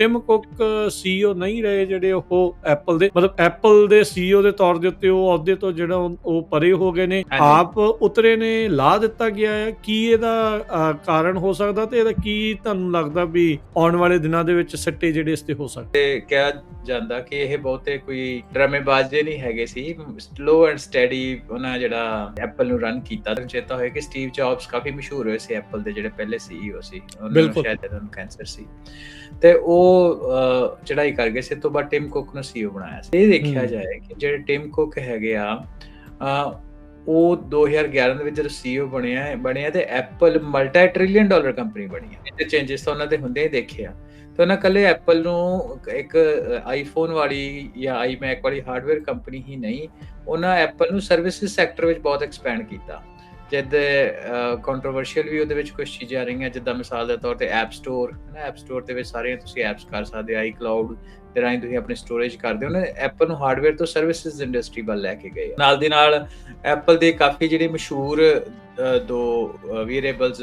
Tim cook CEO ਨਹੀਂ ਰਹੇ ਜਿਹੜੇ ਉਹ ਐਪਲ ਦੇ, ਮਤਲਬ ਐਪਲ ਦੇ CEO ਦੇ ਤੌਰ ਦੇ ਉੱਤੇ ਉਹ ਅਹੁਦੇ ਤੋਂ ਜਿਹੜਾ ਉਹ ਪਰੇ ਹੋ ਗਏ ਨੇ, ਆਪ ਉਤਰੇ ਨੇ, ਲਾ ਦਿੱਤਾ ਗਿਆ ਹੈ। ਕੀ ਇਹਦਾ ਕਾਰਨ ਹੋ ਸਕਦਾ ਤੇ ਇਹਦਾ ਕੀ ਤੁਹਾਨੂੰ ਲੱਗਦਾ ਵੀ ਆਉਣ ਵਾਲੇ ਦਿਨਾਂ ਦੇ ਵਿੱਚ ਸਿੱਟੇ ਜਿਹੜੇ ਇਸ ਤੇ ਹੋ ਸਕਦੇ? ਕਿਹਾ ਜਾਂਦਾ ਕਿ ਇਹ ਬਹੁਤੇ ਕੋਈ ਡਰਾਮੇਬਾਜ਼ ਜੇ ਨਹੀਂ ਹੈਗੇ ਸੀ, ਸਲੋ ਐਂਡ ਸਟੈਡੀ ਉਹਨਾਂ ਜਿਹੜਾ ਐਪਲ ਨੂੰ ਰਨ ਕੀਤਾ। ਚੇਤਾ ਹੋਇਆ ਕਿ ਸਟੀਵ ਜੌਬਸ ਕਾਫੀ ਮਸ਼ਹੂਰ ਹੋਏ ਸੀ ਐਪਲ ਦੇ ਜਿਹੜੇ ਪਹਿਲੇ CEO ਸੀ, ਉਹਨਾਂ ਨੂੰ ਸ਼ਾਇਦ ਉਹਨੂੰ ਕੈਂਸਰ ਸੀ ਤੇ ਉਹ ਚੜਾਈ ਕਰ ਗਏ ਸੀ। ਤੋਂ ਬਾਅਦ ਟਿਮ ਕੁੱਕ ਨੂੰ CEO ਬਣਾਇਆ ਸੀ। ਇਹ ਦੇਖਿਆ ਜਾਏ ਕਿ ਜਿਹੜੇ ਟਿਮ ਕੁੱਕ ਹੈਗੇ ਆ ਉਹ 2011 ਦੇ ਵਿੱਚ ਜਦੋਂ CEO ਬਣਿਆ ਤੇ Apple multi trillion dollar company ਬਣੀ ਹੈ। ਇਹ ਚੇਂਜਸ ਤਾਂ ਉਹਨਾਂ ਦੇ ਹੁੰਦੇ ਹੀ ਦੇਖੇ ਆ। ਤੇ ਉਹਨਾਂ ਕੱਲੇ ਐਪਲ ਨੂੰ ਇੱਕ ਆਈਫੋਨ ਵਾਲੀ ਜਾਂ ਆਈਮੈਕ ਵਾਲੀ ਹਾਰਡਵੇਅਰ ਕੰਪਨੀ ਹੀ ਨਹੀਂ, ਉਹਨਾਂ ਐਪਲ ਨੂੰ ਸਰਵਿਸਿਜ਼ ਸੈਕਟਰ ਵਿੱਚ ਬਹੁਤ ਐਕਸਪੈਂਡ ਕੀਤਾ। ਜਦ ਕੰਟਰੋਵਰਸ਼ੀਅਲ ਵੀ ਉਹਦੇ ਵਿੱਚ ਕੁਝ ਚੀਜ਼ਾਂ ਆ ਰਹੀਆਂ, ਜਿੱਦਾਂ ਮਿਸਾਲ ਦੇ ਤੌਰ ਤੇ ਐਪ ਸਟੋਰ ਦੇ ਵਿੱਚ ਸਾਰੀਆਂ ਤੁਸੀਂ ਐਪਸ ਕਰ ਸਕਦੇ ਹੋ, ਆਈ ਕਲਾਊਡ ਦੇ ਰਾਹੀਂ ਤੁਸੀਂ ਆਪਣੀ ਸਟੋਰੇਜ ਕਰਦੇ ਹੋ। ਉਹਨੇ ਐਪਲ ਨੂੰ ਹਾਰਡਵੇਅਰ ਤੋਂ ਸਰਵਿਸਿਜ਼ ਇੰਡਸਟਰੀ ਵੱਲ ਲੈ ਕੇ ਗਏ। ਨਾਲ ਦੀ ਨਾਲ ਐਪਲ ਦੇ ਕਾਫੀ ਜਿਹੜੇ ਮਸ਼ਹੂਰ 2 ਵੀਅਰੇਬਲਸ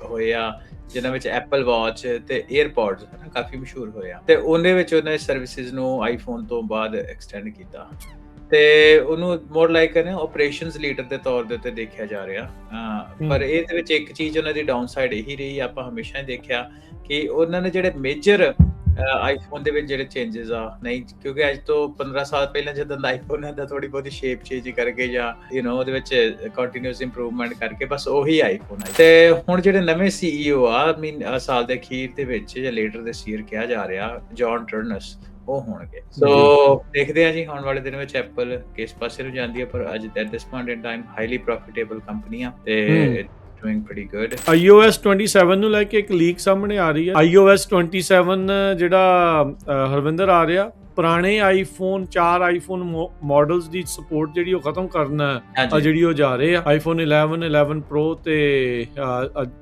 ਹੋਏ ਆ, ਜਿਨ੍ਹਾਂ ਵਿੱਚ ਐਪਲ ਵਾਚ ਤੇ ਏਅਰਪੋਡਸ ਕਾਫੀ ਮਸ਼ਹੂਰ ਹੋਏ ਆ, ਤੇ ਉਹਦੇ ਵਿੱਚ ਉਹਨੇ ਸਰਵਿਸਿਜ਼ ਨੂੰ ਆਈਫੋਨ ਤੋਂ ਬਾਅਦ ਐਕਸਟੈਂਡ ਕੀਤਾ ਤੇ ਉਹਨੂੰ ਮੋਰ ਲਾਈਕ ਆਪਰੇਸ਼ਨਸ ਲੀਡਰ ਦੇ ਤੌਰ ਦੇ ਉੱਤੇ ਦੇਖਿਆ ਜਾ ਰਿਹਾ। ਪਰ ਇਹਦੇ ਵਿੱਚ ਇੱਕ ਚੀਜ਼ ਉਹਨਾਂ ਦੀ ਡਾਊਨ ਸਾਈਡ ਇਹੀ ਰਹੀ, ਆਪਾਂ ਹਮੇਸ਼ਾ ਹੀ ਦੇਖਿਆ ਕਿ ਉਹਨਾਂ ਨੇ ਜਿਹੜੇ ਮੇਜਰ ਆਈਫੋਨ ਦੇ ਵਿੱਚ ਜਿਹੜੇ ਚੇਂਜਸ ਆ ਨਹੀਂ, ਕਿਉਂਕਿ ਅੱਜ ਤੋਂ 15 ਸਾਲ ਪਹਿਲਾਂ ਜਦੋਂ ਆਈਫੋਨ ਹੁੰਦਾ ਥੋੜੀ ਬਹੁਤੀ ਸ਼ੇਪ ਚੇਂਜ ਕਰਕੇ ਜਾਂ ਉਹਦੇ ਵਿੱਚ ਕੰਟੀਨਿਊਸ ਇੰਪਰੂਵਮੈਂਟ ਕਰਕੇ ਬਸ ਉਹੀ ਆਈਫੋਨ ਆ। ਤੇ ਹੁਣ ਜਿਹੜੇ ਨਵੇਂ CEO ਆ ਸਾਲ ਦੇ ਅਖੀਰ ਦੇ ਵਿੱਚ ਜਾਂ ਲੇਟਰ ਦਿਸ ਈਅਰ ਕਿਹਾ ਜਾ ਰਿਹਾ, ਜੌਨ ਟਰਨਰਸ, ਉਹ ਹੋਣਗੇ। ਸੋ ਦੇਖਦੇ ਆ ਜੀ ਆਉਣ ਵਾਲੇ ਦਿਨ ਵਿੱਚ ਐਪਲ ਕਿਸ ਪਾਸੇ ਨੂੰ ਜਾਂਦੀ ਹੈ, ਪਰ ਅੱਜ at this point in time highly profitable company ਆ ਤੇ doing pretty good। iOS 27 ਨੂੰ ਲੈ ਕੇ ਇੱਕ ਲੀਕ ਸਾਹਮਣੇ ਆ ਰਹੀ ਹੈ। iOS 27 ਜਿਹੜਾ ਹਰਵਿੰਦਰ ਆ ਰਿਹਾ, ਪੁਰਾਣੇ ਆਈਫੋਨ 4 ਆਈਫੋਨ ਮਾਡਲਸ ਦੀ ਸਪੋਰਟ ਜਿਹੜੀ ਉਹ ਖਤਮ ਕਰਨਾ ਜਿਹੜੀ ਉਹ ਜਾ ਰਹੇ ਆ। ਆਈਫੋਨ 11 Pro ਤੇ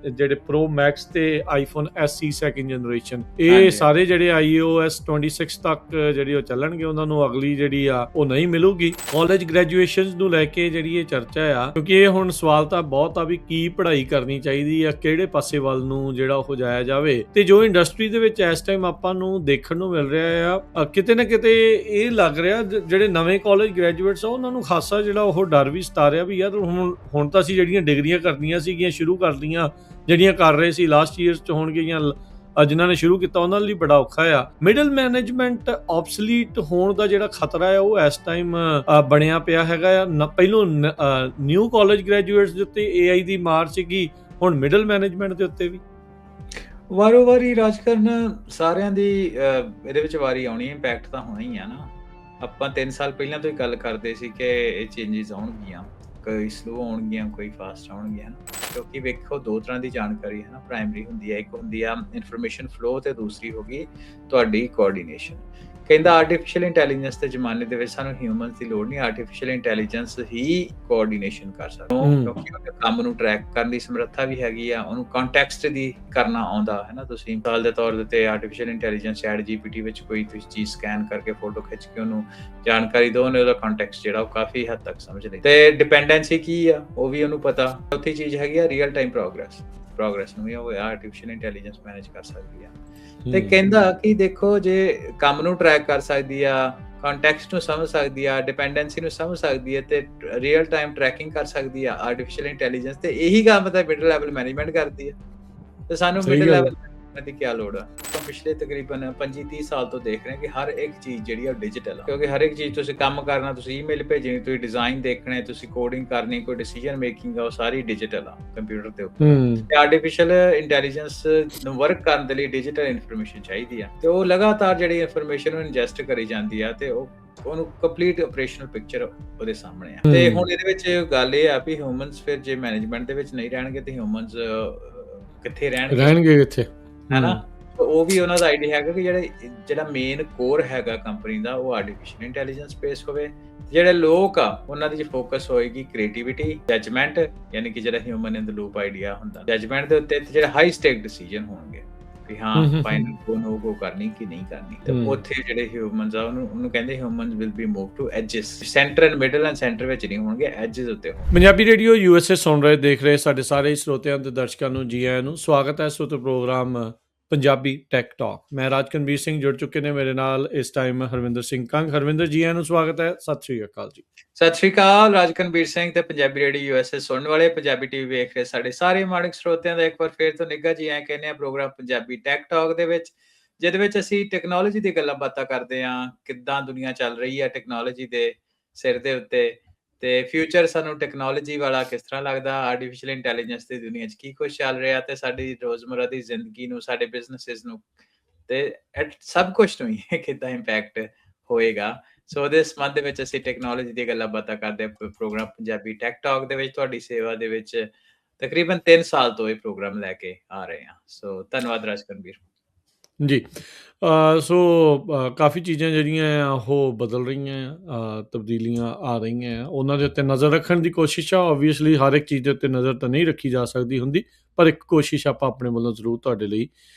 ਜਿਹੜੇ Pro Max ਤੇ ਆਈਫੋਨ SE ਸੈਕਿੰਡ ਜਨਰੇਸ਼ਨ, ਇਹ ਸਾਰੇ ਜਿਹੜੇ iOS 26 ਤੱਕ ਜਿਹੜੀ ਉਹ ਚੱਲਣਗੇ। ਉਹਨਾਂ ਨੂੰ ਅਗਲੀ ਜਿਹੜੀ ਆ ਉਹ ਨਹੀਂ ਮਿਲੂਗੀ। ਕਾਲਜ ਗ੍ਰੈਜੂਏਸ਼ਨਸ ਨੂੰ ਲੈ ਕੇ ਜਿਹੜੀ ਇਹ ਚਰਚਾ ਆ, ਕਿਉਂਕਿ ਇਹ ਹੁਣ ਸਵਾਲ ਤਾਂ ਬਹੁਤ ਆ ਵੀ ਕੀ ਪੜ੍ਹਾਈ ਕਰਨੀ ਚਾਹੀਦੀ ਆ, ਕਿਹੜੇ ਪਾਸੇ ਵੱਲ ਨੂੰ ਜਿਹੜਾ ਉਹ ਜਾਇਆ ਜਾਵੇ। ਤੇ ਜੋ ਇੰਡਸਟਰੀ ਦੇ ਵਿੱਚ ਇਸ ਟਾਈਮ ਆਪਾਂ ਨੂੰ ਦੇਖਣ ਨੂੰ ਮਿਲ ਰਿਹਾ ਆ, ਕਿਤੇ ਕਿਤੇ ਇਹ ਲੱਗ ਰਿਹਾ ਜਿਹੜੇ ਨਵੇਂ ਕਾਲਜ ਗ੍ਰੈਜੂਏਟਸ ਆ ਉਹਨਾਂ ਨੂੰ ਖਾਸਾ ਜਿਹੜਾ ਉਹ ਡਰ ਵੀ ਸਤਾ ਰਿਹਾ ਵੀ ਯਾਰ ਹੁਣ ਤਾਂ ਅਸੀਂ ਜਿਹੜੀਆਂ ਡਿਗਰੀਆਂ ਕਰਨੀਆਂ ਸੀਗੀਆਂ ਸ਼ੁਰੂ ਕਰ ਲਈਆਂ, ਜਿਹੜੀਆਂ ਕਰ ਰਹੇ ਸੀ ਲਾਸਟ ਈਅਰਸ ਚ ਹੋਣਗੀਆਂ, ਜਿਨ੍ਹਾਂ ਨੇ ਸ਼ੁਰੂ ਕੀਤਾ ਉਹਨਾਂ ਲਈ ਬੜਾ ਔਖਾ ਆ। ਮਿਡਲ ਮੈਨੇਜਮੈਂਟ ਆਬਸਲੀਟ ਹੋਣ ਦਾ ਜਿਹੜਾ ਖਤਰਾ ਹੈ ਉਹ ਇਸ ਟਾਈਮ ਬਣਿਆ ਪਿਆ ਹੈਗਾ ਆ। ਪਹਿਲੋਂ ਨਿਊ ਕਾਲਜ ਗ੍ਰੈਜੂਏਟਸ ਦੇ ਉੱਤੇ AI ਦੀ ਮਾਰ ਸੀਗੀ, ਹੁਣ ਮਿਡਲ ਮੈਨੇਜਮੈਂਟ ਦੇ ਉੱਤੇ ਵੀ ਵਾਰੋ ਵਾਰੀ ਰਾਜਕਾਰਨ ਸਾਰਿਆਂ ਦੀ ਇਹਦੇ ਵਿੱਚ ਵਾਰੀ ਆਉਣੀ, ਇੰਪੈਕਟ ਤਾਂ ਹੋਣਾ ਹੀ ਆ ਨਾ। ਆਪਾਂ 3 ਸਾਲ ਪਹਿਲਾਂ ਤੋਂ ਹੀ ਗੱਲ ਕਰਦੇ ਸੀ ਕਿ ਇਹ ਚੇਂਜਸ ਆਉਣਗੀਆਂ, ਕੋਈ ਸਲੋ ਆਉਣਗੀਆਂ, ਕੋਈ ਫਾਸਟ ਆਉਣਗੀਆਂ, ਕਿਉਂਕਿ ਵੇਖੋ 2 ਤਰ੍ਹਾਂ ਦੀ ਜਾਣਕਾਰੀ ਹੈ ਨਾ, ਪ੍ਰਾਇਮਰੀ ਹੁੰਦੀ ਹੈ, ਇੱਕ ਹੁੰਦੀ ਆ ਇਨਫੋਰਮੇਸ਼ਨ ਫਲੋ ਤੇ ਦੂਸਰੀ ਹੋ ਗਈ ਤੁਹਾਡੀ ਕੋਆਰਡੀਨੇਸ਼ਨ। ਕਹਿੰਦਾ ਆਰਟੀਫੀਸ਼ੀਅਲ ਇੰਟੈਲੀਜੈਂਸ ਦੇ ਜ਼ਮਾਨੇ ਦੇ ਵਿੱਚ ਸਾਨੂੰ ਹਿਊਮਨਸ ਦੀ ਲੋੜ ਨਹੀਂ, ਆਰਟੀਫੀਸ਼ੀਅਲ ਇੰਟੈਲੀਜੈਂਸ ਹੀ ਕੋਆਰਡੀਨੇਸ਼ਨ ਕਰ ਸਕਦਾ, ਕਿਉਂਕਿ ਉਹਦੇ ਕੰਮ ਨੂੰ ਟਰੈਕ ਕਰਨ ਦੀ ਸਮਰੱਥਾ ਵੀ ਹੈਗੀ ਆ, ਉਹਨੂੰ ਕੰਟੈਕਸਟ ਦੀ ਕਰਨਾ ਆਉਂਦਾ ਹੈ ਨਾ। ਤੁਸੀਂ ਮਿਸਾਲ ਦੇ ਤੌਰ ਤੇ ਆਰਟੀਫੀਸ਼ੀਅਲ ਇੰਟੈਲੀਜੈਂਸ ਚੈਟ GPT ਵਿੱਚ ਕੋਈ ਤੁਸੀਂ ਚੀਜ਼ ਸਕੈਨ ਕਰਕੇ ਫੋਟੋ ਖਿੱਚ ਕੇ ਉਹਨੂੰ ਜਾਣਕਾਰੀ ਦਿਓ, ਉਹਨੇ ਉਹਦਾ ਕੰਟੈਕਸਟ ਜਿਹੜਾ ਉਹ ਕਾਫੀ ਹੱਦ ਤੱਕ ਸਮਝ ਲਈ। ਤੇ ਡਿਪੈਂਡੈਂਸੀ ਕੀ ਆ ਉਹ ਵੀ ਉਹਨੂੰ ਪਤਾ। ਚੌਥੀ ਚੀਜ਼ ਹੈਗੀ ਆ ਰੀਅਲ ਟਾਈਮ ਪ੍ਰੋਗਰੈਸ ਨੂੰ ਵੀ ਉਹ ਆਰਟੀਫੀਸ਼ੀਅਲ ਇੰਟੈਲੀਜੈਂਸ ਮੈਨੇਜ ਕਰ ਸਕਦੀ ਆ। ਤੇ ਕਹਿੰਦਾ ਕਿ ਦੇਖੋ ਜੇ ਕੰਮ ਨੂੰ ਟਰੈਕ ਕਰ ਸਕਦੀ ਆ, ਕੰਟੈਕਸਟ ਨੂੰ ਸਮਝ ਸਕਦੀ ਆ, ਡਿਪੈਂਡੈਂਸੀ ਨੂੰ ਸਮਝ ਸਕਦੀ ਹੈ ਤੇ ਰੀਅਲ ਟਾਈਮ ਟਰੈਕਿੰਗ ਕਰ ਸਕਦੀ ਆ ਆਰਟੀਫੀਸ਼ੀਅਲ ਇੰਟੈਲੀਜੈਂਸ, ਤੇ ਇਹੀ ਕੰਮ ਤਾਂ ਮਿਡਲ ਲੈਵਲ ਮੈਨੇਜਮੈਂਟ ਕਰਦੀ ਆ। ਤੇ ਸਾਨੂੰ ਮਿਡਲ ਲੈਵਲ ਦੀ ਕੀ ਲੋੜ ਆ? ਪਿਛਲੇ ਤਕਰੀਬਨ 25-30 ਸਾਲ ਤੋਂ ਦੇਖ ਰਹੇ ਕਿ ਹਰ ਇੱਕ ਚੀਜ਼ ਜਿਹੜੀ ਆ ਡਿਜੀਟਲ ਆ, ਕਿਉਂਕਿ ਹਰ ਇੱਕ ਚੀਜ਼ ਤੁਸੀਂ ਕੰਮ ਕਰਨਾ, ਤੁਸੀਂ ਈਮੇਲ ਭੇਜਣੀ, ਤੁਸੀਂ ਡਿਜ਼ਾਈਨ ਦੇਖਣੇ, ਤੁਸੀਂ ਕੋਡਿੰਗ ਕਰਨੀ, ਕੋਈ ਡਿਸੀਜਨ ਮੇਕਿੰਗ ਆ, ਉਹ ਸਾਰੀ ਡਿਜੀਟਲ ਆ ਕੰਪਿਊਟਰ ਦੇ ਉੱਪਰ। ਤੇ ਆਰਟੀਫੀਸ਼ੀਅਲ ਇੰਟੈਲੀਜੈਂਸ ਨੂੰ ਵਰਕ ਕਰਨ ਦੇ ਲਈ ਡਿਜੀਟਲ ਇਨਫੋਰਮੇਸ਼ਨ ਚਾਹੀਦੀ ਆ, ਤੇ ਉਹ ਲਗਾਤਾਰ ਜਿਹੜੀ ਇਨਫੋਰਮੇਸ਼ਨ ਨੂੰ ਇੰਜੈਸਟ ਕਰੀ ਜਾਂਦੀ ਆ ਤੇ ਉਹਨੂੰ ਕੰਪਲੀਟ ਆਪਰੇਸ਼ਨਲ ਪਿਕਚਰ ਉਹਦੇ ਸਾਹਮਣੇ ਆ। ਤੇ ਹੁਣ ਇਹਦੇ ਵਿੱਚ ਗੱਲ ਇਹ ਆ ਵੀ ਹਿਊਮਨਸ ਫਿਰ ਜੇ ਮੈਨੇਜਮੈਂਟ ਦੇ ਵਿੱਚ ਨਹੀਂ ਰਹਿਣਗੇ ਤੇ ਹਿਊਮਨਸ ਕਿੱਥੇ ਰਹਿਣਗੇ ਕਿੱਥੇ, ਹੈਨਾ। ਉਹ ਵੀ ਉਹਨਾਂ ਦਾ ਆਈਡੀਆ ਹੈਗਾ ਕਿ ਜਿਹੜਾ ਮੇਨ ਕੋਰ ਹੈਗਾ ਕੰਪਨੀ ਦਾ ਉਹ ਆਰਟੀਫੀਸ਼ੀਅਲ ਇੰਟੈਲੀਜੈਂਸ ਬੇਸ ਹੋਵੇ। ਜਿਹੜੇ ਲੋਕ ਆ ਉਹਨਾਂ ਦੀ ਫੋਕਸ ਹੋਏਗੀ ਕ੍ਰੀਏਟੀਵਿਟੀ, ਜਜਮੈਂਟ, ਯਾਨੀ ਕਿ ਜਿਹੜਾ ਹਿਊਮਨ ਇਨ ਦ ਲੂਪ ਆਈਡੀਆ ਹੁੰਦਾ, ਜਜਮੈਂਟ ਦੇ ਉੱਤੇ, ਤੇ ਜਿਹੜੇ ਹਾਈ ਸਟੇਕ ਡਿਸੀਜਨ ਹੋਣਗੇ ਵੀ ਹਾਂ ਫਾਈਨਲ ਕੋ ਕਰਨੀ ਕਿ ਨਹੀਂ ਕਰਨੀ। ਤੇ ਉੱਥੇ ਜਿਹੜੇ ਹਿਊਮਨਸ ਆ ਉਹਨੂੰ ਕਹਿੰਦੇ humans will be move to edges, centre and middle and centre ਵਿੱਚ ਨਹੀਂ ਹੋਣਗੇ, ਐਜਸ ਉੱਤੇ ਹੋਣਗੇ। ਪੰਜਾਬੀ ਰੇਡੀਓ USA ਸੁਣ ਰਹੇ ਦੇਖ ਰਹੇ ਸਾਡੇ ਸਾਰੇ ਸਰੋਤਿਆਂ ਤੇ ਦਰਸ਼ਕਾਂ ਨੂੰ ਜੀ ਆਇਆਂ ਨੂੰ। ਸਵਾਗਤ ਹੈ ਸਰੋਤੇ ਪ੍ਰੋਗਰਾਮ ਪੰਜਾਬੀ ਟੈਕ ਟਾਕ। ਮੈਂ ਰਾਜਕਨਵੀਰ ਸਿੰਘ, ਜੁੜ ਚੁੱਕੇ ਨੇ ਮੇਰੇ ਨਾਲ ਇਸ ਟਾਈਮ ਹਰਵਿੰਦਰ ਸਿੰਘ ਕੰਗ। ਹਰਵਿੰਦਰ ਜੀ, ਆਇਆਂ ਨੂੰ ਸਵਾਗਤ ਹੈ। ਸਤਿ ਸ਼੍ਰੀ ਅਕਾਲ ਜੀ। ਸਤਿ ਸ਼੍ਰੀ ਅਕਾਲ ਰਾਜਕਨਵੀਰ ਸਿੰਘ ਤੇ ਪੰਜਾਬੀ ਰੇਡੀਓ ਯੂਐਸਏ ਸੁਣਨ ਵਾਲੇ, ਪੰਜਾਬੀ ਟੀਵੀ ਵੇਖ ਰਹੇ ਸਾਡੇ ਸਾਰੇ ਮਾਣਕ ਸਰੋਤਿਆਂ ਦਾ ਇੱਕ ਵਾਰ ਫੇਰ ਤੋਂ ਨਿੱਘਾ ਜੀ ਆਇਆਂ ਕਹਿੰਦੇ ਆ ਪ੍ਰੋਗਰਾਮ ਪੰਜਾਬੀ ਟੈਕ ਟਾਕ ਦੇ ਵਿੱਚ, ਜਿਹਦੇ ਵਿੱਚ ਅਸੀਂ ਟੈਕਨੋਲੋਜੀ ਦੀ ਗੱਲਾਂ ਬਾਤਾਂ ਕਰਦੇ ਹਾਂ। ਕਿੱਦਾਂ ਦੁਨੀਆ ਚੱਲ ਰਹੀ ਹੈ ਟੈਕਨੋਲੋਜੀ ਦੇ ਸਿਰ ਦੇ ਉੱਤੇ, ਤੇ ਫਿਊਚਰ ਸਾਨੂੰ ਟੈਕਨੋਲੋਜੀ ਵਾਲਾ ਕਿਸ ਤਰ੍ਹਾਂ ਲੱਗਦਾ, ਆਰਟੀਫਿਸ਼ੀਅਲ ਇੰਟੈਲੀਜੈਂਸ ਦੀ ਦੁਨੀਆ 'ਚ ਕੀ ਕੁਝ ਚੱਲ ਰਿਹਾ, ਤੇ ਸਾਡੀ ਰੋਜ਼ਮਰਰਾ ਦੀ ਜ਼ਿੰਦਗੀ ਨੂੰ, ਸਾਡੇ ਬਿਜ਼ਨੈਸਿਸ ਨੂੰ, ਤੇ ਸਭ ਕੁਝ ਨੂੰ ਹੀ ਕਿੱਦਾਂ ਇੰਪੈਕਟ ਹੋਏਗਾ। ਸੋ ਉਹਦੇ ਸੰਬੰਧ ਦੇ ਵਿੱਚ ਅਸੀਂ ਟੈਕਨੋਲੋਜੀ ਦੀਆਂ ਗੱਲਾਂ ਬਾਤਾਂ ਕਰਦੇ ਹਾਂ। ਪ੍ਰੋਗਰਾਮ ਪੰਜਾਬੀ ਟੈਕ ਟਾਕ ਦੇ ਵਿੱਚ ਤੁਹਾਡੀ ਸੇਵਾ ਦੇ ਵਿੱਚ ਤਕਰੀਬਨ 3 ਸਾਲ ਤੋਂ ਇਹ ਪ੍ਰੋਗਰਾਮ ਲੈ ਕੇ ਆ ਰਹੇ ਹਾਂ। ਸੋ ਧੰਨਵਾਦ ਰਾਜਕਨਵੀਰ ਜੀ। ਸੋ ਕਾਫੀ ਚੀਜ਼ਾਂ ਜਿਹੜੀਆਂ ਆ ਉਹ ਬਦਲ ਰਹੀਆਂ ਆ, ਤਬਦੀਲੀਆਂ ਆ ਰਹੀਆਂ ਆ, ਉਹਨਾਂ ਦੇ ਉੱਤੇ ਨਜ਼ਰ ਰੱਖਣ ਦੀ ਕੋਸ਼ਿਸ਼ ਆ। ਓਬਵੀਅਸਲੀ ਹਰ ਇੱਕ ਚੀਜ਼ ਦੇ ਉੱਤੇ ਨਜ਼ਰ ਤਾਂ ਨਹੀਂ ਰੱਖੀ ਜਾ ਸਕਦੀ ਹੁੰਦੀ, ਪਰ ਇੱਕ ਕੋਸ਼ਿਸ਼ ਆਪਾਂ ਆਪਣੇ ਵੱਲੋਂ ਜ਼ਰੂਰ ਤੁਹਾਡੇ ਲਈ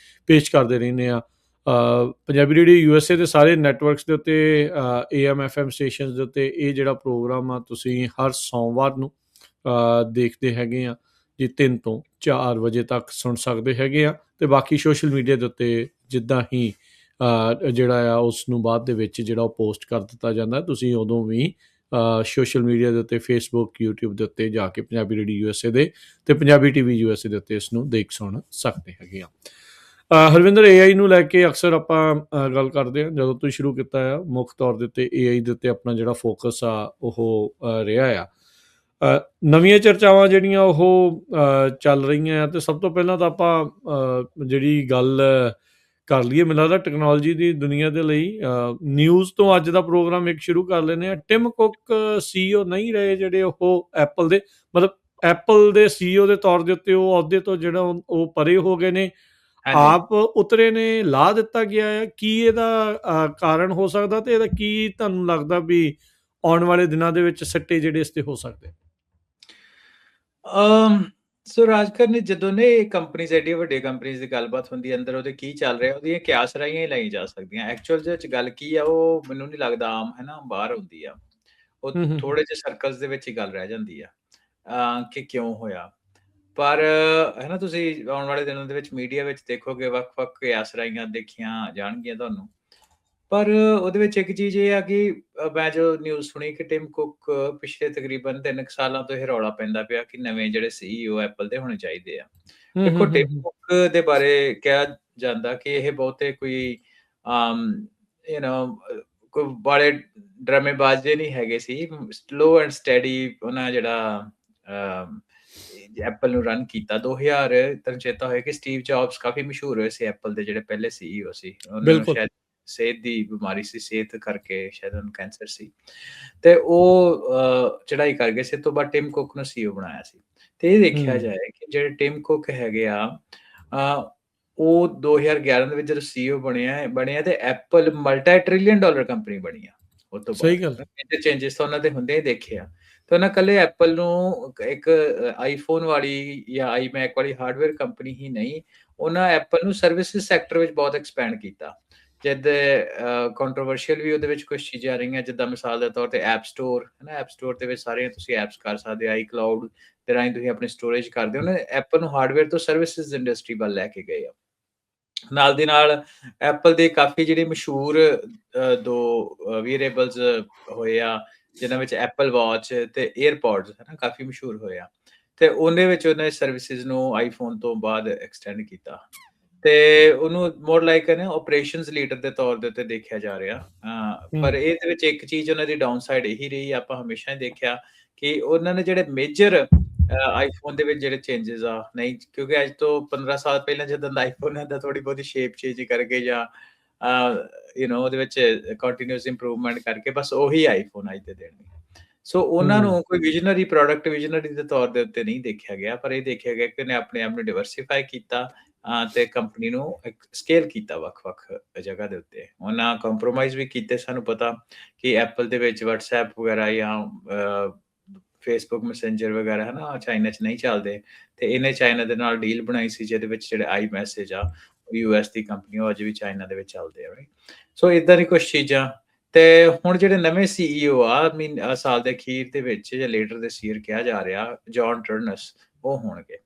ਪੇਸ਼ ਕਰਦੇ ਰਹਿੰਦੇ ਆ। ਪੰਜਾਬੀ ਰੇਡੀਓ ਯੂਐਸਏ ਦੇ ਸਾਰੇ ਨੈਟਵਰਕਸ ਦੇ ਉੱਤੇ, AM FM ਸਟੇਸ਼ਨਸ ਦੇ ਉੱਤੇ ਇਹ ਜਿਹੜਾ ਪ੍ਰੋਗਰਾਮ ਆ ਤੁਸੀਂ ਹਰ ਸੋਮਵਾਰ ਨੂੰ ਦੇਖਦੇ ਹੈਗੇ ਆ ਜੀ। 3 ਤੋਂ 4 ਵਜੇ ਤੱਕ ਸੁਣ ਸਕਦੇ ਹੈਗੇ ਆ। ਅਤੇ ਬਾਕੀ ਸੋਸ਼ਲ ਮੀਡੀਆ ਦੇ ਉੱਤੇ ਜਿੱਦਾਂ ਹੀ ਜਿਹੜਾ ਆ ਉਸ ਨੂੰ ਬਾਅਦ ਦੇ ਵਿੱਚ ਜਿਹੜਾ ਉਹ ਪੋਸਟ ਕਰ ਦਿੱਤਾ ਜਾਂਦਾ, ਤੁਸੀਂ ਉਦੋਂ ਵੀ ਸੋਸ਼ਲ ਮੀਡੀਆ ਦੇ ਉੱਤੇ ਫੇਸਬੁੱਕ, YouTube ਦੇ ਉੱਤੇ ਜਾ ਕੇ ਪੰਜਾਬੀ ਰੇਡੀਓ USA ਦੇ ਅਤੇ ਪੰਜਾਬੀ TV USA ਦੇ ਉੱਤੇ ਇਸ ਨੂੰ ਦੇਖ ਸੁਣ ਸਕਦੇ ਹੈਗੇ ਆ। ਹਰਵਿੰਦਰ, AI ਨੂੰ ਲੈ ਕੇ ਅਕਸਰ ਆਪਾਂ ਗੱਲ ਕਰਦੇ ਹਾਂ। ਜਦੋਂ ਤੋਂ ਸ਼ੁਰੂ ਕੀਤਾ ਆ, ਮੁੱਖ ਤੌਰ ਦੇ ਉੱਤੇ AI ਦੇ ਉੱਤੇ ਆਪਣਾ ਜਿਹੜਾ ਫੋਕਸ ਆ ਉਹ ਰਿਹਾ ਆ। ਨਵੀਆਂ ਚਰਚਾਵਾਂ ਜਿਹੜੀਆਂ ਉਹ ਚੱਲ ਰਹੀਆਂ ਆ, ਅਤੇ ਸਭ ਤੋਂ ਪਹਿਲਾਂ ਤਾਂ ਆਪਾਂ ਜਿਹੜੀ ਗੱਲ ਕਰ ਲਈਏ, ਮੈਨੂੰ ਲੱਗਦਾ ਟੈਕਨੋਲੋਜੀ ਦੀ ਦੁਨੀਆ ਦੇ ਲਈ ਨਿਊਜ਼ ਤੋਂ ਅੱਜ ਦਾ ਪ੍ਰੋਗਰਾਮ ਇੱਕ ਸ਼ੁਰੂ ਕਰ ਲੈਂਦੇ ਹਾਂ। ਟਿਮ ਕੁੱਕ CEO ਨਹੀਂ ਰਹੇ ਜਿਹੜੇ ਉਹ ਐਪਲ ਦੇ, ਮਤਲਬ ਐਪਲ ਦੇ CEO ਦੇ ਤੌਰ ਦੇ ਉੱਤੇ ਉਹ ਅਹੁਦੇ ਤੋਂ ਜਿਹੜਾ ਉਹ ਪਰੇ ਹੋ ਗਏ ਨੇ, ਆਪ ਉਤਰੇ ਨੇ, ਲਾ ਦਿੱਤਾ ਗਿਆ ਹੈ। ਕੀ ਇਹਦਾ ਕਾਰਨ ਹੋ ਸਕਦਾ, ਅਤੇ ਇਹਦਾ ਕੀ ਤੁਹਾਨੂੰ ਲੱਗਦਾ ਵੀ ਆਉਣ ਵਾਲੇ ਦਿਨਾਂ ਦੇ ਵਿੱਚ ਸਿੱਟੇ ਜਿਹੜੇ ਇਸ 'ਤੇ ਹੋ ਸਕਦੇ? ਸੋ ਰਾਜਕਰ ਨੇ ਜਦੋਂ ਨੇ ਕੰਪਨੀਜ਼, ਐਡੀਆਂ ਵੱਡੀਆਂ ਕੰਪਨੀਜ਼ ਦੀ ਗੱਲਬਾਤ ਹੁੰਦੀ ਹੈ, ਅੰਦਰ ਉਹਦੇ ਕੀ ਚੱਲ ਰਿਹਾ ਉਹਦੀਆਂ ਕਿਆਸ ਰਾਹੀਆਂ ਹੀ ਲਾਈ ਜਾ ਸਕਦੀਆਂ। ਐਕਚੁਅਲ ਦੇ ਵਿੱਚ ਗੱਲ ਕੀ ਆ ਉਹ ਮੈਨੂੰ ਨਹੀਂ ਲੱਗਦਾ ਆਮ ਹੈ ਨਾ ਬਾਹਰ ਹੁੰਦੀ ਆ। ਉਹ ਥੋੜੇ ਜਿਹੇ ਸਰਕਲਸ ਦੇ ਵਿੱਚ ਹੀ ਗੱਲ ਰਹਿ ਜਾਂਦੀ ਆ ਕਿ ਕਿਉਂ ਹੋਇਆ। ਪਰ ਹੈ ਨਾ, ਤੁਸੀਂ ਆਉਣ ਵਾਲੇ ਦਿਨਾਂ ਦੇ ਵਿੱਚ ਮੀਡੀਆ ਵਿੱਚ ਦੇਖੋਗੇ ਵੱਖ-ਵੱਖ ਕਿਆਸ ਰਾਹੀਆਂ ਦੇਖੀਆਂ ਜਾਣਗੀਆਂ ਤੁਹਾਨੂੰ। ਪਰ ਉਹਦੇ ਵਿੱਚ ਇੱਕ ਚੀਜ਼ ਇਹ ਆ ਕਿ ਮੈਂ ਜੋ ਨਿਊਜ਼ ਸੁਣੀ ਕਿ ਟਿਮ ਕੁੱਕ ਪਿਛਲੇ ਤਕਰੀਬਨ 3 ਸਾਲਾਂ ਤੋਂ ਇਹ ਰੌਲਾ ਪੈਂਦਾ ਪਿਆ ਕਿ ਨਵੇਂ ਜਿਹੜੇ CEO ਐਪਲ ਦੇ ਹੋਣੇ ਚਾਹੀਦੇ ਆ। ਦੇਖੋ, ਟਿਮ ਕੁੱਕ ਦੇ ਬਾਰੇ ਕਿਹਾ ਜਾਂਦਾ ਕਿ ਇਹ ਬਹੁਤੇ ਕੋਈ ਕੋਈ ਬਾਲੇ ਡਰਾਮੇਬਾਜ਼ ਜਿਹੇ ਨਹੀਂ ਹੈਗੇ ਸੀ। ਸਲੋ ਐਂਡ ਸਟੈਡੀ ਉਹਨਾਂ ਜਿਹੜਾ ਐਪਲ ਨੂੰ ਰਨ ਕੀਤਾ। 2000 ਤੈਨੂੰ ਚੇਤਾ ਹੋਇਆ ਕਿ ਸਟੀਵ ਜੌਬਸ ਕਾਫੀ ਮਸ਼ਹੂਰ ਹੋਏ ਸੀ ਐਪਲ ਦੇ ਜਿਹੜੇ ਪਹਿਲੇ CEO ਸੀ। ਉਹਨਾਂ ਨੂੰ ਸ਼ਾਇਦ ਸਿਹਤ ਦੀ ਬਿਮਾਰੀ ਸੀ, ਸਿਹਤ ਕਰਕੇ ਸ਼ਾਇਦ ਉਹਨੂੰ ਕੈਂਸਰ ਸੀ, ਤੇ ਉਹ ਚੜ੍ਹਾਈ ਕਰ ਗਏ ਸੀ। ਤੋਂ ਬਾਅਦ ਟਿਮ ਕੁੱਕ ਨੂੰ CEO ਬਣਾਇਆ ਸੀ। ਤੇ ਇਹ ਦੇਖਿਆ ਜਾਏ ਕਿ ਜਿਹੜੇ ਟਿਮ ਕੁੱਕ ਹੈਗੇ ਆ, ਉਹ 2011 ਦੇ ਵਿੱਚ ਜਦੋਂ CEO ਬਣਿਆ ਤੇ Apple multi trillion dollar company ਬਣੀ ਆ। ਉਹ ਤੋਂ ਬਾਅਦ ਚੇਂਜਸ ਤਾਂ ਉਹਨਾਂ ਦੇ ਹੁੰਦੇ ਹੀ ਦੇਖੇ ਆ। ਤੇ ਉਹਨਾਂ ਇਕੱਲੇ ਐਪਲ ਨੂੰ ਇੱਕ ਆਈਫੋਨ ਵਾਲੀ ਜਾਂ ਆਈਮੈਕ ਵਾਲੀ ਹਾਰਡਵੇਅਰ ਕੰਪਨੀ ਹੀ ਨਹੀਂ, ਉਹਨਾਂ ਐਪਲ ਨੂੰ ਸਰਵਿਸਿਜ਼ ਸੈਕਟਰ ਵਿੱਚ ਬਹੁਤ ਐਕਸਪੈਂਡ ਕੀਤਾ। ਜਦ ਕੰਟਰੋਵਰਸ਼ੀਅਲ ਵੀ ਉਹਦੇ ਵਿੱਚ ਕੁਝ ਚੀਜ਼ਾਂ ਆ ਰਹੀਆਂ, ਜਿੱਦਾਂ ਮਿਸਾਲ ਦੇ ਤੌਰ ਤੇ ਐਪ ਸਟੋਰ ਹੈ ਨਾ। ਐਪ ਸਟੋਰ ਦੇ ਵਿੱਚ ਸਾਰੀਆਂ ਤੁਸੀਂ ਐਪਸ ਕਰ ਸਕਦੇ ਹੋ, iCloud ਦੇ ਰਾਹੀਂ ਤੁਸੀਂ ਆਪਣੀ ਸਟੋਰੇਜ ਕਰਦੇ ਹੋ। ਉਹਨੇ ਐਪਲ ਨੂੰ ਹਾਰਡਵੇਅਰ ਤੋਂ ਸਰਵਿਸਿਜ਼ ਇੰਡਸਟਰੀ ਵੱਲ ਲੈ ਕੇ ਗਏ ਆ। ਨਾਲ ਦੀ ਨਾਲ ਐਪਲ ਦੇ ਕਾਫੀ ਜਿਹੜੇ ਮਸ਼ਹੂਰ 2 ਵੀਅਰੇਬਲਸ ਹੋਏ ਆ, ਜਿਨ੍ਹਾਂ ਵਿੱਚ ਐਪਲ ਵਾਚ ਤੇ ਏਅਰਪੋਡਸ ਹੈ ਨਾ, ਕਾਫੀ ਮਸ਼ਹੂਰ ਹੋਏ ਆ। ਤੇ ਉਹਦੇ ਵਿੱਚ ਉਹਨੇ ਸਰਵਿਸਿਜ਼ ਨੂੰ ਆਈਫੋਨ ਤੋਂ ਬਾਅਦ ਐਕਸਟੈਂਡ ਕੀਤਾ, ਤੇ ਉਹਨੂੰ ਮੋਰ ਲਾਈਕ ਨਾ ਆਪਰੇਸ਼ਨਸ ਲੀਡਰ ਦੇ ਤੌਰ ਦੇ ਉੱਤੇ ਦੇਖਿਆ ਜਾ ਰਿਹਾ। ਪਰ ਇਹਦੇ ਵਿੱਚ ਇੱਕ ਚੀਜ਼ ਉਹਨਾਂ ਦੀ ਡਾਊਨ ਸਾਈਡ ਇਹੀ ਰਹੀ, ਆਪਾਂ ਹਮੇਸ਼ਾ ਹੀ ਦੇਖਿਆ ਕਿ ਉਹਨਾਂ ਨੇ ਜਿਹੜੇ ਮੇਜਰ ਆਈਫੋਨ ਦੇ ਵਿੱਚ ਜਿਹੜੇ ਚੇਂਜਸ ਆ ਨਹੀਂ, ਕਿਉਂਕਿ ਅੱਜ ਤੋਂ 15 ਸਾਲ ਪਹਿਲਾਂ ਜਦੋਂ ਦਾ ਆਈਫੋਨ ਆਉਂਦਾ ਥੋੜੀ ਬਹੁਤੀ ਸ਼ੇਪ ਚੇਂਜ ਕਰਕੇ ਜਾਂ ਉਹਦੇ ਵਿੱਚ ਕੰਟੀਨਿਊਸ ਇੰਪਰੂਵਮੈਂਟ ਕਰਕੇ ਬਸ ਉਹੀ ਆਈਫੋਨ ਅੱਜ ਦੇ ਦਿਨ। ਸੋ ਉਹਨਾਂ ਨੂੰ ਕੋਈ ਵਿਜ਼ਨਰੀ ਪ੍ਰੋਡਕਟ ਵਿਜ਼ਨਰੀ ਦੇ ਤੌਰ ਦੇ ਉੱਤੇ ਨਹੀਂ ਦੇਖਿਆ ਗਿਆ, ਪਰ ਇਹ ਦੇਖਿਆ ਗਿਆ ਕਿ ਉਹਨੇ ਆਪਣੇ ਆਪ ਨੂੰ ਡਿਵਰਸੀਫਾਈ ਕੀਤਾ ਤੇ ਕੰਪਨੀ ਨੂੰ ਸਕੇਲ ਕੀਤਾ ਵੱਖ-ਵੱਖ ਜਗ੍ਹਾ ਦੇ ਉੱਤੇ। ਉਹਨਾਂ ਕੰਪਰੋਮਾਈਜ਼ ਵੀ ਕੀਤੇ। ਸਾਨੂੰ ਪਤਾ ਕਿ ਐਪਲ ਦੇ ਵਿੱਚ WhatsApp ਵਗੈਰਾ ਜਾਂ ਫੇਸਬੁੱਕ ਮੈਸੇਂਜਰ ਵਗੈਰਾ ਹੈ ਨਾ, ਚਾਈਨਾ 'ਚ ਨਹੀਂ ਚੱਲਦੇ, ਤੇ ਇਹਨੇ ਚਾਈਨਾ ਦੇ ਨਾਲ ਡੀਲ ਬਣਾਈ ਸੀ ਜਿਹਦੇ ਵਿੱਚ ਜਿਹੜੇ ਆਈ ਮੈਸੇਜ ਆ US ਦੀ ਕੰਪਨੀ, ਉਹ ਅੱਜ ਵੀ ਚਾਈਨਾ ਦੇ ਵਿੱਚ ਚੱਲਦੇ ਆ। ਸੋ ਇੱਦਾਂ ਦੀ ਕੁਛ ਚੀਜ਼ਾਂ। ਤੇ ਹੁਣ ਜਿਹੜੇ ਨਵੇਂ CEO ਆ ਸਾਲ ਦੇ ਅਖੀਰ ਦੇ ਵਿੱਚ ਜਾਂ ਲੇਟਰ ਦਿਸ ਈਅਰ ਕਿਹਾ ਜਾ ਰਿਹਾ, ਜੌਨ ਟਰਨਸ ਉਹ ਹੋਣਗੇ।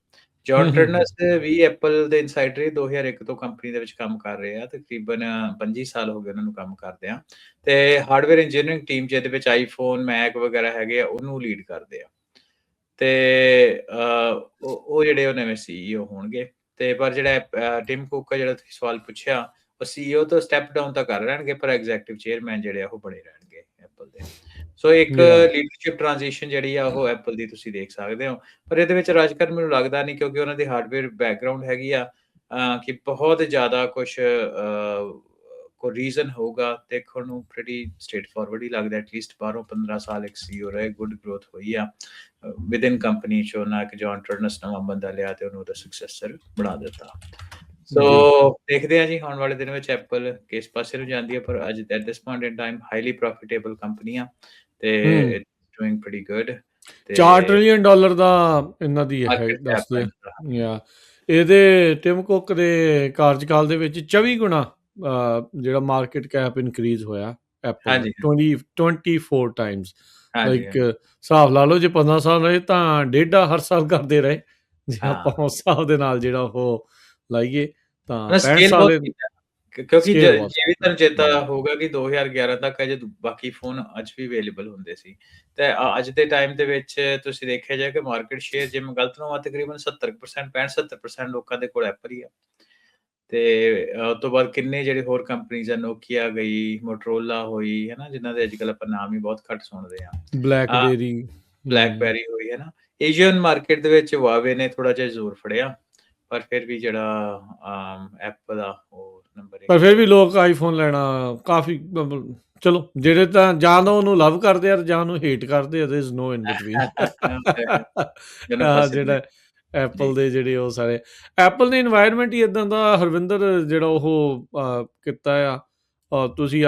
ਜੌਨ ਟਰਨਰਸ ਵੀ ਐਪਲ ਦੇ ਇਨਸਾਈਡਰ 2001 ਤੋਂ ਕੰਪਨੀ ਦੇ ਵਿੱਚ ਕੰਮ ਕਰ ਰਹੇ ਆ, ਤਕਰੀਬਨ 25 ਸਾਲ ਹੋ ਗਏ ਉਹਨਾਂ ਨੂੰ ਕੰਮ ਕਰਦਿਆਂ, ਤੇ ਹਾਰਡਵੇਅਰ ਇੰਜੀਨੀਅਰਿੰਗ ਟੀਮ ਜਿਹਦੇ ਵਿੱਚ ਆਈਫੋਨ, ਮੈਕ ਵਗੈਰਾ ਹੈਗੇ ਆ, ਉਹਨੂੰ ਲੀਡ ਕਰਦੇ ਆ। ਤੇ ਉਹ ਜਿਹੜੇ ਉਹ ਨਵੇਂ ਸੀਈਓ ਹੋਣਗੇ। ਤੇ ਪਰ ਜਿਹੜਾ ਟਿਮ ਕੁੱਕ ਆ, ਜਿਹੜਾ ਤੁਸੀਂ ਸਵਾਲ ਪੁੱਛਿਆ, ਉਹ ਸੀਈਓ ਤੋਂ ਸਟੈਪ ਡਾਊਨ ਤਾਂ ਕਰ ਰਹਿਣਗੇ, ਪਰ ਐਗਜ਼ੈਕਟਿਵ ਚੇਅਰਮੈਨ ਜਿਹੜੇ ਆ ਉਹ ਬਣੇ ਰਹਿਣਗੇ ਐਪਲ ਦੇ। ਸੋ ਇੱਕ ਲੀਡਰਸ਼ਿਪ ਟ੍ਰਾਂਜੀਸ਼ਨ ਜਿਹੜੀ ਆ ਉਹ ਐਪਲ ਦੀ ਤੁਸੀਂ ਦੇਖ ਸਕਦੇ ਹੋ। ਪਰ ਇਹਦੇ ਵਿੱਚ ਰਾਜਕਾਰਨ ਮੈਨੂੰ ਲੱਗਦਾ ਨਹੀਂ, ਕਿਉਂਕਿ ਉਹਨਾਂ ਦੀ ਹਾਰਡਵੇਅਰ ਬੈਕਗਰਾਉਂਡ ਹੈਗੀ ਆ, ਕਿ ਬਹੁਤ ਜ਼ਿਆਦਾ ਕੁਛ ਕੋਈ ਰੀਜ਼ਨ ਹੋਊਗਾ। ਦੇਖਣ ਨੂੰ ਪ੍ਰੀਟੀ ਸਟ੍ਰੇਟ ਫਾਰਵਰਡ ਹੀ ਲੱਗਦਾ। ਐਟਲੀਸਟ 12-15 ਸਾਲ ਇੱਕ ਸੀਈਓ ਰਹੇ, ਗੁੱਡ ਗਰੋਥ ਹੋਈ ਆ ਵਿਦਿਨ ਕੰਪਨੀ 'ਚ। ਉਹਨਾਂ ਇੱਕ ਜੌਨ ਟਰਨਰਸ ਨਵਾਂ ਬੰਦਾ ਲਿਆ ਤੇ ਉਹਨੂੰ ਉਹਦਾ ਸਕਸੈਸਰ ਬਣਾ ਦਿੱਤਾ। ਸੋ ਦੇਖਦੇ ਹਾਂ ਜੀ ਆਉਣ ਵਾਲੇ ਦਿਨ ਵਿੱਚ ਐਪਲ ਕਿਸ ਪਾਸੇ ਨੂੰ ਜਾਂਦੀ ਹੈ, ਪਰ ਅੱਜ at this point in time highly profitable company ਆ, ਤੇ ਇਟਸ ਡੂਇੰਗ ਪ੍ਰੀਟੀ ਗੁੱਡ। ਤੇ $4 ਟ੍ਰਿਲੀਅਨ ਦਾ ਇਹਨਾਂ ਦੀ ਹੈ ਮਾਰਕੀਟ ਕੈਪ ਦੱਸਦੇ ਆ। ਆ। ਇਹਦੇ ਟਿਮ ਕੁੱਕ ਦੇ ਕਾਰਜਕਾਲ ਦੇ ਵਿੱਚ 24 ਗੁਣਾ ਜਿਹੜਾ ਮਾਰਕੀਟ ਕੈਪ ਇਨਕਰੀਜ਼ ਹੋਇਆ ਐਪਲ ਦਾ, 24 ਟਾਈਮਸ। ਲਾਈਕ ਹਿਸਾਬ ਲਾ ਲਓ, ਜੇ 15 ਸਾਲ ਰਹੇ ਤਾਂ ਡੇਢਾ ਹਰ ਸਾਲ ਕਰਦੇ ਰਹੇ। ਜੇ ਆਪਾਂ ਉਸ ਹਿਸਾਬ ਦੇ ਨਾਲ ਜਿਹੜਾ ਉਹ ਲਾਈਏ ਤਾਂ 65 ਸਾਲ ਕਿਉਂਕਿ ਜੇ ਵੀ ਤੁਹਾਨੂੰ ਚੇਤਾ ਹੋਊਗਾ ਕਿ 2011 ਤੱਕ ਅਜੇ ਬਾਕੀ ਫੋਨ ਅੱਜ ਵੀ ਅਵੇਲੇਬਲ ਹੁੰਦੇ ਸੀ, ਤੇ ਅੱਜ ਦੇ ਟਾਈਮ ਦੇ ਵਿੱਚ ਤੁਸੀਂ ਦੇਖਿਆ ਜਾਏ ਕਿ ਮਾਰਕੀਟ ਸ਼ੇਅਰ, ਜੇ ਮੈਂ ਗਲਤ ਨਾ ਹੋਵਾਂ, ਤਕਰੀਬਨ 70%, 65-70% ਲੋਕਾਂ ਦੇ ਕੋਲ ਐਪਲ ਹੀ ਆ। ਤੇ ਉਸ ਤੋਂ ਬਾਅਦ ਕਿੰਨੇ ਜਿਹੜੇ ਹੋਰ ਕੰਪਨੀਜ਼ ਆ, ਨੋਕੀਆ ਗਈ, ਮੋਟਰੋਲਾ ਹੋਈ, ਹਨਾ, ਜਿਨ੍ਹਾਂ ਦੇ ਅੱਜ ਕੱਲ੍ਹ ਆਪਾਂ ਨਾਮ ਹੀ ਬਹੁਤ ਘੱਟ ਸੁਣਦੇ ਆ। ਬਲੈਕਬੈਰੀ ਹੋਈ, ਹੈ ਨਾ। ਏਸ਼ੀਅਨ ਮਾਰਕੀਟ ਦੇ ਵਿੱਚ ਹੁਆਵੇ ਨੇ ਥੋੜਾ ਜਿਹਾ ਜ਼ੋਰ ਫੜਿਆ, ਪਰ ਫਿਰ ਵੀ ਜਿਹੜਾ ਐਪਲ ਆ ਉਹ ਨੰਬਰ 1। ਪਰ ਫਿਰ ਵੀ ਲੋਕ ਆਈਫੋਨ ਲੈਣਾ ਕਾਫੀ, ਚਲੋ ਜਿਹੜੇ ਤਾਂ ਜਾਂ ਤਾਂ ਉਹਨੂੰ ਲਵ ਕਰਦੇ ਆ ਜਾਂ ਉਹਨੂੰ ਹੇਟ ਕਰਦੇ ਆ, ਦੇयर इज नो ਇਨ ਬਿਟਵੀਨ। ਜਿਹੜਾ ਐਪਲ ਦੇ ਜਿਹੜੇ ਉਹ ਸਾਰੇ ਐਪਲ ਦੇ এনवायरमेंट ਹੀ ਇਦਾਂ ਦਾ ਹਰਵਿੰਦਰ, ਜਿਹੜਾ ਉਹ ਕੀਤਾ ਆ। ਤੁਸੀਂ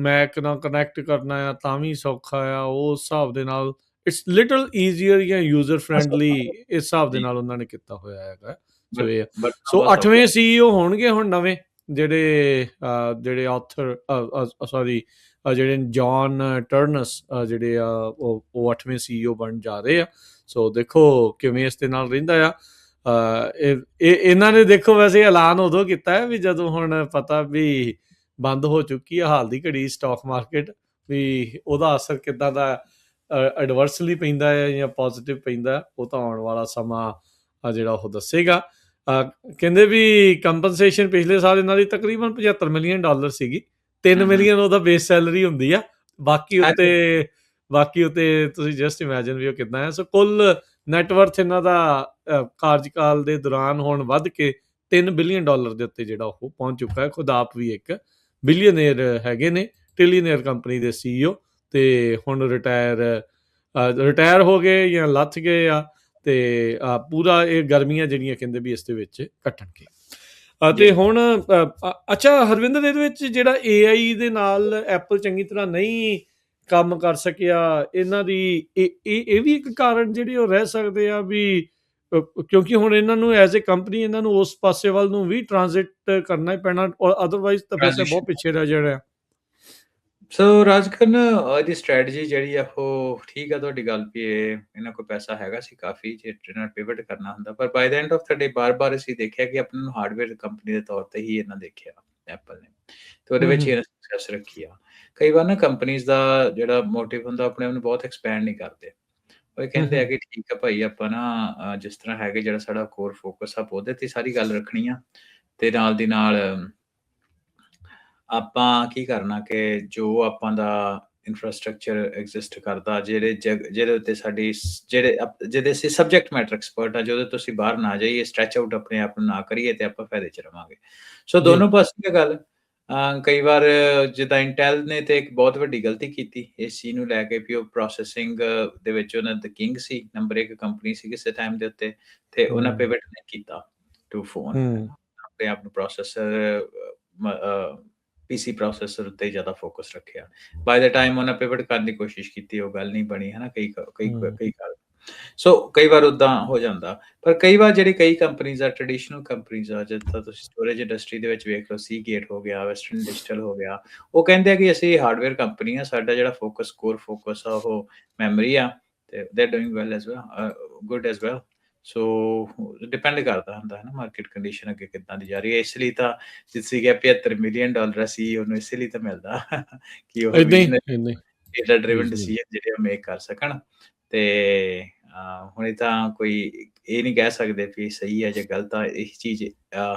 ਮੈਕ ਨਾਲ ਕਨੈਕਟ ਕਰਨਾ ਆ ਤਾਂ ਵੀ ਸੌਖਾ ਆ, ਉਸ ਹਿਸਾਬ ਦੇ ਨਾਲ ਇਟਸ ਲਿਟਲ ਈਜ਼ੀਅਰ ਜਾਂ ਯੂਜ਼ਰ ਫਰੈਂਡਲੀ, ਇਸ ਹਿਸਾਬ ਦੇ ਨਾਲ ਉਹਨਾਂ ਨੇ ਕੀਤਾ ਹੋਇਆ ਹੈਗਾ। ਸੋ ਇਹ ਸੋ 8ਵੇਂ ਸੀਈਓ ਹੋਣਗੇ ਹੁਣ ਨਵੇਂ, ਜਿਹੜੇ ਆਥਰ ਸੌਰੀ ਜਿਹੜੇ ਜੌਨ ਟਰਨਰਸ ਜਿਹੜੇ ਆ ਉਹ 8ਵੇਂ ਸੀਈਓ ਬਣ ਜਾ ਰਹੇ ਆ। ਸੋ ਦੇਖੋ ਕਿਵੇਂ ਇਸ ਦੇ ਨਾਲ ਰਹਿੰਦਾ ਆ। ਇਹਨਾਂ ਨੇ ਦੇਖੋ ਵੈਸੇ ਐਲਾਨ ਉਦੋਂ ਕੀਤਾ ਹੈ ਵੀ ਜਦੋਂ ਹੁਣ ਪਤਾ ਵੀ ਬੰਦ ਹੋ ਚੁੱਕੀ ਆ ਹਾਲ ਦੀ ਘੜੀ ਸਟਾਕ ਮਾਰਕੀਟ, ਵੀ ਉਹਦਾ ਅਸਰ ਕਿੱਦਾਂ ਦਾ ਐਡਵਰਸਲੀ ਪੈਂਦਾ ਹੈ ਜਾਂ ਪੋਜ਼ੀਟਿਵ ਪੈਂਦਾ, ਉਹ ਤਾਂ ਆਉਣ ਵਾਲਾ ਸਮਾਂ ਜਿਹੜਾ ਉਹ ਦੱਸੇਗਾ। ਕਹਿੰਦੇ ਵੀ ਕੰਪਨਸੇਸ਼ਨ ਪਿਛਲੇ ਸਾਲ ਇਹਨਾਂ ਦੀ ਤਕਰੀਬਨ $75 ਮਿਲੀਅਨ ਸੀਗੀ। 3 ਮਿਲੀਅਨ ਉਹਦਾ ਬੇਸ ਸੈਲਰੀ ਹੁੰਦੀ ਆ, ਬਾਕੀ ਉੱਤੇ ਤੁਸੀਂ ਜਸਟ ਇਮੈਜਿਨ ਵੀ ਉਹ ਕਿੱਦਾਂ ਹੈ। ਸੋ ਕੁੱਲ ਨੈਟਵਰਥ ਇਹਨਾਂ ਦਾ ਕਾਰਜਕਾਲ ਦੇ ਦੌਰਾਨ ਹੁਣ ਵੱਧ ਕੇ $3 ਬਿਲੀਅਨ ਦੇ ਉੱਤੇ ਜਿਹੜਾ ਉਹ ਪਹੁੰਚ ਚੁੱਕਾ ਹੈ। ਖੁਦ ਆਪ ਵੀ ਇੱਕ ਬਿਲੀਅਨੇਅਰ ਹੈਗੇ ਨੇ, ਟ੍ਰਿਲੀਅਨੇਅਰ ਕੰਪਨੀ ਦੇ ਸੀਈਓ, ਤੇ ਹੁਣ ਰਿਟਾਇਰ ਹੋ ਗਏ ਜਾਂ ਲੱਥ ਗਏ ਆ, ਤੇ ਪੂਰਾ ਇਹ ਗਰਮੀਆਂ ਜਿਹੜੀਆਂ ਕਹਿੰਦੇ ਵੀ ਇਸ ਦੇ ਵਿੱਚ ਕੱਟਣਗੇ। ਤੇ ਹੁਣ ਅੱਛਾ ਹਰਵਿੰਦਰ, ਇਹਦੇ ਵਿੱਚ ਜਿਹੜਾ AI ਦੇ ਨਾਲ ਐਪਲ ਚੰਗੀ ਤਰ੍ਹਾਂ ਨਹੀਂ ਕੰਮ ਕਰ ਸਕਿਆ, ਇਹਨਾਂ ਦੀ ਇਹ ਵੀ ਇੱਕ ਕਾਰਨ ਜਿਹੜੇ ਉਹ ਰਹਿ ਸਕਦੇ ਆ ਵੀ, ਕਿਉਂਕਿ ਹੁਣ ਇਹਨਾਂ ਨੂੰ ਐਜ਼ ਏ ਕੰਪਨੀ ਇਹਨਾਂ ਨੂੰ ਉਸ ਪਾਸੇ ਵੱਲ ਨੂੰ ਵੀ ਟ੍ਰਾਂਜ਼ਿਟ ਕਰਨਾ ਹੀ ਪੈਣਾ, ਔਰ ਅਦਰਵਾਈਜ਼ ਤਾਂ ਫਿਰ ਤਾਂ ਬਹੁਤ ਪਿੱਛੇ ਰਹਿ ਜਾਣਾ। ਸੋ ਰਾਜਕਰਨ, ਇਹਦੀ ਸਟ੍ਰੈਟਜੀ ਜਿਹੜੀ ਆ ਉਹ ਠੀਕ ਆ, ਤੁਹਾਡੀ ਗੱਲ ਵੀ ਇਹਨਾਂ ਕੋਲ ਪੈਸਾ ਹੈਗਾ ਸੀ ਕਾਫੀ, ਜੇ ਇਹਨਾਂ ਪਿਵਟ ਕਰਨਾ ਹੁੰਦਾ, ਪਰ ਬਾਈ ਦ ਐਂਡ ਆਫ ਦ ਡੇ ਬਾਰ-ਬਾਰ ਅਸੀਂ ਦੇਖਿਆ ਕਿ ਆਪਣੇ ਨੂੰ ਹਾਰਡਵੇਅਰ ਕੰਪਨੀ ਦੇ ਤੌਰ ਤੇ ਹੀ ਇਹਨਾਂ ਦੇਖਿਆ ਐਪਲ ਨੇ, ਤੇ ਉਹਦੇ ਵਿੱਚ ਹੀ ਇਹਨਾਂ ਸਕਸੈਸ ਰੱਖੀ ਆ। ਕਈ ਵਾਰ ਨਾ ਕੰਪਨੀਜ਼ ਦਾ ਜਿਹੜਾ ਮੋਟਿਵ ਹੁੰਦਾ, ਆਪਣੇ ਆਪ ਨੂੰ ਬਹੁਤ ਐਕਸਪੈਂਡ ਨਹੀਂ ਕਰਦੇ। ਉਹ ਕਹਿੰਦੇ ਆ ਕਿ ਠੀਕ ਆ ਭਾਈ, ਆਪਾਂ ਨਾ ਜਿਸ ਤਰ੍ਹਾਂ ਹੈਗੇ, ਜਿਹੜਾ ਸਾਡਾ ਕੋਰ ਫੋਕਸ ਆ ਉਹਦੇ ਤੇ ਸਾਰੀ ਗੱਲ ਰੱਖਣੀ ਆ, ਤੇ ਨਾਲ ਦੀ ਨਾਲ ਆਪਾਂ ਕੀ ਕਰਨਾ ਕਿ ਜੋ ਆਪਾਂ ਦਾ ਇਨਫਰਾਸਟ੍ਰਕਚਰ ਐਗਜ਼ਿਸਟ ਕਰਦਾ, ਜਿਹਦੇ ਉੱਤੇ ਜਿਹਦੇ ਅਸੀਂ ਸਬਜੈਕਟ ਮੈਟਰ ਐਕਸਪਰਟ ਆ, ਜਿਹਦੇ ਤੋਂ ਅਸੀਂ ਬਾਹਰ ਨਾ ਜਾਈਏ, ਸਟ੍ਰੈਚ ਆਊਟ ਆਪਣੇ ਆਪ ਨੂੰ ਨਾ ਕਰੀਏ, ਤੇ ਆਪਾਂ ਫਾਇਦੇ 'ਚ ਰਵਾਂਗੇ। ਸੋ ਦੋਨੋਂ ਪਾਸੇ ਦੀ ਗੱਲ। ਕਈ ਵਾਰ ਜਿੱਦਾਂ ਇੰਟੈਲ ਨੇ ਤੇ ਇੱਕ ਬਹੁਤ ਵੱਡੀ ਗਲਤੀ ਕੀਤੀ ਇਸ ਚੀਜ਼ ਨੂੰ ਲੈ ਕੇ, ਵੀ ਉਹ ਪ੍ਰੋਸੈਸਿੰਗ ਦੇ ਵਿੱਚ ਉਹਨਾਂ ਦਾ ਕਿੰਗ ਸੀ, ਨੰਬਰ 1 ਕੰਪਨੀ ਸੀ ਕਿਸੇ ਟਾਈਮ ਦੇ ਉੱਤੇ, ਤੇ ਉਹਨਾਂ ਪਿਵਟ ਨਹੀਂ ਕੀਤਾ ਟੂ ਫੋਨ, ਆਪਣੇ ਆਪ ਨੂੰ ਪ੍ਰੋਸੈਸਰ ਪੀਸੀ ਪ੍ਰੋਸੈਸਰ ਉੱਤੇ ਜ਼ਿਆਦਾ ਫੋਕਸ ਰੱਖਿਆ। ਬਾਏ ਦਾ ਟਾਈਮ ਉਹਨਾਂ ਪਿਵਟ ਕਰਨ ਦੀ ਕੋਸ਼ਿਸ਼ ਕੀਤੀ, ਉਹ ਗੱਲ ਨਹੀਂ ਬਣੀ, ਹਨਾ। ਕਈ ਗੱਲ ਸੋ ਕਈ ਵਾਰ ਉੱਦਾਂ ਹੋ ਜਾਂਦਾ, ਪਰ ਕਈ ਵਾਰ ਜਿਹੜੀ ਕਈ ਕੰਪਨੀਜ਼ ਆ, ਟ੍ਰੈਡੀਸ਼ਨਲ ਕੰਪਨੀਜ਼ ਆ, ਜਿੱਦਾਂ ਤੁਸੀਂ ਸਟੋਰੇਜ ਇੰਡਸਟਰੀ ਦੇ ਵਿੱਚ ਵੇਖ ਲਓ, ਸੀਗੇਟ ਹੋ ਗਿਆ, ਵੈਸਟਰਨ ਡਿਜੀਟਲ ਹੋ ਗਿਆ, ਉਹ ਕਹਿੰਦੇ ਆ ਕਿ ਅਸੀਂ ਹਾਰਡਵੇਅਰ ਕੰਪਨੀ ਆ, ਸਾਡਾ ਜਿਹੜਾ ਕੋਰ ਫੋਕਸ ਆ ਉਹ ਮੈਮਰੀ ਆ, ਤੇ they are doing well as well, good as well. So depend ਕਰਦਾ ਹੁੰਦਾ ਹੈ ਨਾ ਮਾਰਕੀਟ ਕੰਡੀਸ਼ਨ ਅੱਗੇ ਕਿੱਦਾਂ ਦੀ ਜਾ ਰਹੀ ਹੈ। ਇਸ ਲਈ ਤਾਂ ਜਿੱਥੇ ਗਿਆ $75 ਮਿਲੀਅਨ CEO ਨੂੰ ਇਸੇ ਲਈ ਤਾਂ ਮਿਲਦਾ ਕਿ ਉਹ ਏਦਾਂ ਹੀ ਵਿਜ਼ਨਰੀ ਏਦਾਂ ਹੀ ਡੇਟਾ ਡਰਿਵਨ ਬਿਲਕੁਲ ਡਿਸੀਜਨ ਜਿਹੜੇ ਉਹ ਮੇਕ ਕਰ ਸਕਣ। ਤੇ ਹੁਣੇ ਤਾਂ ਕੋਈ ਇਹ ਨਹੀਂ ਕਹਿ ਸਕਦੇ ਵੀ ਸਹੀ ਹੈ ਜਾਂ ਗਲਤ ਆ। ਇਹ ਚੀਜ਼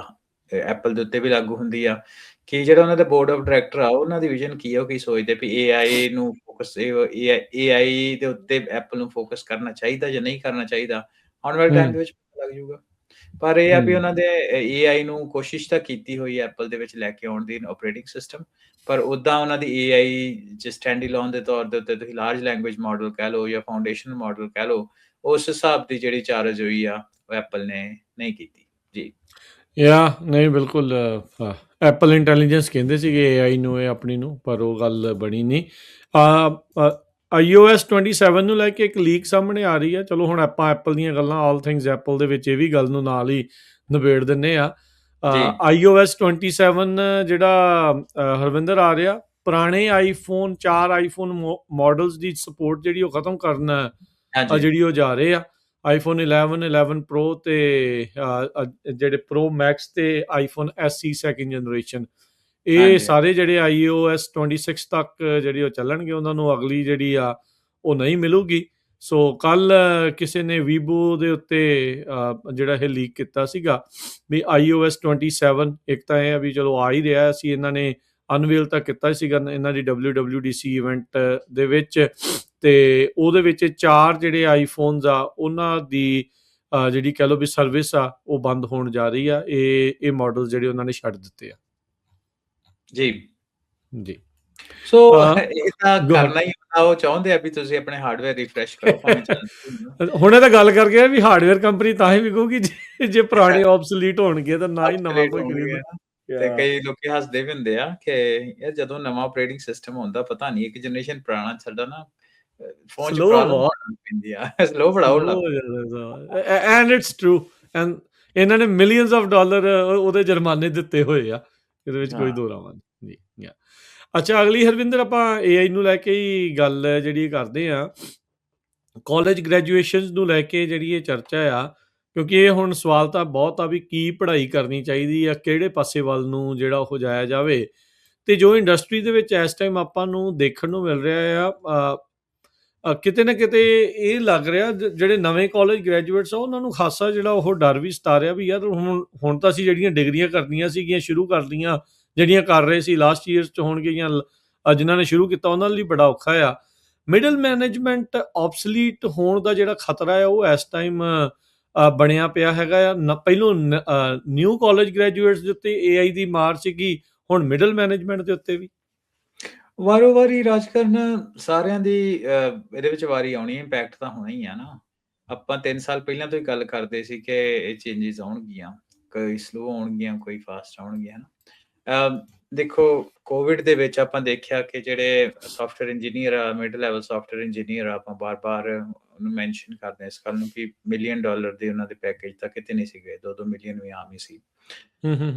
ਐਪਲ ਦੇ ਉੱਤੇ ਵੀ ਲਾਗੂ ਹੁੰਦੀ ਆ ਕਿ ਜਿਹੜਾ ਉਹਨਾਂ ਦਾ ਬੋਰਡ ਆਫ ਡਾਇਰੈਕਟਰ ਆ ਉਹਨਾਂ ਦੀ ਵਿਜ਼ਨ ਕੀ ਆ, ਉਹ ਕੀ ਸੋਚਦੇ ਵੀ AI ਨੂੰ ਫੋਕਸ AI ਦੇ ਉੱਤੇ ਐਪਲ ਨੂੰ ਫੋਕਸ ਕਰਨਾ ਚਾਹੀਦਾ ਜਾਂ ਨਹੀਂ ਕਰਨਾ ਚਾਹੀਦਾ। ਆਉਣ ਵਾਲੇ ਟਾਈਮ ਦੇ ਵਿੱਚ ਪਤਾ ਲੱਗ ਜਾਊਗਾ। ਪਰ ਇਹ ਆ ਵੀ ਉਹਨਾਂ ਦੇ AI ਨੂੰ ਕੋਸ਼ਿਸ਼ ਤਾਂ ਕੀਤੀ ਹੋਈ ਹੈ ਐਪਲ ਦੇ ਵਿੱਚ ਲੈ ਕੇ ਆਉਣ ਦੀ ਆਪਰੇਟਿੰਗ ਸਿਸਟਮ। ਪਰ ਉਦਾਂ ਉਹਨਾਂ ਦੀ AI ਜੇ ਸਟੈਂਡ ਅਲੋਨ ਦੇ ਤੌਰ ਦੇ ਉੱਤੇ ਤੁਸੀਂ ਲਾਰਜ ਲੈਂਗੁਏਜ ਮਾਡਲ ਕਹਿ ਲਓ ਜਾਂ ਫਾਊਂਡੇਸ਼ਨ ਮਾਡਲ ਕਹਿ ਲਓ, ਉਸ ਹਿਸਾਬ ਦੀ ਜਿਹੜੀ ਚਾਰਜ ਹੋਈ ਆ ਉਹ ਐਪਲ ਨੇ ਨਹੀਂ ਕੀਤੀ। ਜੀ। ਨਹੀਂ ਬਿਲਕੁਲ ਐਪਲ ਇੰਟੈਲੀਜੈਂਸ ਕਹਿੰਦੇ ਸੀਗੇ AI ਨੂੰ, ਇਹ ਆਪਣੀ ਨੂੰ, ਪਰ ਉਹ ਗੱਲ ਬਣੀ ਨਹੀਂ। iOS 27 ਨੂੰ ਲੈ ਕੇ ਇੱਕ ਲੀਕ ਸਾਹਮਣੇ ਆ ਰਹੀ ਹੈ। ਚਲੋ ਹੁਣ ਆਪਾਂ ਐਪਲ ਦੀਆਂ ਗੱਲਾਂ, ਆਲ ਥਿੰਗਸ ਐਪਲ ਦੇ ਵਿੱਚ, ਇਹ ਵੀ ਗੱਲ ਨੂੰ ਨਾਲ ਹੀ ਨਿਬੇੜ ਦਿੰਦੇ ਆ। ਜੀ। iOS 27 ਜਿਹੜਾ ਹਰਵਿੰਦਰ ਆ ਰਿਹਾ, ਪੁਰਾਣੇ ਆਈਫੋਨ 4 ਆਈਫੋਨ ਮਾਡਲਸ ਦੀ ਸਪੋਰਟ ਜਿਹੜੀ ਉਹ ਖਤਮ ਕਰਨ ਹਾਂਜੀ। ਜਿਹੜੀ ਉਹ ਜਾ ਰਹੇ ਆ। ਆਈਫੋਨ 11 11 ਪ੍ਰੋ ਤੇ ਜਿਹੜੇ ਪ੍ਰੋ ਮੈਕਸ ਤੇ ਆਈਫੋਨ SE ਸੈਕਿੰਡ ਜਨਰੇਸ਼ਨ, ਇਹ ਹਾਂਜੀ। ਸਾਰੇ ਜਿਹੜੇ iOS 26 ਤੱਕ ਜਿਹੜੀ ਉਹ ਚੱਲਣਗੇ, ਉਹਨਾਂ ਨੂੰ ਅਗਲੀ ਜਿਹੜੀ ਆ ਉਹ ਨਹੀਂ ਮਿਲੂਗੀ। ਸੋ ਕੱਲ ਕਿਸੇ ਨੇ ਵੀਬੋ ਦੇ ਉੱਤੇ ਜਿਹੜਾ ਇਹ ਲੀਕ ਕੀਤਾ ਸੀਗਾ ਵੀ iOS 27 ਇੱਕ ਤਾਂ ਇਹ ਆ ਵੀ ਚਲੋ ਆ ਹੀ ਰਿਹਾ ਸੀ, ਇਹਨਾਂ ਨੇ ਅਨਵੀਲ ਤਾਂ ਕੀਤਾ ਸੀਗਾ ਇਹਨਾਂ ਦੀ WWDC ਇਵੈਂਟ ਦੇ ਵਿੱਚ, ਤੇ ਉਹਦੇ ਵਿੱਚ 4 ਜਿਹੜੇ ਆਈਫੋਨਸ ਆ ਉਹਨਾਂ ਦੀ ਜਿਹੜੀ ਕਹਿ ਲਓ ਵੀ ਸਰਵਿਸ ਆ ਉਹ ਬੰਦ ਹੋਣ ਜਾ ਰਹੀ ਆ। ਇਹ ਮਾਡਲ ਜਿਹੜੇ ਉਹਨਾਂ ਨੇ ਛੱਡ ਦਿੱਤੇ ਆ। ਜੀ। ਜੀ। ਸੋ ਇਹ ਤਾਂ ਕਰਨਾ ਹੀ ਹੁੰਦਾ, ਉਹ ਚਾਹੁੰਦੇ ਆ ਵੀ ਤੁਸੀਂ ਆਪਣੇ ਹਾਰਡਵੇਅਰ ਰਿਫਰੈਸ਼ ਕਰੋ ਭਾਵੇਂ ਹੁਣ ਇਹ ਤਾਂ ਗੱਲ ਕਰਕੇ ਵੀ ਹਾਰਡਵੇਅਰ ਕੰਪਨੀ ਤਾਂ ਹੀ ਵਿਕੂਗੀ ਜੇ ਪੁਰਾਣੇ ਆਬਸੋਲੀਟ ਹੋਣਗੇ ਤਾਂ ਨਾ ਹੀ ਨਵਾਂ ਕੋਈ ਖਰੀਦ। ਤੇ ਕਈ ਲੋਕੀ ਹੱਸਦੇ ਵੀ ਹੁੰਦੇ ਆ ਕਿ ਯਾਰ ਜਦੋਂ ਨਵਾਂ ਆਪਰੇਟਿੰਗ ਸਿਸਟਮ ਹੁੰਦਾ, ਪਤਾ ਨਹੀਂ ਇੱਕ ਜਨਰੇਸ਼ਨ ਪੁਰਾਣਾ ਚੱਲਦਾ ਨਾ, ਫੋਨ 'ਚ ਪ੍ਰੋਬਲਮ ਆਉਣ ਲੱਗ ਪੈਂਦੀ ਆ, ਸਲੋ ਬੜਾ ਹੋਣ ਲੱਗ ਪੈਂਦਾ। ਐਂਡ ਇਟਸ ਟਰੂ, ਐਂਡ ਇਹਨਾਂ ਨੇ ਮਿਲੀਅਨਸ ਆਫ ਡਾਲਰ ਉਹਦੇ ਜੁਰਮਾਨੇ ਦਿੱਤੇ ਹੋਏ ਆ, ਇਹਦੇ ਵਿੱਚ ਕੋਈ ਦੋ ਰਾਵਾਂ ਨਹੀਂ। ਅੱਛਾ, ਅਗਲੀ ਹਰਵਿੰਦਰ ਆਪਾਂ AI ਨੂੰ ਲੈ ਕੇ ਹੀ ਗੱਲ ਜਿਹੜੀ ਕਰਦੇ ਆ। ਕਾਲਜ ਗ੍ਰੈਜੂਏਸ਼ਨਸ ਨੂੰ ਲੈ ਕੇ ਜਿਹੜੀ ਇਹ ਚਰਚਾ ਆ, ਕਿਉਂਕਿ ਇਹ ਹੁਣ ਸਵਾਲ ਤਾਂ ਬਹੁਤ ਆ ਵੀ ਕੀ ਪੜ੍ਹਾਈ ਕਰਨੀ ਚਾਹੀਦੀ ਆ, ਕਿਹੜੇ ਪਾਸੇ ਵੱਲ ਨੂੰ ਜਿਹੜਾ ਉਹ ਜਾਇਆ ਜਾਵੇ। ਤੇ ਜੋ ਇੰਡਸਟਰੀ ਦੇ ਵਿੱਚ ਇਸ ਟਾਈਮ ਆਪਾਂ ਨੂੰ ਦੇਖਣ ਨੂੰ ਮਿਲ ਰਿਹਾ ਆ, ਕਿਤੇ ਨਾ ਕਿਤੇ ਇਹ ਲੱਗ ਰਿਹਾ ਜਿਹੜੇ ਨਵੇਂ ਕਾਲਜ ਗ੍ਰੈਜੂਏਟਸ ਆ ਉਹਨਾਂ ਨੂੰ ਖਾਸਾ ਜਿਹੜਾ ਉਹ ਡਰ ਵੀ ਸਤਾ ਰਿਹਾ ਵੀ ਯਾਰ ਹੁਣ ਤਾਂ ਅਸੀਂ ਜਿਹੜੀਆਂ ਡਿਗਰੀਆਂ ਕਰਨੀਆਂ ਸੀਗੀਆਂ, ਸ਼ੁਰੂ ਕਰ ਲਈਆਂ, ਜਿਹੜੀਆਂ ਕਰ ਰਹੇ ਸੀ ਲਾਸਟ ਈਅਰਸ 'ਚ ਹੋਣਗੇ ਜਾਂ ਜਿਨ੍ਹਾਂ ਨੇ ਸ਼ੁਰੂ ਕੀਤਾ ਉਹਨਾਂ ਲਈ ਬੜਾ ਔਖਾ ਆ। ਮਿਡਲ ਮੈਨੇਜਮੈਂਟ ਆਬਸਲੀਟ ਹੋਣ ਦਾ ਜਿਹੜਾ ਖਤਰਾ ਹੈ ਉਹ ਇਸ ਟਾਈਮ ਬਣਿਆ ਪਿਆ ਹੈਗਾ ਆ। ਪਹਿਲੋਂ ਨਿਊ ਕਾਲਜ ਗ੍ਰੈਜੂਏਟਸ ਦੇ ਉੱਤੇ AI ਦੀ ਮਾਰ ਸੀਗੀ, ਹੁਣ ਮਿਡਲ ਮੈਨੇਜਮੈਂਟ ਦੇ ਉੱਤੇ ਵੀ ਵਾਰੋ ਵਾਰੀ ਰਾਜਕਾਰਨ ਸਾਰਿਆਂ ਦੀ ਇਹਦੇ ਵਿੱਚ ਵਾਰੀ ਆਉਣੀ, ਇੰਪੈਕਟ ਤਾਂ ਹੋਣਾ ਹੀ ਆ ਨਾ। ਆਪਾਂ 3 ਸਾਲ ਪਹਿਲਾਂ ਤੋਂ ਹੀ ਗੱਲ ਕਰਦੇ ਸੀ ਕਿ ਇਹ ਚੇਂਜਸ ਆਉਣਗੀਆਂ, ਕੋਈ ਸਲੋ ਆਉਣਗੀਆਂ, ਕੋਈ ਫਾਸਟ ਆਉਣਗੀਆਂ ਨਾ। ਦੇਖੋ ਕੋਵਿਡ ਦੇ ਵਿੱਚ ਆਪਾਂ ਦੇਖਿਆ ਕਿ ਜਿਹੜੇ ਸੌਫਟਵੇਅਰ ਇੰਜੀਨੀਅਰ ਆ, ਮਿਡ ਲੈਵਲ ਸੌਫਟਵੇਅਰ ਇੰਜੀਨੀਅਰ ਆ, ਆਪਾਂ ਬਾਰ-ਬਾਰ ਉਹਨੂੰ ਮੈਂਸ਼ਨ ਕਰਦੇ ਹਾਂ ਇਸ ਗੱਲ ਨੂੰ ਕਿ $1 ਮਿਲੀਅਨ ਦੇ ਉਹਨਾਂ ਦੇ ਪੈਕੇਜ ਤਾਂ ਕਿਤੇ ਨਹੀਂ ਸੀ ਗਏ, 2-2 ਮਿਲੀਅਨ ਵੀ ਆਮ ਹੀ ਸੀ।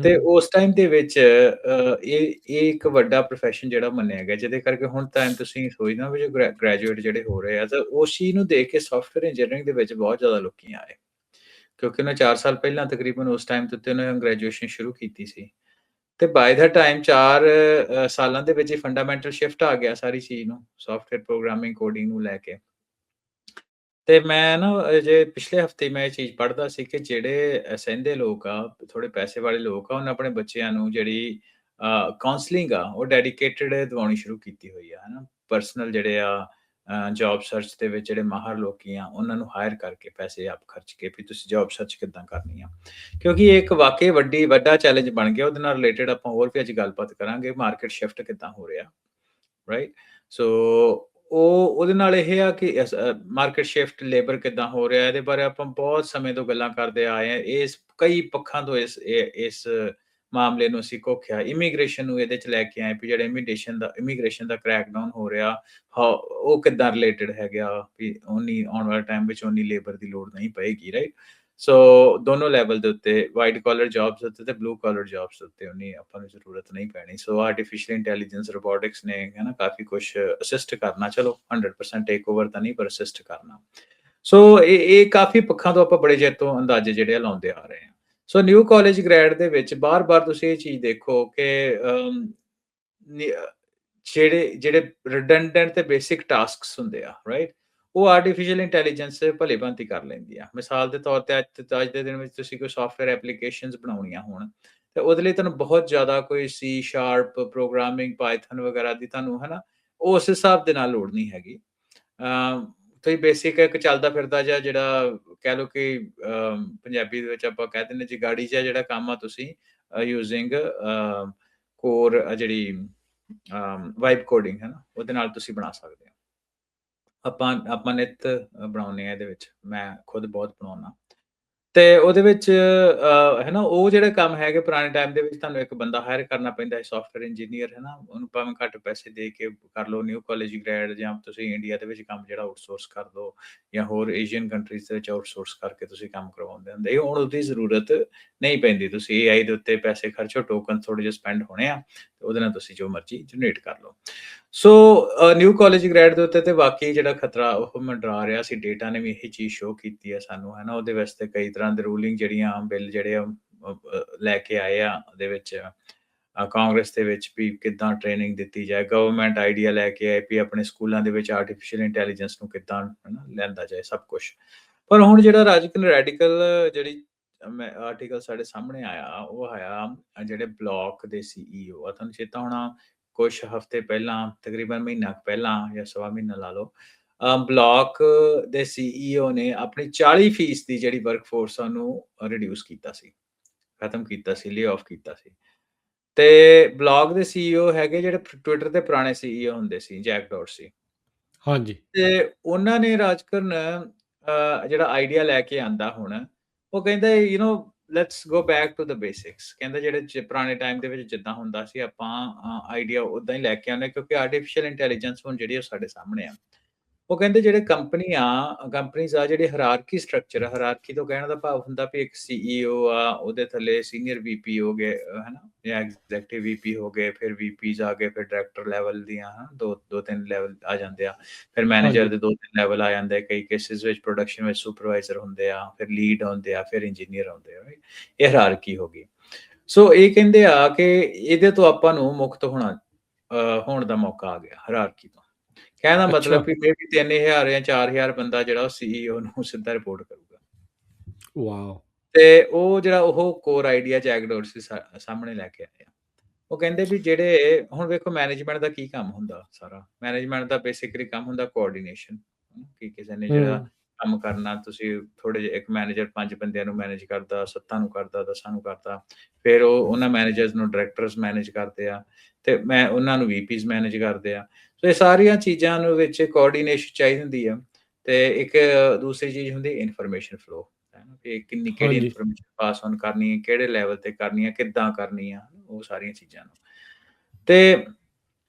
ਤੇ ਉਸ ਟਾਈਮ ਦੇ ਵਿੱਚ ਇਹ ਇੱਕ ਵੱਡਾ ਪ੍ਰੋਫੈਸ਼ਨ ਜਿਹੜਾ ਮੰਨਿਆ ਗਿਆ, ਜਿਹਦੇ ਕਰਕੇ ਹੁਣ ਟਾਈਮ ਤੁਸੀਂ ਸੋਚਦੇ ਹੋ ਵੀ ਜੋ ਗ੍ਰੈਜੂਏਟ ਜਿਹੜੇ ਹੋ ਰਹੇ ਆ, ਤਾਂ ਉਸ ਚੀਜ਼ ਨੂੰ ਦੇਖ ਕੇ ਸੌਫਟਵੇਅਰ ਇੰਜੀਨੀਅਰਿੰਗ ਦੇ ਵਿੱਚ ਬਹੁਤ ਜ਼ਿਆਦਾ ਲੋਕੀ ਆਏ, ਕਿਉਂਕਿ ਉਹਨੇ 4 ਸਾਲ ਪਹਿਲਾਂ ਤਕਰੀਬਨ ਉਸ ਟਾਈਮ ਤੇ ਉੱਤੇ ਉਹਨੇ ਗ੍ਰੈਜੂਏਸ਼ਨ ਸ਼ੁਰੂ ਕੀਤੀ ਸੀ। ਤੇ ਬਾਏ ਦਾ ਟਾਈਮ 4 ਸਾਲਾਂ ਦੇ ਵਿੱਚ ਹੀ ਫੰਡਾਮੈਂਟਲ ਸ਼ਿਫਟ ਆ ਗਿਆ ਸਾਰੀ ਚੀਜ਼ ਨੂੰ, ਸੌਫਟਵੇਅਰ ਪ੍ਰੋਗਰਾਮਿੰਗ, ਕੋਡਿੰਗ ਨੂੰ ਲੈ ਕੇ। ਤੇ ਮੈਂ ਨਾ ਅਜੇ ਪਿਛਲੇ ਹਫ਼ਤੇ ਮੈਂ ਇਹ ਚੀਜ਼ ਪੜ੍ਹਦਾ ਸੀ ਕਿ ਜਿਹੜੇ ਸਹਿੰਦੇ ਲੋਕ ਆ, ਥੋੜੇ ਪੈਸੇ ਵਾਲੇ ਲੋਕ ਆ, ਉਹਨਾਂ ਆਪਣੇ ਬੱਚਿਆਂ ਨੂੰ ਜਿਹੜੀ ਕਾਉਂਸਲਿੰਗ ਆ, ਉਹ ਡੈਡੀਕੇਟਿਡ ਦਿਵਾਉਣੀ ਸ਼ੁਰੂ ਕੀਤੀ ਹੋਈ ਆ, ਹੈ ਨਾ। ਪਰਸਨਲ ਜਿਹੜੇ ਆ ਜੌਬ ਸਰਚ ਦੇ ਵਿੱਚ ਜਿਹੜੇ ਮਾਹਰ ਲੋਕੀ ਆ, ਉਹਨਾਂ ਨੂੰ ਹਾਇਰ ਕਰਕੇ ਪੈਸੇ ਆਪ ਖਰਚ ਕੇ ਵੀ ਤੁਸੀਂ ਜੌਬ ਸਰਚ ਕਿੱਦਾਂ ਕਰਨੀ ਆ। ਕਿਉਂਕਿ ਇਹ ਇੱਕ ਵਾਕਈ ਵੱਡਾ ਚੈਲੰਜ ਬਣ ਗਿਆ। ਉਹਦੇ ਨਾਲ ਰਿਲੇਟਡ ਆਪਾਂ ਹੋਰ ਵੀ ਅੱਜ ਗੱਲਬਾਤ ਕਰਾਂਗੇ, ਮਾਰਕੀਟ ਸ਼ਿਫਟ ਕਿੱਦਾਂ ਹੋ ਰਿਹਾ, ਰਾਈਟ। ਸੋ ਉਹਦੇ ਨਾਲ ਇਹ ਆ ਕਿ ਮਾਰਕੀਟ ਸ਼ਿਫਟ, ਲੇਬਰ ਕਿੱਦਾਂ ਹੋ ਰਿਹਾ, ਇਹਦੇ ਬਾਰੇ ਆਪਾਂ ਬਹੁਤ ਸਮੇਂ ਤੋਂ ਗੱਲਾਂ ਕਰਦੇ ਆਏ ਹਾਂ। ਇਸ ਕਈ ਪੱਖਾਂ ਤੋਂ ਇਸ ਮਾਮਲੇ ਨੂੰ ਅਸੀਂ ਘੋਖਿਆ, ਇਮੀਗ੍ਰੇਸ਼ਨ ਨੂੰ ਇਹਦੇ 'ਚ ਲੈ ਕੇ ਆਏ ਵੀ ਜਿਹੜਾ ਇਮੀਗ੍ਰੇਸ਼ਨ ਦਾ ਕ੍ਰੈਕਡਾਊਨ ਹੋ ਰਿਹਾ, ਉਹ ਕਿੱਦਾਂ ਰਿਲੇਟਡ ਹੈਗਾ ਵੀ ਆਉਣ ਵਾਲੇ ਟਾਈਮ ਵਿੱਚ ਓਨੀ ਲੇਬਰ ਦੀ ਲੋੜ ਨਹੀਂ ਪਏਗੀ, ਰਾਈਟ। ਸੋ ਦੋਨੋਂ ਲੈਵਲ ਦੇ ਉੱਤੇ, ਵਾਈਟ ਕਾਲਰ ਜੌਬਸ ਉੱਤੇ ਤੇ ਬਲੂ ਕਾਲਰ ਜੌਬਸ ਉੱਤੇ ਉਨੀ ਆਪਾਂ ਨੂੰ ਜ਼ਰੂਰਤ ਨਹੀਂ ਪੈਣੀ। ਸੋ ਆਰਟੀਫਿਸ਼ੀਅਲ ਇੰਟੈਲੀਜੈਂਸ, ਰੋਬੋਟਿਕਸ ਨੇ ਹੈ ਨਾ ਕਾਫੀ ਕੁਛ ਅਸਿਸਟ ਕਰਨਾ, ਚਲੋ 100% ਟੇਕ ਓਵਰ ਤਾਂ ਨਹੀਂ, ਪਰ ਅਸਿਸਟ ਕਰਨਾ। ਸੋ ਇਹ ਕਾਫੀ ਪੱਖਾਂ ਤੋਂ ਆਪਾਂ ਬੜੇ ਚਿਰ ਤੋਂ ਅੰਦਾਜ਼ੇ ਜਿਹੜੇ ਆ ਲਾਉਂਦੇ ਆ ਰਹੇ ਹਾਂ। ਸੋ ਨਿਊ ਕਾਲਜ ਗ੍ਰੈਡ ਦੇ ਵਿੱਚ ਬਾਰ-ਬਾਰ ਤੁਸੀਂ ਇਹ ਚੀਜ਼ ਦੇਖੋ ਕਿ ਜਿਹੜੇ ਰਿਡੰਡੈਂਟ ਤੇ ਬੇਸਿਕ ਟਾਸਕਸ ਹੁੰਦੇ ਆ, ਰਾਈਟ? ਉਹ ਆਰਟੀਫੀਸ਼ੀਅਲ ਇੰਟੈਲੀਜੈਂਸ ਭਲੀ-ਭਾਂਤੀ ਕਰ ਲੈਂਦੀ ਆ। ਮਿਸਾਲ ਦੇ ਤੌਰ ਤੇ ਅੱਜ ਦੇ ਦਿਨ ਵਿੱਚ ਤੁਸੀਂ ਕੋਈ ਸਾਫਟਵੇਅਰ ਐਪਲੀਕੇਸ਼ਨਸ ਬਣਾਉਣੀਆਂ ਹੋਣ, ਤੇ ਉਹਦੇ ਲਈ ਤੁਹਾਨੂੰ ਬਹੁਤ ਜ਼ਿਆਦਾ ਕੋਈ ਸੀ ਸ਼ਾਰਪ, ਪ੍ਰੋਗਰਾਮਿੰਗ, ਪਾਇਥਨ ਵਗੈਰਾ ਦੀ ਤੁਹਾਨੂੰ, ਹੈ ਨਾ, ਉਸ ਹਿਸਾਬ ਦੇ ਨਾਲ ਲੋੜ ਨਹੀਂ ਹੈਗੀ। ਤੁਸੀਂ ਬੇਸਿਕ ਇੱਕ ਚੱਲਦਾ ਫਿਰਦਾ ਜਿਹਾ ਜਿਹੜਾ ਕਹਿ ਲਓ ਕਿ ਪੰਜਾਬੀ ਦੇ ਵਿੱਚ ਆਪਾਂ ਕਹਿ ਦਿੰਦੇ ਜੀ ਗਾੜੀ ਜਿਹਾ ਜਿਹੜਾ ਕੰਮ ਆ ਤੁਸੀਂ ਯੂਜ਼ਿੰਗ ਕੋਰ ਜਿਹੜੀ ਵਾਈਬ ਕੋਡਿੰਗ, ਹੈ ਨਾ, ਉਹਦੇ ਨਾਲ ਤੁਸੀਂ ਬਣਾ ਸਕਦੇ ਹੋ। ਆਪਾਂ ਨਿੱਤ ਬਣਾਉਂਦੇ ਆ ਇਹਦੇ ਵਿੱਚ, ਮੈਂ ਖੁਦ ਬਹੁਤ ਬਣਾਉਣਾ। ਤੇ ਉਹਦੇ ਵਿੱਚ ਹੈ ਨਾ, ਉਹ ਜਿਹੜੇ ਕੰਮ ਹੈਗੇ ਪੁਰਾਣੇ ਟਾਈਮ ਦੇ ਵਿੱਚ ਤੁਹਾਨੂੰ ਇੱਕ ਬੰਦਾ ਹਾਇਰ ਕਰਨਾ ਪੈਂਦਾ ਹੈ, ਸਾਫਟਵੇਅਰ ਇੰਜੀਨੀਅਰ, ਹੈ ਨਾ, ਉਹਨੂੰ ਭਾਵੇਂ ਘੱਟ ਪੈਸੇ ਦੇ ਕੇ ਕਰ ਲਓ ਨਿਊ ਕਾਲਜ ਗ੍ਰੈਡ, ਜਾਂ ਤੁਸੀਂ ਇੰਡੀਆ ਦੇ ਵਿੱਚ ਕੰਮ ਜਿਹੜਾ ਆਊਟਸੋਰਸ ਕਰ ਦਿਓ, ਜਾਂ ਹੋਰ ਏਸ਼ੀਅਨ ਕੰਟਰੀਜ਼ ਦੇ ਵਿੱਚ ਆਊਟਸੋਰਸ ਕਰਕੇ ਤੁਸੀਂ ਕੰਮ ਕਰਵਾਉਂਦੇ ਹੁੰਦੇ। ਹੁਣ ਉਹਦੀ ਜ਼ਰੂਰਤ ਨਹੀਂ ਪੈਂਦੀ, ਤੁਸੀਂ AI ਦੇ ਉੱਤੇ ਪੈਸੇ ਖਰਚੋ, ਟੋਕਨ ਥੋੜ੍ਹੇ ਜਿਹੇ ਸਪੈਂਡ ਹੋਣੇ ਆ, ਤੇ ਉਹਦੇ ਨਾਲ ਤੁਸੀਂ ਜੋ ਮਰਜ਼ੀ ਜਨਰੇਟ ਕਰ ਲਓ। ਸੋ ਨਿਊ ਕਾਲਜ ਗ੍ਰੈਡ ਦੇ ਉੱਤੇ ਤੇ ਵਾਕਈ ਜਿਹੜਾ ਖਤਰਾ ਉਹ ਮੰਡਰਾ ਰਿਹਾ ਸੀ, ਡੇਟਾ ਨੇ ਵੀ ਇਹੀ ਚੀਜ਼ ਸ਼ੋਅ ਕੀਤੀ ਹੈ ਸਾਨੂੰ, ਹੈ ਨਾ। ਉਹਦੇ ਵਾਸਤੇ ਕਈ ਤਰ੍ਹਾਂ ਦੇ ਰੂਲਿੰਗ ਜਿਹੜੀਆਂ ਬਿੱਲ ਜਿਹੜੇ ਆ ਲੈ ਕੇ ਆਏ ਆ, ਉਹਦੇ ਵਿੱਚ ਕਾਂਗਰਸ ਦੇ ਵਿੱਚ ਵੀ ਕਿੱਦਾਂ ਟ੍ਰੇਨਿੰਗ ਦਿੱਤੀ ਜਾਏ, ਗਵਰਨਮੈਂਟ ਆਈਡੀਆ ਲੈ ਕੇ ਆਏ ਵੀ ਆਪਣੇ ਸਕੂਲਾਂ ਦੇ ਵਿੱਚ ਆਰਟੀਫੀਸ਼ੀਅਲ ਇੰਟੈਲੀਜੈਂਸ ਨੂੰ ਕਿੱਦਾਂ, ਹੈ ਨਾ, ਲਿਆਂਦਾ ਜਾਏ, ਸਭ ਕੁਛ। ਪਰ ਹੁਣ ਜਿਹੜਾ ਰੈਡੀਕਲ ਜਿਹੜੀ ਆਰਟੀਕਲ ਸਾਡੇ ਸਾਹਮਣੇ ਆਇਆ, ਉਹ ਆਇਆ ਜਿਹੜੇ ਬਲਾਕ ਦੇ CEO ਆ। ਤੁਹਾਨੂੰ ਚੇਤਾ ਹੋਣਾ, ਕੁਛ ਹਫ਼ਤੇ ਪਹਿਲਾਂ, ਤਕਰੀਬਨ ਮਹੀਨਾ ਕੁ ਪਹਿਲਾਂ ਜਾਂ ਸਵਾ ਮਹੀਨਾ ਲਾ ਲਓ, ਬਲਾਕ ਦੇ CEO ਨੇ ਆਪਣੀ 40% ਦੀ ਜਿਹੜੀ ਵਰਕਫੋਰਸ ਆ ਉਹਨੂੰ ਰਿਡਿਊਸ ਕੀਤਾ ਸੀ, ਖਤਮ ਕੀਤਾ ਸੀ, ਲੇ ਆਫ ਕੀਤਾ ਸੀ। ਤੇ ਬਲਾਕ ਦੇ CEO ਹੈਗੇ ਜਿਹੜੇ ਟਵਿੱਟਰ ਦੇ ਪੁਰਾਣੇ CEO ਹੁੰਦੇ ਸੀ, ਜੈਕ ਡੋਰਸੀ। ਹਾਂਜੀ। ਤੇ ਉਹਨਾਂ ਨੇ ਰਾਜਕਰਨ ਜਿਹੜਾ ਆਈਡੀਆ ਲੈ ਕੇ ਆਂਦਾ ਹੁਣ, ਉਹ ਕਹਿੰਦਾ let's go back to the basics. ਕਹਿੰਦਾ ਜਿਹੜੇ ਪੁਰਾਣੇ ਟਾਈਮ ਦੇ ਵਿੱਚ ਜਿੱਦਾਂ ਹੁੰਦਾ ਸੀ, ਆਪਾਂ ਆਈਡੀਆ ਉਦਾਂ ਹੀ ਲੈ ਕੇ ਆਉਂਦੇ, ਕਿਉਂਕਿ ਆਰਟੀਫੀਸ਼ੀਅਲ ਇੰਟੈਲੀਜੈਂਸ ਹੁਣ ਜਿਹੜੀ ਉਹ ਸਾਡੇ ਸਾਹਮਣੇ ਆ। ਉਹ ਕਹਿੰਦੇ ਜਿਹੜੇ ਕੰਪਨੀਜ਼ ਆ, ਜਿਹੜੇ ਹਾਇਰਾਰਕੀ ਸਟਰਕਚਰ ਆ, ਹਾਇਰਾਰਕੀ ਤੋਂ ਕਹਿਣ ਦਾ ਭਾਵ ਹੁੰਦਾ ਵੀ ਇੱਕ CEO ਆ, ਉਹਦੇ ਥੱਲੇ ਸੀਨੀਅਰ VP ਹੋ ਗਏ, ਹੈ ਨਾ, ਜਾਂ ਐਗਜ਼ੈਕਟਿਵ VP ਹੋ ਗਏ, ਫਿਰ VPs ਆ ਗਏ, ਫਿਰ ਡਾਇਰੈਕਟਰ ਲੈਵਲ ਦੀਆਂ, ਹਾਂ, 2-3 ਲੈਵਲ ਆ ਜਾਂਦੇ ਆ, ਫਿਰ ਮੈਨੇਜਰ ਹਾਂਜੀ। ਦੇ 2-3 ਲੈਵਲ ਆ ਜਾਂਦੇ, ਕਈ ਕੇਸਿਸ ਵਿੱਚ ਪ੍ਰੋਡਕਸ਼ਨ ਵਿੱਚ ਸੁਪਰਵਾਈਜ਼ਰ ਹੁੰਦੇ ਆ, ਫਿਰ ਲੀਡ ਹੁੰਦੇ ਆ, ਫਿਰ ਇੰਜੀਨੀਅਰ ਹੁੰਦੇ ਆ, ਰਾਈਟ? ਇਹ ਹਾਇਰਾਰਕੀ ਹੋ ਗਈ। ਸੋ ਇਹ ਕਹਿੰਦੇ ਆ ਕਿ ਇਹਦੇ ਤੋਂ ਆਪਾਂ ਨੂੰ ਮੁਕਤ ਹੋਣ ਦਾ ਮੌਕਾ ਆ ਗਿਆ ਹਾਇਰਾਰਕੀ ਤੋਂ। ਕਹਿਣ ਦਾ ਅੱਛਾ। ਮਤਲਬ ਵੀ ਮੇਬੀ 3000 ਜਾਂ 4000 ਬੰਦਾ ਜਿਹੜਾ ਉਹ CEO ਨੂੰ ਸਿੱਧਾ ਰਿਪੋਰਟ ਕਰੂਗਾ। ਵਾਓ! ਤੇ ਉਹ ਜਿਹੜਾ ਉਹ ਕੋਰ ਆਈਡੀਆ ਜੈਕ ਡੋਰਸੀ ਸਾਹਮਣੇ ਲੈ ਕੇ ਆਏ ਆ। ਉਹ ਕਹਿੰਦੇ ਵੀ ਜਿਹੜੇ ਹੁਣ ਵੇਖੋ ਮੈਨੇਜਮੈਂਟ ਦਾ ਕੀ ਕੰਮ ਹੁੰਦਾ ਸਾਰਾ। ਮੈਨੇਜਮੈਂਟ ਦਾ ਬੇਸਿਕਲੀ ਕੰਮ ਹੁੰਦਾ ਕੋਆਰਡੀਨੇਸ਼ਨ। ਕਿ ਕਿਸੇ ਨੇ ਜਿਹੜਾ ਹੂੰ। ਕੰਮ ਕਰਨਾ, ਤੁਸੀਂ ਥੋੜ੍ਹੇ ਜਿਹੇ, ਇੱਕ ਮੈਨੇਜਰ 5 ਬੰਦਿਆਂ ਨੂੰ ਮੈਨੇਜ ਕਰਦਾ, 7 ਨੂੰ ਕਰਦਾ, 10 ਨੂੰ ਕਰਦਾ। ਫਿਰ ਉਹਨਾਂ ਮੈਨੇਜਰਸ ਨੂੰ ਡਾਇਰੈਕਟਰਸ ਮੈਨੇਜ ਕਰਦੇ ਆ, ਤੇ ਉਹਨਾਂ ਨੂੰ VPs ਮੈਨੇਜ ਕਰਦੇ ਆ। ਸੋ ਇਹ ਸਾਰੀਆਂ ਚੀਜ਼ਾਂ ਨੂੰ ਵਿੱਚ ਕੋਆਰਡੀਨੇਸ਼ਨ ਚਾਹੀਦੀ ਹੁੰਦੀ ਆ। ਤੇ ਇੱਕ ਦੂਸਰੀ ਚੀਜ਼ ਹੁੰਦੀ ਇਨਫੋਰਮੇਸ਼ਨ ਫਲੋ, ਹੈ ਨਾ, ਕਿ ਕਿਹੜੀ ਹਾਂਜੀ। ਇਨਫੋਰਮੇਸ਼ਨ ਪਾਸ ਔਨ ਕਰਨੀ ਹੈ, ਕਿਹੜੇ ਲੈਵਲ ਤੇ ਕਰਨੀ ਹੈ, ਕਿੱਦਾਂ ਕਰਨੀ ਆ, ਉਹ ਸਾਰੀਆਂ ਚੀਜ਼ਾਂ ਨੂੰ। ਤੇ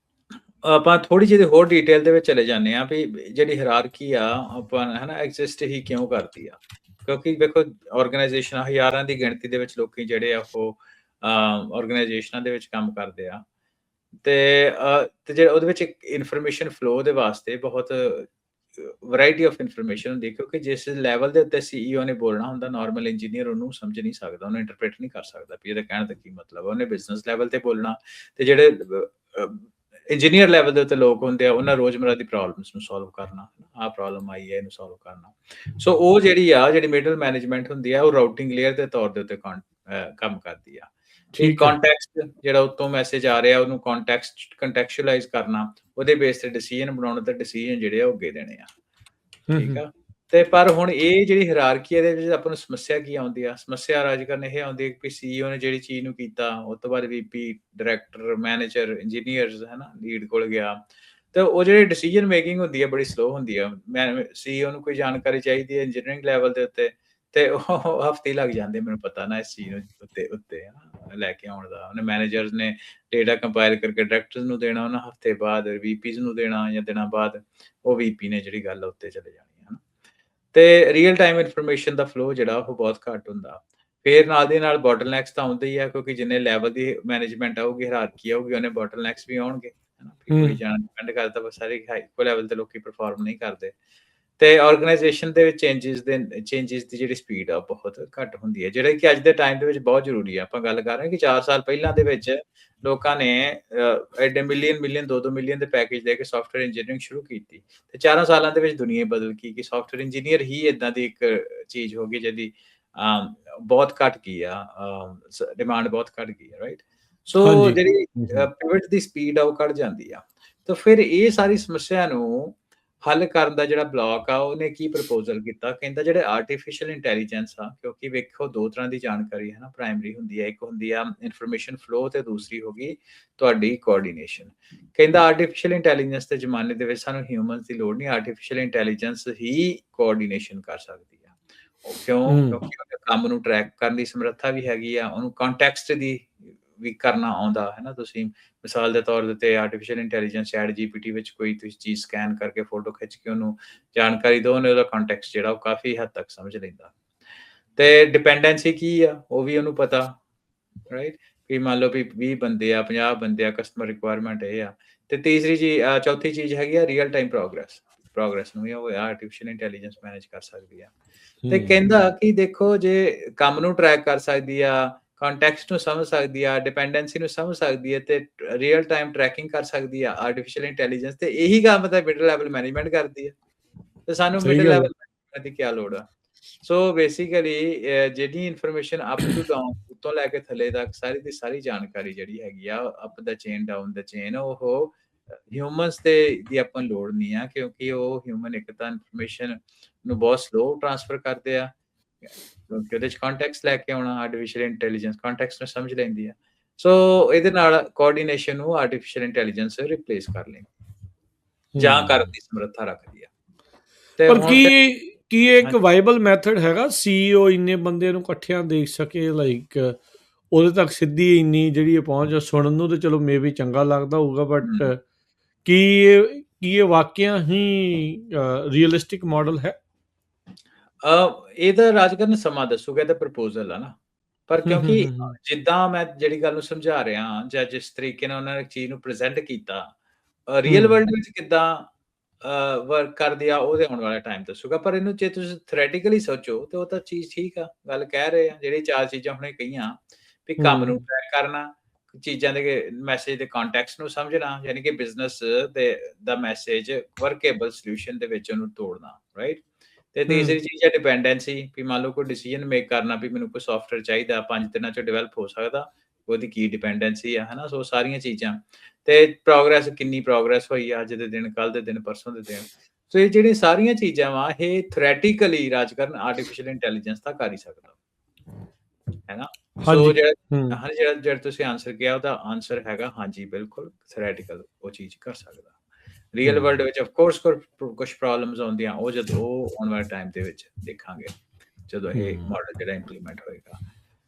ਆਪਾਂ ਥੋੜ੍ਹੀ ਜਿਹੀ ਹੋਰ ਡਿਟੇਲ ਦੇ ਵਿੱਚ ਚਲੇ ਜਾਂਦੇ ਹਾਂ ਵੀ ਜਿਹੜੀ ਹਾਇਰਾਰਕੀ ਆ, ਆਪਾਂ, ਹੈ ਨਾ, ਐਗਜ਼ਿਸਟ ਹੀ ਕਿਉਂ ਕਰਦੀ ਆ। ਕਿਉਂਕਿ ਵੇਖੋ ਆਰਗੇਨਾਈਜੇਸ਼ਨਾਂ ਹਜ਼ਾਰਾਂ ਦੀ ਗਿਣਤੀ ਦੇ ਵਿੱਚ ਲੋਕੀ ਜਿਹੜੇ ਆ ਉਹ ਆਰਗੇਨਾਈਜੇਸ਼ਨਾਂ ਦੇ ਵਿੱਚ ਕੰਮ ਕਰਦੇ ਆ। ਤੇ ਜੇ ਉਹਦੇ ਵਿੱਚ ਇੱਕ ਇਨਫੋਰਮੇਸ਼ਨ ਫਲੋ ਦੇ ਵਾਸਤੇ ਬਹੁਤ ਵੈਰਾਈਟੀ ਆਫ ਇਨਫੋਰਮੇਸ਼ਨ ਹੁੰਦੀ ਹੈ, ਕਿਉਂਕਿ ਜਿਸ ਲੈਵਲ ਦੇ ਉੱਤੇ CEO ਨੇ ਬੋਲਣਾ ਹੁੰਦਾ, ਨਾਰਮਲ ਇੰਜੀਨੀਅਰ ਉਹਨੂੰ ਸਮਝ ਨਹੀਂ ਸਕਦਾ, ਉਹਨੂੰ ਇੰਟਰਪ੍ਰੀਟ ਨਹੀਂ ਕਰ ਸਕਦਾ ਵੀ ਇਹਦੇ ਕਹਿਣ ਦਾ ਕੀ ਮਤਲਬ ਹੈ। ਉਹਨੇ ਬਿਜ਼ਨਸ ਲੈਵਲ ਤੇ ਬੋਲਣਾ, ਤੇ ਜਿਹੜੇ ਇੰਜੀਨੀਅਰ ਲੈਵਲ ਦੇ ਉੱਤੇ ਲੋਕ ਹੁੰਦੇ ਆ, ਉਹਨਾਂ ਰੋਜ਼ਮਰਾ ਦੀ ਪ੍ਰੋਬਲਮਸ ਨੂੰ ਸੋਲਵ ਕਰਨਾ, ਆਹ ਪ੍ਰੋਬਲਮ ਆਈ ਹੈ, ਇਹਨੂੰ ਸੋਲਵ ਕਰਨਾ। ਸੋ ਉਹ ਜਿਹੜੀ ਮਿਡਲ ਮੈਨੇਜਮੈਂਟ ਹੁੰਦੀ ਆ, ਉਹ ਰਾਊਟਿੰਗ ਲੇਅਰ ਦੇ ਤੌਰ ਦੇ ਉੱਤੇ ਕੰਮ ਕਰਦੀ ਆ। ਇੱਕ ਠੀਕ ਹੈ। ਕੰਟੈਕਸਟ ਜਿਹੜਾ ਉੱਤੋਂ ਮੈਸੇਜ ਆ ਰਿਹਾ, ਉਹਨੂੰ ਕੰਟੈਕਚੁਅਲਾਈਜ਼ ਕਰਨਾ, ਉਹਦੇ ਬੇਸ ਤੇ ਡਿਸੀਜਨ ਬਣਾਉਣਾ, ਤੇ ਡਿਸੀਜਨ ਜਿਹੜੇ ਆ ਉਹ ਅੱਗੇ ਦੇਣੇ ਆ। ਹੂੰ, ਠੀਕ ਹੂੰ। ਆ। ਤੇ ਪਰ ਹੁਣ ਇਹ ਜਿਹੜੀ ਹਾਇਰਾਰਕੀ ਇਹਦੇ ਵਿੱਚ ਆਪਾਂ ਨੂੰ ਸਮੱਸਿਆ ਕੀ ਆਉਂਦੀ ਆ? ਸਮੱਸਿਆ ਰਾਜਕਰਨ ਇਹ ਆਉਂਦੀ ਹੈ ਕਿ CEO ਨੇ ਜਿਹੜੀ ਚੀਜ਼ ਨੂੰ ਕੀਤਾ, ਉਸ ਤੋਂ ਬਾਅਦ VP, ਡਾਇਰੈਕਟਰ, ਮੈਨੇਜਰ, ਇੰਜੀਨੀਅਰਸ, ਹੈ ਨਾ, ਲੀਡ ਕੋਲ ਗਿਆ, ਤੇ ਉਹ ਜਿਹੜੀ ਡਿਸੀਜਨ ਮੇਕਿੰਗ ਹੁੰਦੀ ਹੈ ਬੜੀ ਸਲੋ ਹੁੰਦੀ ਆ। CEO ਨੂੰ ਕੋਈ ਜਾਣਕਾਰੀ ਚਾਹੀਦੀ ਹੈ ਇੰਜੀਨੀਅਰਿੰਗ ਲੈਵਲ ਦੇ ਉੱਤੇ, ਤੇ ਉਹ ਹਫ਼ਤੇ ਲੱਗ ਜਾਂਦੇ, ਮੈਨੂੰ ਪਤਾ ਨਾ, ਇਸ ਚੀਜ਼ ਨੂੰ ਉੱਤੇ ਲੈ ਕੇ ਆਉਣ ਦਾ। ਉਹਨੇ ਮੈਨੇਜਰਸ ਨੇ ਡੇਟਾ ਕੰਪਾਈਲ ਕਰਕੇ ਡਾਇਰੈਕਟਰਸ ਨੂੰ ਦੇਣਾ, ਉਹਨਾਂ ਹਫ਼ਤੇ ਬਾਅਦ VPs ਨੂੰ ਦੇਣਾ, ਜਾਂ ਦਿਨਾਂ ਬਾਅਦ ਉਹ VP ਨੇ ਜਿਹੜੀ ਗੱਲ ਉੱਤੇ ਚਲੇ ਜਾਣੀ, ਹੈ ਨਾ। ਤੇ ਰੀਅਲ ਟਾਈਮ ਇਨਫੋਰਮੇਸ਼ਨ ਦਾ ਫਲੋ ਜਿਹੜਾ ਉਹ ਬਹੁਤ ਘੱਟ ਹੁੰਦਾ। ਫਿਰ ਨਾਲ ਦੀ ਨਾਲ ਬੋਟਲਨੈਕਸ ਤਾਂ ਆਉਂਦੇ ਹੀ ਆ, ਕਿਉਂਕਿ ਜਿੰਨੇ ਲੈਵਲ ਦੀ ਮੈਨੇਜਮੈਂਟ ਆਊਗੀ, ਹਾਇਰਾਰਕੀ ਆਊਗੀ, ਉਹਨੇ ਬੋਟਲਨੈਕਸ ਵੀ ਆਉਣਗੇ, ਹੈ ਨਾ। ਵੀ ਕੋਈ ਜਾਣਾ ਡਿਪੈਂਡ ਕਰਦਾ, ਬਸ ਸਾਰੇ ਇੱਕੋ ਲੈਵਲ ਤੇ ਲੋਕੀ ਪਰਫਾਰਮ ਨਹੀਂ ਕਰਦੇ। ਤੇ ਆਰਗੇਨਾਈਜੇਸ਼ਨ ਦੇ ਵਿੱਚ ਚੇਂਜਸ ਦੀ ਜਿਹੜੀ ਸਪੀਡ ਆ ਬਹੁਤ ਘੱਟ ਹੁੰਦੀ ਹੈ, ਜਿਹੜੇ ਕਿ ਅੱਜ ਦੇ ਟਾਈਮ ਦੇ ਵਿੱਚ ਬਹੁਤ ਜ਼ਰੂਰੀ ਆ। ਆਪਾਂ ਗੱਲ ਕਰ ਰਹੇ ਹਾਂ ਕਿ 4 ਸਾਲ ਪਹਿਲਾਂ ਦੇ ਵਿੱਚ ਲੋਕਾਂ ਨੇ ਐਡੇ ਮਿਲੀਅਨ 2-2 ਮਿਲੀਅਨ ਦੇ ਪੈਕੇਜ ਦੇ ਕੇ ਸੌਫਟਵੇਅਰ ਇੰਜੀਨੀਅਰਿੰਗ ਸ਼ੁਰੂ ਕੀਤੀ, ਤੇ 4 ਸਾਲਾਂ ਦੇ ਵਿੱਚ ਦੁਨੀਆ ਬਦਲ ਗਈ ਕਿ ਸੌਫਟਵੇਅਰ ਇੰਜੀਨੀਅਰ ਹੀ ਇਦਾਂ ਦੀ ਇੱਕ ਚੀਜ਼ ਹੋ ਗਈ ਜਿਹਦੀ ਬਹੁਤ ਘੱਟ ਗਈ ਆ, ਡਿਮਾਂਡ ਬਹੁਤ ਘੱਟ ਗਈ ਹੈ, ਰਾਈਟ। ਸੋ ਹਾਂਜੀ। ਜਿਹੜੀ ਪਿਵਟ ਦੀ ਸਪੀਡ ਆ ਉਹ ਘੱਟ ਜਾਂਦੀ ਆ। ਤਾਂ ਫਿਰ ਇਹ ਸਾਰੀ ਸਮੱਸਿਆ ਨੂੰ ਹੱਲ ਕਰਨ ਦਾ ਜਿਹੜਾ ਬਲਾਕ ਆ, ਉਹਨੇ ਕੀ ਪ੍ਰਪੋਜ਼ਲ ਕੀਤਾ, ਕਹਿੰਦਾ ਜਿਹੜੇ ਆਰਟੀਫਿਸ਼ੀਅਲ ਇੰਟੈਲੀਜੈਂਸ ਆ, ਕਿਉਂਕਿ ਵੇਖੋ 2 ਤਰ੍ਹਾਂ ਦੀ ਜਾਣਕਾਰੀ ਹੈ ਨਾ, ਪ੍ਰਾਇਮਰੀ ਹੁੰਦੀ ਹੈ, ਇੱਕ ਹੁੰਦੀ ਆ ਇਨਫੋਰਮੇਸ਼ਨ ਫਲੋ ਤੇ ਦੂਸਰੀ ਹੋ ਗਈ ਤੁਹਾਡੀ ਕੋਆਰਡੀਨੇਸ਼ਨ। ਕਹਿੰਦਾ ਆਰਟੀਫਿਸ਼ੀਅਲ ਇੰਟੈਲੀਜੈਂਸ ਦੇ ਜ਼ਮਾਨੇ ਦੇ ਵਿੱਚ ਸਾਨੂੰ ਹਿਊਮਨਸ ਦੀ ਲੋੜ ਨਹੀਂ, ਆਰਟੀਫਿਸ਼ੀਅਲ ਇੰਟੈਲੀਜੈਂਸ ਹੀ ਕੋਆਰਡੀਨੇਸ਼ਨ ਕਰ ਸਕਦੀ ਆ। ਉਹ ਕਿਉਂ? ਕਿਉਂਕਿ ਉਹਦੇ ਕੰਮ ਨੂੰ ਟਰੈਕ ਕਰਨ ਦੀ ਸਮਰੱਥਾ ਵੀ ਹੈਗੀ ਆ, ਉਹਨੂੰ ਕੰਟੈਕਸਟ ਦੀ ਵੀ ਕਰਨਾ ਆਉਂਦਾ ਹੈ ਨਾ। ਤੁਸੀਂ ਮਿਸਾਲ ਦੇ ਤੌਰ ਦੇ ਉੱਤੇ ਆਰਟੀਫਿਸ਼ੀਅਲ ਇੰਟੈਲੀਜੈਂਸ ਚੈਟ ਜੀਪੀਟੀ ਵਿੱਚ ਕੋਈ ਤੁਸੀਂ ਚੀਜ਼ ਸਕੈਨ ਕਰਕੇ ਫੋਟੋ ਖਿੱਚ ਕੇ ਉਹਨੂੰ ਜਾਣਕਾਰੀ ਦਿਓ, ਉਹਨੇ ਉਹਦਾ ਕੰਟੈਕਸਟ ਜਿਹੜਾ ਉਹ ਕਾਫੀ ਹੱਦ ਤੱਕ ਸਮਝ ਲੈਂਦਾ। ਤੇ ਡਿਪੈਂਡੈਂਸੀ ਕੀ ਆ ਉਹ ਵੀ ਉਹਨੂੰ ਪਤਾ, ਰਾਈਟ। ਵੀ ਮੰਨ ਲਓ ਵੀ 20 ਬੰਦੇ ਆ, 50 ਬੰਦੇ ਆ, ਕਸਟਮਰ ਰਿਕੁਆਇਰਮੈਂਟ ਇਹ ਆ। ਤੇ ਤੀਸਰੀ ਚੀਜ਼, ਚੌਥੀ ਚੀਜ਼ ਹੈਗੀ ਆ ਰੀਅਲ ਟਾਈਮ ਪ੍ਰੋਗਰੈਸ ਨੂੰ ਵੀ ਉਹ ਆਰਟੀਫਿਸ਼ੀਅਲ ਇੰਟੈਲੀਜੈਂਸ ਮੈਨੇਜ ਕਰ ਸਕਦੀ ਆ। ਤੇ ਕਹਿੰਦਾ ਕਿ ਦੇਖੋ ਜੇ ਕੰਮ ਨੂੰ ਟਰੈਕ ਕਰ ਸਕਦੀ ਆ, ਕੰਟੈਕਸਟ ਨੂੰ ਸਮਝ ਸਕਦੀ ਆ, ਡਿਪੈਂਡੈਂਸੀ ਨੂੰ ਸਮਝ ਸਕਦੀ ਹੈ, ਤੇ ਰੀਅਲ ਟਾਈਮ ਟਰੈਕਿੰਗ ਕਰ ਸਕਦੀ ਆ ਆਰਟੀਫਿਸ਼ੀਅਲ ਇੰਟੈਲੀਜੈਂਸ, ਤੇ ਇਹੀ ਕੰਮ ਤਾਂ ਮਿਡਲ ਲੈਵਲ ਮੈਨੇਜਮੈਂਟ ਕਰਦੀ ਹੈ। ਤੇ ਸਾਨੂੰ ਸਹੀ ਮਿਡਲ ਗੱਲ। ਲੈਵਲ ਮੈਨੇਜਮੈਂਟ ਦੀ ਕੀ ਲੋੜ ਆ? ਸੋ ਬੇਸਿਕਲੀ ਜਿਹੜੀ ਇਨਫੋਰਮੇਸ਼ਨ ਅਪ ਟੂ ਡਾਊਨ, ਉੱਤੋਂ ਲੈ ਕੇ ਥੱਲੇ ਤੱਕ ਸਾਰੀ ਦੀ ਸਾਰੀ ਜਾਣਕਾਰੀ ਜਿਹੜੀ ਹੈਗੀ ਆ, ਅਪ ਦਾ ਚੇਨ ਡਾਊਨ ਦਾ ਚੇਨ, ਉਹ ਹਿਊਮਨਸ ਦੀ ਆਪਾਂ ਨੂੰ ਲੋੜ ਨਹੀਂ ਆ, ਕਿਉਂਕਿ ਉਹ ਹਿਊਮਨ ਇੱਕ ਤਾਂ ਇਨਫੋਰਮੇਸ਼ਨ ਨੂੰ ਬਹੁਤ ਸਲੋ ਟ੍ਰਾਂਸਫਰ ਕਰਦੇ ਆ, ਕਿਉਂਕਿ ਉਹਦੇ ਚ ਕੰਟੈਕਸਟ ਲੈ ਕੇ ਆਉਣਾ, ਆਰਟੀਫਿਸ਼ੀਅਲ ਇੰਟੈਲੀਜੈਂਸ ਕੰਟੈਕਸਟ ਨੂੰ ਸਮਝ ਲੈਂਦੀ ਆ। ਸੋ ਇਹਦੇ ਨਾਲ ਕੋਆਰਡੀਨੇਸ਼ਨ ਨੂੰ ਆਰਟੀਫਿਸ਼ੀਅਲ ਇੰਟੈਲੀਜੈਂਸ ਰਿਪਲੇਸ ਕਰ ਲੈਂਦੀ ਜਾਂ ਕਰਨ ਦੀ ਸਮਰੱਥਾ ਰੱਖਦੀ ਆ। ਤੇ ਪਰ ਹੁਣ ਫਿਰ ਕੀ ਇਹ ਇੱਕ ਹਾਂਜੀ। ਵਾਇਬਲ ਮੈਥਡ ਹੈਗਾ, ਸੀਈਓ ਇੰਨੇ ਬੰਦੇ ਨੂੰ ਇਕੱਠਿਆਂ ਦੇਖ ਸਕੇ, ਲਾਈਕ ਉਹਦੇ ਤੱਕ ਸਿੱਧੀ ਇੰਨੀ ਜਿਹੜੀ ਪਹੁੰਚ? ਸੁਣਨ ਨੂੰ ਤੇ ਚਲੋ ਮੇਬੀ ਚੰਗਾ ਲੱਗਦਾ ਹੋਊਗਾ, ਬਟ ਕੀ ਇਹ ਵਾਕਿਆ ਹੀ ਰੀਅਲਿਸਟਿਕ ਮਾਡਲ ਹੈ? ਇਹ ਤਾਂ ਰਾਜਕਰਨ ਸਮਾਂ ਦੱਸੂਗਾ, ਤੇ ਪ੍ਰਪੋਜ਼ਲ ਆ ਨਾ। ਪਰ ਕਿਉਂਕਿ ਜਿੱਦਾਂ ਮੈਂ ਜਿਹੜੀ ਗੱਲ ਨੂੰ ਸਮਝਾ ਰਿਹਾ, ਜਾਂ ਜਿਸ ਤਰੀਕੇ ਨਾਲ ਉਹਨਾਂ ਨੇ ਚੀਜ਼ ਨੂੰ ਪ੍ਰੈਜ਼ੈਂਟ ਕੀਤਾ, ਰੀਅਲ ਵਰਲਡ ਵਿੱਚ ਕਿੱਦਾਂ ਵਰਕ ਕਰਦੀ ਆ, ਉਹਦੇ ਆਉਣ ਵਾਲਾ ਟਾਈਮ ਦੱਸੂਗਾ। ਪਰ ਇਹਨੂੰ ਜੇ ਤੁਸੀਂ ਥਿਓਰੈਟੀਕਲੀ ਸੋਚੋ ਤੇ ਉਹ ਤਾਂ ਚੀਜ਼ ਠੀਕ ਆ, ਗੱਲ ਕਹਿ ਰਹੇ ਆ। ਜਿਹੜੀ 4 ਚੀਜ਼ਾਂ ਹੁਣੇ ਕਹੀਆਂ, ਵੀ ਕੰਮ ਨੂੰ ਟਰੈਕ ਕਰਨਾ, ਚੀਜ਼ਾਂ ਦੇ ਮੈਸੇਜ ਦੇ ਕੰਟੈਕਸਟ ਨੂੰ ਸਮਝਣਾ, ਯਾਨੀ ਕਿ ਬਿਜ਼ਨਸ ਦਾ ਮੈਸੇਜ ਵਰਕੇਬਲ ਸੋਲੂਸ਼ਨ ਦੇ ਵਿੱਚ ਉਹਨੂੰ ਤੋੜਨਾ, ਰਾਈਟ। ਤੇ ਤੀਸਰੀ ਚੀਜ਼ ਹੈ ਡਿਪੈਂਡੈਂਸੀ, ਵੀ ਮੰਨ ਲਓ ਕੋਈ ਡਿਸੀਜਨ ਮੇਕ ਕਰਨਾ, ਵੀ ਮੈਨੂੰ ਕੋਈ ਸੌਫਟਵੇਅਰ ਚਾਹੀਦਾ, 5 ਦਿਨਾਂ 'ਚ ਡਿਵੈਲਪ ਹੋ ਸਕਦਾ, ਉਹਦੀ ਕੀ ਡਿਪੈਂਡੈਂਸੀ ਆ, ਹਨਾ। ਸੋ ਸਾਰੀਆਂ ਚੀਜ਼ਾਂ ਤੇ ਪ੍ਰੋਗਰੈਸ, ਕਿੰਨੀ ਪ੍ਰੋਗਰੈਸ ਹੋਈ ਆ, ਅੱਜ ਦੇ ਦਿਨ, ਕੱਲ ਦੇ ਦਿਨ, ਪਰਸੋਂ ਦੇ ਦਿਨ। ਸੋ ਇਹ ਜਿਹੜੀਆਂ ਸਾਰੀਆਂ ਚੀਜ਼ਾਂ ਵਾ, ਇਹ ਥਿਓਰੈਟੀਕਲੀ ਰਾਜਕਰਨ ਆਰਟੀਫਿਸ਼ੀਅਲ ਇੰਟੈਲੀਜੈਂਸ ਤਾਂ ਕਰ ਹੀ ਸਕਦਾ, ਹੈਨਾ। ਸੋ ਜਿਹੜਾ ਤੁਸੀਂ ਆਨਸਰ ਕਿਹਾ, ਉਹਦਾ ਆਨਸਰ ਹੈਗਾ ਹਾਂਜੀ, ਬਿਲਕੁਲ ਥਿਓਰੈਟੀਕਲ ਉਹ ਚੀਜ਼ ਕਰ ਸਕਦਾ। ਰੀਅਲ ਵਰਲਡ ਵਿੱਚ ਆਫ ਕੋਰਸ ਕੁਝ ਪ੍ਰੋਬਲਮਸ ਆਉਂਦੀਆਂ, ਉਹ ਜਦੋਂ ਆਉਣ ਵਾਲੇ ਟਾਈਮ ਦੇ ਵਿੱਚ ਦੇਖਾਂਗੇ, ਜਦੋਂ ਇਹ ਮਾਡਲ ਜਿਹੜਾ ਇੰਪਲੀਮੈਂਟ ਹੋਏਗਾ।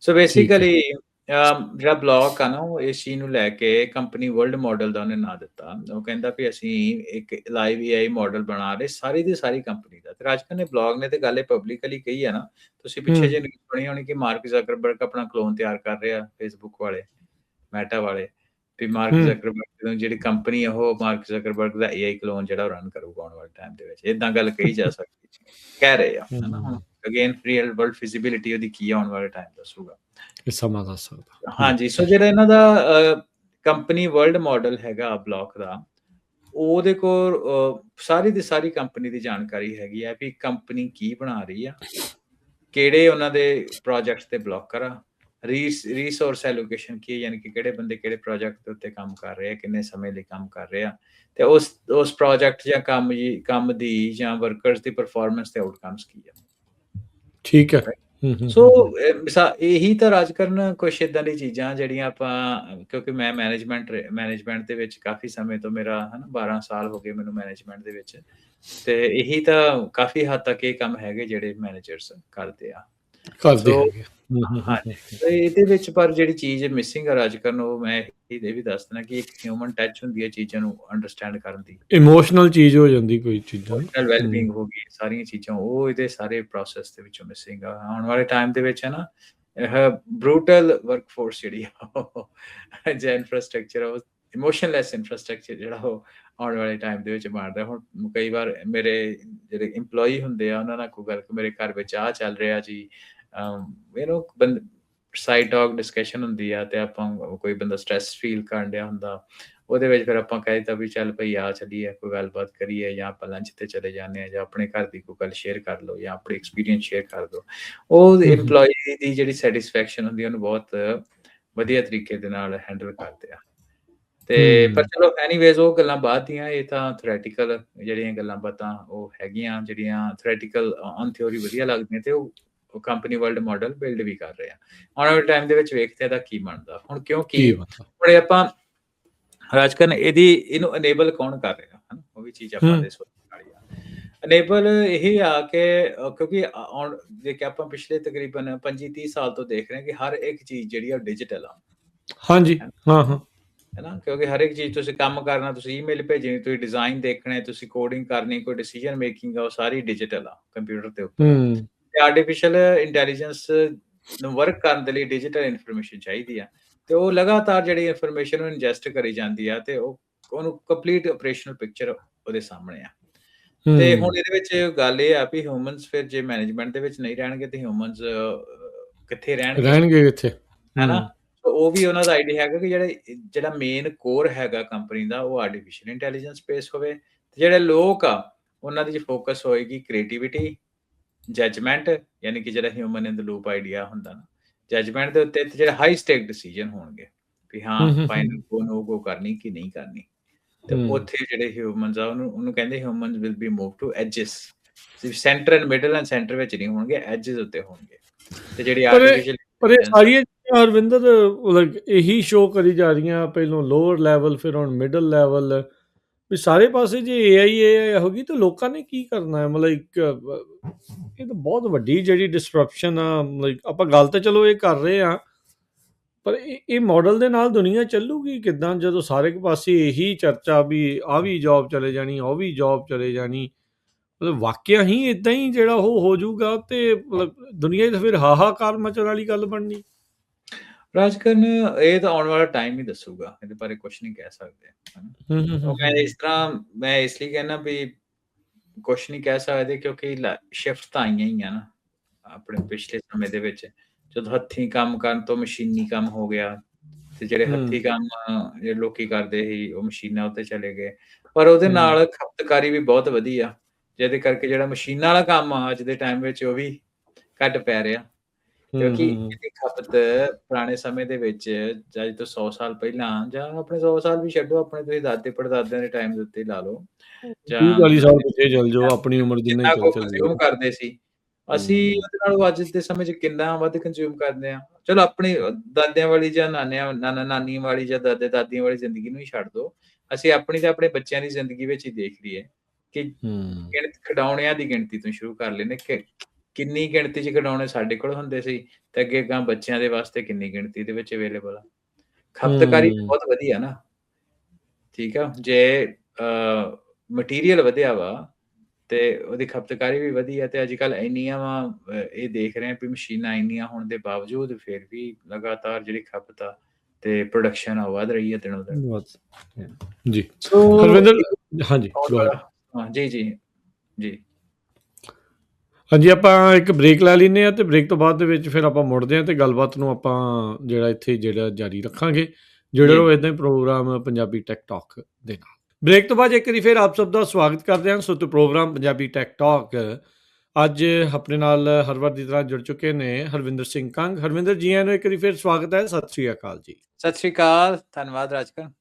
ਸੋ ਬੇਸਿਕਲੀ ਜਿਹੜਾ ਬਲੌਕ ਆ ਨਾ, ਉਹ ਇਸ ਚੀਜ਼ ਨੂੰ ਲੈ ਕੇ ਕੰਪਨੀ ਵਰਲਡ ਮਾਡਲ ਦਾ ਉਹਨੇ ਨਾਂ ਦਿੱਤਾ। ਉਹ ਕਹਿੰਦਾ ਵੀ ਅਸੀਂ ਇੱਕ ਲਾਈਵ ਏਆਈ ਮਾਡਲ ਬਣਾ ਰਹੇ, ਸਾਰੀ ਦੀ ਸਾਰੀ ਕੰਪਨੀ ਦਾ। ਤੇ ਰਾਜਕਰਨ ਨੇ ਬਲੌਗ ਨੇ ਤੇ ਗੱਲ ਇਹ ਪਬਲਿਕਲੀ ਕਹੀ ਆ ਨਾ। ਤੁਸੀਂ ਪਿੱਛੇ ਜੇ ਨਿਊਜ਼ ਸੁਣੀ ਹੋਣੀ ਕਿ ਮਾਰਕ ਜ਼ਕਰਬਰਗ ਆਪਣਾ ਕਲੋਨ ਤਿਆਰ ਕਰ ਰਿਹਾ, ਫੇਸਬੁੱਕ ਵਾਲੇ, ਮੈਟਾ ਵਾਲੇ। ਵੀ ਮਾਰਕ ਜ਼ਕਰਬਰਗ ਜਿਹੜੀ ਕੰਪਨੀ ਆ, ਉਹ ਮਾਰਕ ਜ਼ਕਰਬਰਗ ਦਾ ਏਆਈ ਕਲੋਨ ਜਿਹੜਾ ਰਨ ਕਰੂਗਾ ਆਉਣ ਵਾਲੇ ਟਾਈਮ ਦੇ ਵਿੱਚ। ਏਦਾਂ ਗੱਲ ਕਹੀ ਜਾ ਸਕਦੀ, ਕਹਿ ਰਹੇ ਆ, ਹਨਾ। ਹੁਣ ਅਗੇਨ ਰੀਅਲ ਵਰਲਡ ਫਿਜ਼ੀਬਿਲਿਟੀ ਉਹਦੀ ਕੀ ਆਉਣ ਵਾਲੇ ਟਾਈਮ ਦੱਸੂਗਾ, ਇਹ ਸਮਾਂ ਦੱਸ ਸਕਦਾ। ਹਾਂਜੀ। ਸੋ ਜਿਹੜਾ ਇਹਨਾਂ ਦਾ ਕੰਪਨੀ ਵਰਲਡ ਮਾਡਲ ਹੈਗਾ ਬਲੌਕ ਦਾ, ਉਹਦੇ ਕੋਲ ਸਾਰੀ ਦੀ ਸਾਰੀ ਕੰਪਨੀ ਦੀ ਜਾਣਕਾਰੀ ਹੈਗੀ ਆ, ਵੀ ਕੰਪਨੀ ਕੀ ਬਣਾ ਰਹੀ ਆ, ਕਿਹੜੇ ਉਹਨਾਂ ਦੇ ਪ੍ਰੋਜੈਕਟਸ ਤੇ ਬਲੌਕਰ ਆ, ਰਿਸੋਰਸ ਐਲੋਕੇਸ਼ਨ ਕੀ ਹੈ, ਯਾਨੀ ਕਿ ਕਿਹੜੇ ਬੰਦੇ ਕਿਹੜੇ ਪ੍ਰੋਜੈਕਟ ਦੇ ਉੱਤੇ ਕੰਮ ਕਰ ਰਹੇ ਆ, ਕਿੰਨੇ ਸਮੇਂ ਲਈ ਕੰਮ ਕਰ ਰਹੇ ਆ, ਤੇ ਉਸ ਪ੍ਰੋਜੈਕਟ ਜਾਂ ਕੰਮ ਦੀ ਜਾਂ ਵਰਕਰਸ ਦੀ ਪਰਫਾਰਮੈਂਸ ਤੇ ਆਊਟਕਮਸ ਕੀ ਆ, ਠੀਕ ਹੈ। ਸੋ ਇਹੀ ਤਾਂ ਰਾਜਕਰਨ ਕੁਛ ਏਦਾਂ ਦੀ ਚੀਜ਼ਾਂ ਜਿਹੜੀਆਂ ਆਪਾਂ, ਕਿਉਂਕਿ ਮੈਂ ਮੈਨੇਜਮੈਂਟ ਦੇ ਵਿੱਚ ਕਾਫੀ ਸਮੇਂ ਤੋਂ, ਮੇਰਾ ਹਨਾ 12 ਸਾਲ ਹੋ ਗਏ ਮੈਨੂੰ ਮੈਨੇਜਮੈਂਟ ਦੇ ਵਿੱਚ, ਤੇ ਇਹੀ ਤਾਂ ਕਾਫੀ ਹੱਦ ਤੱਕ ਇਹ ਕੰਮ ਹੈਗੇ ਜਿਹੜੇ ਮੈਨੇਜਰਸ ਕਰਦੇ ਆ। ਕਰਦੇ ਸੋ ਹੈਗੇ। ਹਾਂਜੀ, ਤੇ ਇਹਦੇ ਵਿੱਚ ਪਰ ਜਿਹੜੀ ਚੀਜ਼ ਮਿਸਿੰਗ ਆ ਰਾਜਕਰਨ, ਉਹ ਮੈਂ ਇਹ ਵੀ ਦੱਸ ਦੇਣਾ ਕਿ ਇੱਕ ਹਿਊਮਨ ਟੱਚ ਹੁੰਦੀ ਹੈ ਚੀਜ਼ਾਂ ਨੂੰ ਅੰਡਰਸਟੈਂਡ ਕਰਨ ਦੀ, ਇਮੋਸ਼ਨਲ ਚੀਜ਼ ਹੋ ਜਾਂਦੀ ਕੋਈ ਚੀਜ਼ਾਂ ਨਾ। ਇਮੋਸ਼ਨਲ ਵੈਲਬੀਇੰਗ ਹੋ ਗਈ, ਸਾਰੀਆਂ ਚੀਜ਼ਾਂ ਉਹ ਇਹਦੇ ਸਾਰੇ ਪ੍ਰੋਸੈਸ ਦੇ ਵਿੱਚੋਂ ਮਿਸਿੰਗ ਆ। ਆਉਣ ਵਾਲੇ ਟਾਈਮ ਦੇ ਵਿੱਚ ਹੈ ਨਾ, ਇਹ ਬਰੂਟਲ ਵਰਕਫੋਰਸ ਜਿਹੜੀ ਆ, ਜਾਂ ਇਨਫਰਾਸਟ੍ਰਕਚਰ, ਉਹ ਇਮੋਸ਼ਨਲੈਸ ਇਨਫਰਾਸਟ੍ਰਕਚਰ ਜਿਹੜਾ ਉਹ ਆਉਣ ਵਾਲੇ ਟਾਈਮ ਦੇ ਵਿੱਚ ਬਣ ਰਿਹਾ। ਹੁਣ ਕਈ ਵਾਰ ਮੇਰੇ ਜਿਹੜੇ EMPLOYEE ਹੁੰਦੇ ਆ, ਉਹਨਾਂ ਨਾਲ ਕੋਈ ਗੱਲ ਮੇਰੇ ਘਰ ਵਿੱਚ ਆਹ ਚੱਲ ਰਿਹਾ ਜੀ, ਸਾਈਡ ਟਾਕ ਡਿਸਕਸ਼ਨ ਹੁੰਦੀ ਆ, ਤੇ ਆਪਾਂ ਕੋਈ ਬੰਦਾ ਸਟ੍ਰੈਸ ਫੀਲ ਕਰਨ ਡਿਆ ਹੁੰਦਾ, ਉਹਦੇ ਵਿੱਚ ਫਿਰ ਆਪਾਂ ਕਹਿ ਦਿੱਤਾ ਵੀ ਚੱਲ ਭਈ ਆ ਚੱਲੀਏ, ਕੋਈ ਗੱਲਬਾਤ ਕਰੀਏ, ਜਾਂ ਆਪਾਂ ਲੰਚ ਤੇ ਚਲੇ ਜਾਂਦੇ ਹਾਂ, ਜਾਂ ਆਪਣੇ ਘਰ ਦੀ ਕੋਈ ਗੱਲ ਸ਼ੇਅਰ ਕਰ ਲਓ, ਜਾਂ ਆਪਣੀ ਐਕਸਪੀਰੀਅੰਸ ਸ਼ੇਅਰ ਕਰ ਦਿਓ। ਉਹ EMPLOYEE ਦੀ ਜਿਹੜੀ ਸੈਟਿਸਫੈਕਸ਼ਨ ਹੁੰਦੀ ਆ, ਉਹਨੂੰ ਬਹੁਤ ਵਧੀਆ ਤਰੀਕੇ ਦੇ ਨਾਲ ਹੈਂਡਲ ਕਰਦੇ ਆ। ਤੇ ਪਰ ਚਲੋ ਐਨੀਵੇਜ਼ ਉਹ ਗੱਲਾਂ ਬਾਅਦ ਦੀਆਂ, ਇਹ ਤਾਂ ਥਿਓਰੈਟੀਕਲ ਜਿਹੜੀਆਂ ਗੱਲਾਂ ਬਾਤਾਂ ਉਹ ਹੈਗੀਆਂ, ਜਿਹੜੀਆਂ ਥਿਓਰੈਟੀਕਲ ਔਨ ਥਿਓਰੀ ਵਧੀਆ ਲੱਗਦੀਆਂ, ਤੇ ਉਹ ਕੰਪਨੀ ਵਰਲਡ ਮਾਡਲ ਬਿਲਡ ਵੀ ਕਰ ਰਹੇ ਆ। ਆਉਣ ਵਾਲੇ ਟਾਈਮ ਦੇ ਵਿੱਚ ਵੇਖਦੇ ਇਹਦਾ ਕੀ ਬਣਦਾ। ਹੁਣ ਕਿਉਂਕਿ ਹੁਣ ਆਪਾਂ ਰਾਜਕਰਨ ਇਹਨੂੰ ਅਨੇਬਲ ਕੌਣ ਕਰ ਰਿਹਾ, ਹਨਾ, ਉਹ ਵੀ ਚੀਜ਼ ਆਪਾਂ ਦੇ ਸੋਚਣ ਵਾਲੀ ਆ। ਅਨੇਬਲ ਇਹ ਆ ਕਿ ਕਿਉਂਕਿ ਜੇ ਕਿ ਆਪਾਂ ਪਿਛਲੇ ਤਕਰੀਬਨ 25-30 ਸਾਲ ਤੋਂ ਦੇਖ ਰਹੇ ਹਾਂ ਕਿ ਹਰ ਇੱਕ ਚੀਜ਼ ਜਿਹੜੀ ਆ ਡਿਜੀਟਲ ਆ। ਹਾਂਜੀ, ਹਾਂ। ਹੈਨਾ, ਕਿਉਂਕਿ ਹਰ ਇੱਕ ਚੀਜ਼ ਤੁਸੀਂ ਕੰਮ ਕਰਨਾ, ਤੁਸੀਂ ਈਮੇਲ ਭੇਜਣੀ, ਤੁਸੀਂ ਡਿਜ਼ਾਈਨ ਦੇਖਣੇ, ਤੁਸੀਂ ਕੋਡਿੰਗ ਕਰਨੀ, ਕੋਈ ਡਿਸੀਜਨ ਮੇਕਿੰਗ ਆ, ਉਹ ਸਾਰੀ ਡਿਜੀਟਲ ਆ, ਕੰਪਿਊਟਰ ਦੇ ਉੱਪਰ ਆ। ਤੇ ਆਰਟੀਫਿਸ਼ੀਅਲ ਇੰਟੈਲੀਜੈਂਸ ਨੂੰ ਵਰਕ ਕਰਨ ਦੇ ਲਈ ਡਿਜੀਟਲ ਇਨਫੋਰਮੇਸ਼ਨ ਚਾਹੀਦੀ ਆ, ਤੇ ਉਹ ਲਗਾਤਾਰ ਜਿਹੜੀ ਇਨਫੋਰਮੇਸ਼ਨ ਨੂੰ ਇੰਜੈਸਟ ਕਰੀ ਜਾਂਦੀ ਆ, ਤੇ ਉਹਨੂੰ ਕੰਪਲੀਟ ਆਪਰੇਸ਼ਨਲ ਪਿਕਚਰ ਉਹਦੇ ਸਾਹਮਣੇ ਆ। ਤੇ ਹੁਣ ਇਹਦੇ ਵਿੱਚ ਗੱਲ ਇਹ ਆ ਵੀ ਹਿਊਮਨਸ ਫਿਰ ਜੇ ਮੈਨੇਜਮੈਂਟ ਦੇ ਵਿੱਚ ਨਹੀਂ ਰਹਿਣਗੇ, ਤੇ ਹਿਊਮਨਸ ਕਿੱਥੇ ਰਹਿਣਗੇ ਕਿੱਥੇ, ਹੈਨਾ। ਉਹ ਵੀ ਉਹਨਾਂ ਦਾ ਆਈਡੀਆ ਹੈਗਾ ਕਿ ਜਿਹੜਾ ਮੇਨ ਕੋਰ ਹੈਗਾ ਕੰਪਨੀ ਦਾ, ਉਹ ਆਰਟੀਫਿਸ਼ੀਅਲ ਇੰਟੈਲੀਜੈਂਸ ਬੇਸ ਹੋਵੇ, ਤੇ ਜਿਹੜੇ ਲੋਕ ਆ ਉਹਨਾਂ ਦੀ ਫੋਕਸ ਹੋਏਗੀ ਕ੍ਰੀਏਟੀਵਿਟੀ, ਜੱਜਮੈਂਟ, ਯਾਨੀ ਕਿ ਜਿਹੜਾ ਹਿਊਮਨ ਇਨ ਦ ਲੂਪ ਆਈਡੀਆ ਹੁੰਦਾ ਨਾ, ਜੱਜਮੈਂਟ ਦੇ ਉੱਤੇ, ਤੇ ਜਿਹੜੇ ਹਾਈ ਸਟੇਕ ਡਿਸੀਜਨ ਹੋਣਗੇ ਵੀ ਹਾਂ ਫਾਈਨਲ ਗੋ ਕਰਨੀ ਕਿ ਨਹੀਂ ਕਰਨੀ। ਤੇ ਉੱਥੇ ਜਿਹੜੇ ਹਿਊਮਨਸ ਆ, ਉਹਨੂੰ ਕਹਿੰਦੇ humans will be move to edges. Centre and middle and centre ਵਿੱਚ ਨਹੀਂ ਹੋਣਗੇ, ਐਜਸ ਉੱਤੇ ਹੋਣਗੇ। ਤੇ ਜਿਹੜੀ ਆਰਟੀਫਿਸ਼ੀਅਲ ਸਾਰੀਆਂ ਹਰਵਿੰਦਰ ਇਹੀ ਸ਼ੋਅ ਕਰੀ ਜਾ ਰਹੀਆਂ, ਪਹਿਲੋਂ ਲੋਅਰ ਲੈਵਲ, ਫਿਰ ਹੁਣ ਮਿਡਲ ਲੈਵਲ, ਵੀ ਸਾਰੇ ਪਾਸੇ ਜੇ AI ਹੋਗੀ ਤਾਂ ਲੋਕਾਂ ਨੇ ਕੀ ਕਰਨਾ ਹੈ। ਮਤਲਬ ਇਹ ਤਾਂ ਬਹੁਤ ਵੱਡੀ ਜਿਹੜੀ ਡਿਸਟਰਪਸ਼ਨ ਆ। ਮਤਲਬ ਆਪਾਂ ਗੱਲ ਤਾਂ ਚਲੋ ਇਹ ਕਰ ਰਹੇ ਆ, ਪਰ ਇਹ ਮਾਡਲ ਦੇ ਨਾਲ ਦੁਨੀਆ ਚੱਲੂਗੀ ਕਿੱਦਾਂ, ਜਦੋਂ ਸਾਰੇ ਪਾਸੇ ਇਹੀ ਚਰਚਾ ਵੀ ਆਹ ਵੀ ਜੌਬ ਚਲੇ ਜਾਣੀ, ਉਹ ਵੀ ਜੌਬ ਚਲੇ ਜਾਣੀ। ਮਤਲਬ ਵਾਕਿਆ ਹੀ ਇਦਾਂ ਹੀ ਜਿਹੜਾ ਉਹ ਹੋ ਜਾਊਗਾ, ਤੇ ਮਤਲਬ ਦੁਨੀਆ 'ਚ ਫਿਰ ਹਾਹਾਕਾਰ ਮਚਣ ਵਾਲੀ ਗੱਲ ਬਣਨੀ। ਰਾਜਕਰਨ, ਇਹ ਤਾਂ ਆਉਣ ਵਾਲਾ ਟਾਈਮ ਹੀ ਦੱਸੂਗਾ, ਇਹਦੇ ਬਾਰੇ ਕੁਛ ਨਹੀਂ ਕਹਿ ਸਕਦੇ। ਮੈਂ ਇਸ ਲਈ ਕਹਿਣਾ ਵੀ ਕੁਛ ਨਹੀਂ ਕਹਿ ਸਕਦੇ, ਕਿਉਂਕਿ ਸ਼ਿਫਟ ਤਾਂ ਆਈਆਂ ਹੀ ਆ ਨਾ ਆਪਣੇ ਪਿਛਲੇ ਸਮੇਂ ਦੇ ਵਿੱਚ। ਜਦੋਂ ਹੱਥੀਂ ਕੰਮ ਕਰਨ ਤੋਂ ਮਸ਼ੀਨੀ ਕੰਮ ਹੋ ਗਿਆ, ਤੇ ਜਿਹੜੇ ਹੱਥੀਂ ਕੰਮ ਜਿਹੜੇ ਲੋਕੀ ਕਰਦੇ ਸੀ, ਉਹ ਮਸ਼ੀਨਾਂ ਉੱਤੇ ਚਲੇ ਗਏ। ਪਰ ਉਹਦੇ ਨਾਲ ਖਪਤਕਾਰੀ ਵੀ ਬਹੁਤ ਵਧੀ ਆ, ਜਿਹਦੇ ਕਰਕੇ ਜਿਹੜਾ ਮਸ਼ੀਨਾਂ ਵਾਲਾ ਕੰਮ ਆ ਅੱਜ ਦੇ ਟਾਈਮ ਵਿੱਚ, ਉਹ ਵੀ ਘੱਟ ਪੈ ਰਿਹਾ। ਕਿਉਂਕਿ ਇਹਦੀ ਖਪਤ ਪੁਰਾਣੇ ਸਮੇਂ ਦੇ ਵਿੱਚ, ਜਾਂ ਅੱਜ ਤੋਂ 100 ਸਾਲ ਪਹਿਲਾਂ, ਜਾਂ ਆਪਣੇ 100 ਸਾਲ ਵੀ ਛੱਡੋ, ਆਪਣੇ ਤੁਸੀਂ ਦਾਦੇ ਪੜਦਾਦਿਆਂ ਦੇ ਟਾਈਮ ਦੇ ਉੱਤੇ ਲਾ ਲਓ, ਜਾਂ 30-40 ਸਾਲ ਪਿੱਛੇ ਚੱਲ ਜਾਓ, ਆਪਣੀ ਉਮਰ ਜਿੰਨਾ ਹੀ ਕੰਜ਼ਿਊਮ ਕਰਦੇ ਸੀ ਅਸੀਂ, ਉਹਦੇ ਨਾਲੋਂ ਅੱਜ ਦੇ ਸਮੇਂ 'ਚ ਕਿੰਨਾ ਵੱਧ ਕੰਜ਼ਿਊਮ ਕਰਦੇ ਆ। ਚਲੋ ਆਪਣੀ ਦਾਦਿਆਂ ਵਾਲੀ ਜਾਂ ਨਾਨਾ ਨਾਨੀ ਵਾਲੀ ਜਾਂ ਦਾਦੇ ਦਾਦੀਆਂ ਵਾਲੀ ਜ਼ਿੰਦਗੀ ਨੂੰ ਹੀ ਛੱਡ ਦਿਓ, ਅਸੀਂ ਆਪਣੀ ਤੇ ਆਪਣੇ ਬੱਚਿਆਂ ਦੀ ਜ਼ਿੰਦਗੀ ਵਿੱਚ ਹੀ ਦੇਖ ਲਈਏ ਕਿ ਖਿਡੌਣਿਆਂ ਦੀ ਗਿਣਤੀ ਤੋਂ ਸ਼ੁਰੂ ਕਰ ਲੈਂਦੇ ਕਿ ਕਿੰਨੀ ਗਿਣਤੀ 'ਚ ਖਿਡੌਣੇ ਸਾਡੇ ਕੋਲ ਹੁੰਦੇ ਸੀ, ਤੇ ਅੱਗੇ ਗਾਂ ਬੱਚਿਆਂ ਦੇ ਵਾਸਤੇ ਕਿੰਨੀ ਗਿਣਤੀ ਦੇ ਵਿੱਚ ਅਵੇਲੇਬਲ ਆ। ਖਪਤਕਾਰੀ ਬਹੁਤ ਵਧੀਆ ਨਾ, ਠੀਕ ਆ। ਜੇ ਮਟੀਰੀਅਲ ਵਧਿਆ ਵਾ, ਤੇ ਉਹਦੀ ਖਪਤਕਾਰੀ ਵੀ ਵਧੀਆ, ਤੇ ਅੱਜ ਕੱਲ੍ਹ ਇੰਨੀਆਂ ਵਾ ਇਹ ਦੇਖ ਰਹੇ ਆ ਵੀ ਮਸ਼ੀਨਾਂ ਇੰਨੀਆਂ ਹੋਣ ਦੇ ਬਾਵਜੂਦ ਫਿਰ ਵੀ ਲਗਾਤਾਰ ਜਿਹੜੀ ਖਪਤ ਆ ਤੇ ਪ੍ਰੋਡਕਸ਼ਨ ਆ ਵੱਧ ਰਹੀ ਹੈ ਦਿਨੋਂ ਦਿਨ। ਜੀ ਹਰਵਿੰਦਰ, ਹਾਂਜੀ ਜੀ ਹਾਂਜੀ, ਆਪਾਂ ਇੱਕ ਬ੍ਰੇਕ ਲੈ ਲੈਂਦੇ ਹਾਂ, ਤੇ ਬ੍ਰੇਕ ਤੋਂ ਬਾਅਦ ਦੇ ਵਿੱਚ ਫਿਰ ਆਪਾਂ ਮੁੜਦੇ ਹਾਂ, ਤੇ ਗੱਲਬਾਤ ਨੂੰ ਆਪਾਂ ਇੱਥੇ ਜਾਰੀ ਰੱਖਾਂਗੇ। ਜੁੜੇ ਰਹੋ ਇੱਦਾਂ ਹੀ ਪ੍ਰੋਗਰਾਮ ਪੰਜਾਬੀ ਟੈਕ ਟਾਕ ਦੇ ਨਾਲ। ਬ੍ਰੇਕ ਤੋਂ ਬਾਅਦ ਇੱਕ ਵਾਰੀ ਫਿਰ ਆਪ ਸਭ ਦਾ ਸਵਾਗਤ ਕਰਦੇ ਹਾਂ। ਸੋ ਪ੍ਰੋਗਰਾਮ ਪੰਜਾਬੀ ਟੈਕ ਟਾਕ ਅੱਜ ਆਪਣੇ ਨਾਲ ਹਰ ਵਾਰ ਦੀ ਤਰ੍ਹਾਂ ਜੁੜ ਚੁੱਕੇ ਨੇ ਹਰਵਿੰਦਰ ਸਿੰਘ ਕੰਗ। ਹਰਵਿੰਦਰ ਜੀ, ਨੂੰ ਇੱਕ ਵਾਰੀ ਫਿਰ ਸਵਾਗਤ ਹੈ। ਸਤਿ ਸ਼੍ਰੀ ਅਕਾਲ ਜੀ। ਸਤਿ ਸ਼੍ਰੀ ਅਕਾਲ, ਧੰਨਵਾਦ ਰਾਜਕਰਨ।